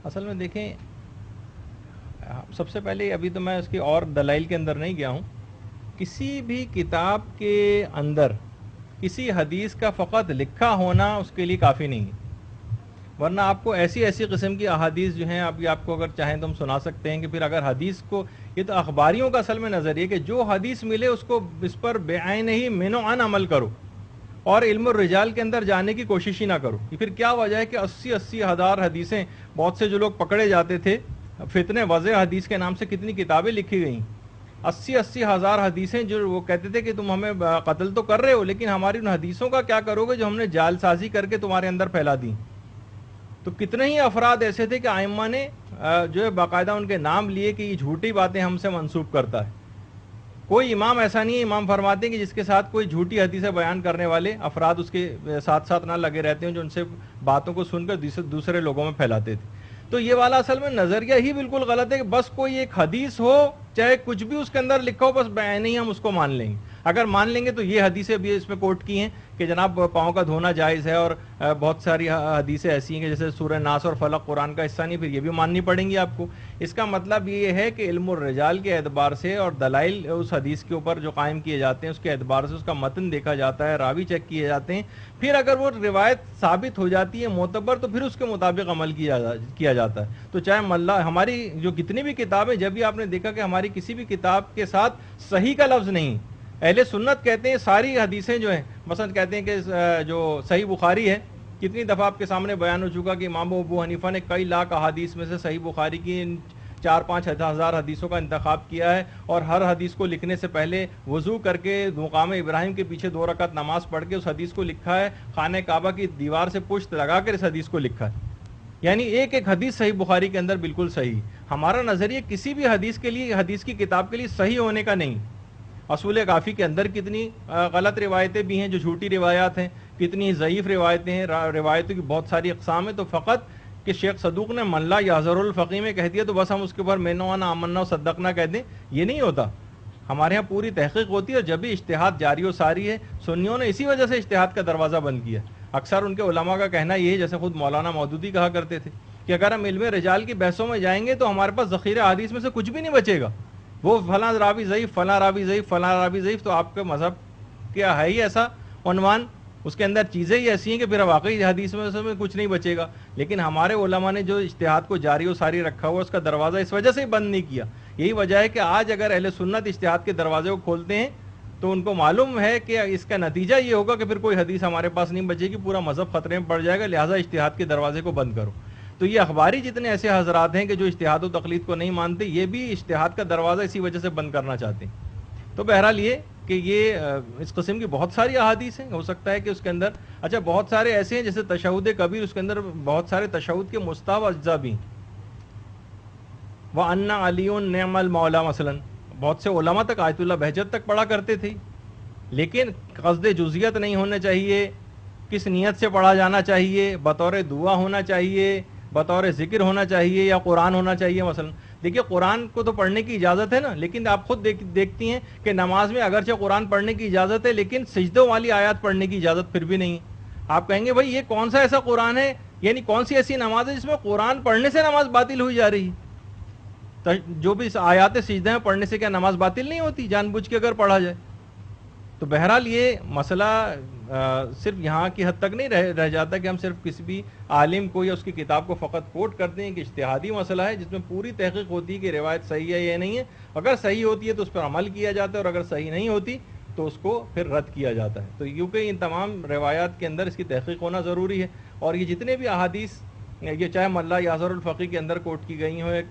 اصل میں دیکھیں، سب سے پہلے ابھی تو میں اس کی اور دلائل کے اندر نہیں گیا ہوں، کسی بھی کتاب کے اندر کسی حدیث کا فقط لکھا ہونا اس کے لیے کافی نہیں ہے۔ ورنہ آپ کو ایسی ایسی قسم کی احادیث جو ہیں ابھی آپ کو اگر چاہیں تو ہم سنا سکتے ہیں کہ پھر اگر حدیث کو، یہ تو اخباریوں کا اصل میں نظریہ کہ جو حدیث ملے اس کو اس پر بعین ہی من و عن عمل کرو اور علم الرجال کے اندر جانے کی کوشش ہی نہ کرو. یہ پھر کیا وجہ ہے کہ 80 ہزار حدیثیں، بہت سے جو لوگ پکڑے جاتے تھے فتنے وضع حدیث کے نام سے کتنی کتابیں لکھی گئیں، 80 ہزار حدیثیں جو وہ کہتے تھے کہ تم ہمیں قتل تو کر رہے ہو لیکن ہماری ان حدیثوں کا کیا کرو گے جو ہم نے جال سازی کر کے تمہارے اندر پھیلا دی. تو کتنے ہی افراد ایسے تھے کہ ائمہ نے جو ہے باقاعدہ ان کے نام لیے کہ یہ جھوٹی باتیں ہم سے منسوب کرتا ہے. کوئی امام ایسا نہیں ہے، امام فرماتے ہیں کہ جس کے ساتھ کوئی جھوٹی حدیثیں بیان کرنے والے افراد اس کے ساتھ ساتھ نہ لگے رہتے ہیں جو ان سے باتوں کو سن کر دوسرے لوگوں میں پھیلاتے تھے. تو یہ والا اصل میں نظریہ ہی بالکل غلط ہے کہ بس کوئی ایک حدیث ہو چاہے کچھ بھی اس کے اندر لکھا ہو بس بعین ہی ہم اس کو مان لیں گے. اگر مان لیں گے تو یہ حدیثیں بھی اس میں کوٹ کی ہیں کہ جناب پاؤں کا دھونا جائز ہے، اور بہت ساری حدیثیں ایسی ہیں کہ جیسے سورہ ناس اور فلق قرآن کا حصہ نہیں، پھر یہ بھی ماننی پڑیں گی آپ کو. اس کا مطلب یہ ہے کہ علم الرجال کے اعتبار سے اور دلائل اس حدیث کے اوپر جو قائم کیے جاتے ہیں اس کے اعتبار سے اس کا متن دیکھا جاتا ہے، راوی چیک کیے جاتے ہیں، پھر اگر وہ روایت ثابت ہو جاتی ہے معتبر تو پھر اس کے مطابق عمل کیا جاتا ہے. تو چاہے ہماری جو کتنی بھی کتابیں، جب بھی آپ نے دیکھا کہ ہماری کسی بھی کتاب کے ساتھ صحیح کا لفظ نہیں، اہل سنت کہتے ہیں ساری حدیثیں جو ہیں، مثلا کہتے ہیں کہ جو صحیح بخاری ہے، کتنی دفعہ آپ کے سامنے بیان ہو چکا کہ امام ابو حنیفہ نے کئی لاکھ احادیث میں سے صحیح بخاری کی 4-5 ہزار حدیثوں کا انتخاب کیا ہے، اور ہر حدیث کو لکھنے سے پہلے وضو کر کے مقام ابراہیم کے پیچھے 2 رکعت نماز پڑھ کے اس حدیث کو لکھا ہے، خانہ کعبہ کی دیوار سے پشت لگا کر اس حدیث کو لکھا ہے. یعنی ایک ایک حدیث صحیح بخاری کے اندر بالکل صحیح. ہمارا نظریہ کسی بھی حدیث کے لیے، حدیث کی کتاب کے لیے صحیح ہونے کا نہیں. اصول کافی کے اندر کتنی غلط روایتیں بھی ہیں جو جھوٹی روایات ہیں، کتنی ضعیف روایتیں ہیں، روایتوں کی بہت ساری اقسام ہیں. تو فقط کہ شیخ صدوق نے من لا یحضر الفقیہ میں کہہ دیا تو بس ہم اس کے اوپر مینوانا آمنا و صدقنا کہہ دیں، یہ نہیں ہوتا. ہمارے ہاں پوری تحقیق ہوتی ہے، اور جب بھی اجتہاد جاری و ساری ہے. سنیوں نے اسی وجہ سے اجتہاد کا دروازہ بند کیا. اکثر ان کے علماء کا کہنا یہ ہے، جیسے خود مولانا مودودی کہا کرتے تھے کہ اگر ہم علم رجال کی بحثوں میں جائیں گے تو ہمارے پاس ذخیرہ حدیث میں سے کچھ بھی نہیں بچے گا. وہ فلاں راوی ضعیف، فلاں راوی ضعیف، فلاں راوی ضعیف، تو آپ کا مذہب کیا ہے ہی ایسا عنوان، اس کے اندر چیزیں ہی ایسی ہیں کہ پھر واقعی حدیث میں کچھ نہیں بچے گا. لیکن ہمارے علماء نے جو اجتہاد کو جاری و ساری رکھا ہوا اس کا دروازہ اس وجہ سے ہی بند نہیں کیا. یہی وجہ ہے کہ آج اگر اہل سنت اجتہاد کے دروازے کو کھولتے ہیں تو ان کو معلوم ہے کہ اس کا نتیجہ یہ ہوگا کہ پھر کوئی حدیث ہمارے پاس نہیں بچے گی، پورا مذہب خطرے میں پڑ جائے گا، لہٰذا اجتہاد کے دروازے کو بند کرو. تو یہ اخباری جتنے ایسے حضرات ہیں کہ جو اجتہاد و تقلید کو نہیں مانتے، یہ بھی اجتہاد کا دروازہ اسی وجہ سے بند کرنا چاہتے ہیں. تو بہرحال یہ کہ یہ اس قسم کی بہت ساری احادیث ہیں. ہو سکتا ہے کہ اس کے اندر اچھا بہت سارے ایسے ہیں جیسے تشہد کبیر، اس کے اندر بہت سارے تشہد کے مستحب اجزاء بھی ہیں. وَأَنَّ عَلِيٌّ نِعْمَ الْمَوْلَى مثلاً بہت سے علماء تک آیت اللہ بہجت تک پڑھا کرتے تھے، لیکن قصد جزیت نہیں ہونا چاہیے، کس نیت سے پڑھا جانا چاہیے، بطور دعا ہونا چاہیے، بطور ذکر ہونا چاہیے، یا قرآن ہونا چاہیے. مثلا دیکھیے قرآن کو تو پڑھنے کی اجازت ہے نا، لیکن آپ خود دیکھتی ہیں کہ نماز میں اگرچہ قرآن پڑھنے کی اجازت ہے لیکن سجدوں والی آیات پڑھنے کی اجازت پھر بھی نہیں. آپ کہیں گے بھائی یہ کون سا ایسا قرآن ہے، یعنی کون سی ایسی نماز ہے جس میں قرآن پڑھنے سے نماز باطل ہوئی جا رہی ہے؟ جو بھی آیات سجدہ ہیں پڑھنے سے کیا نماز باطل نہیں ہوتی جان بوجھ کے اگر پڑھا جائے؟ تو بہرحال یہ مسئلہ صرف یہاں کی حد تک نہیں رہ جاتا کہ ہم صرف کسی بھی عالم کو یا اس کی کتاب کو فقط کوٹ کرتے ہیں کہ اجتہادی مسئلہ ہے جس میں پوری تحقیق ہوتی ہے کہ روایت صحیح ہے یا نہیں ہے. اگر صحیح ہوتی ہے تو اس پر عمل کیا جاتا ہے، اور اگر صحیح نہیں ہوتی تو اس کو پھر رد کیا جاتا ہے. تو کیونکہ ان تمام روایات کے اندر اس کی تحقیق ہونا ضروری ہے. اور یہ جتنے بھی احادیث یہ چاہے ملا یاسر الفقی کے اندر کوٹ کی گئی ہوں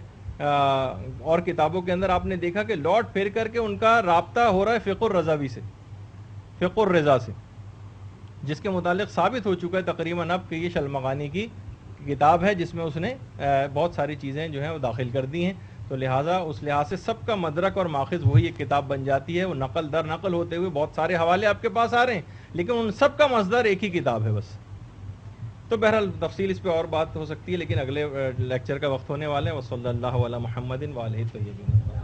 اور کتابوں کے اندر، آپ نے دیکھا کہ لوٹ پھر کر کے ان کا رابطہ ہو رہا ہے فقہ الرضوی سے، فقہ الرضا سے، جس کے متعلق ثابت ہو چکا ہے تقریباً اب کہ یہ شلمغانی کی کتاب ہے جس میں اس نے بہت ساری چیزیں جو ہیں وہ داخل کر دی ہیں. تو لہٰذا اس لحاظ سے سب کا مدرک اور ماخذ وہی ایک کتاب بن جاتی ہے. وہ نقل در نقل ہوتے ہوئے بہت سارے حوالے آپ کے پاس آ رہے ہیں لیکن ان سب کا مصدر ایک ہی کتاب ہے بس. تو بہرحال تفصیل اس پہ اور بات ہو سکتی ہے لیکن اگلے لیکچر کا وقت ہونے والا ہے. وصلی اللہ علی محمد وآلہ الطیبین.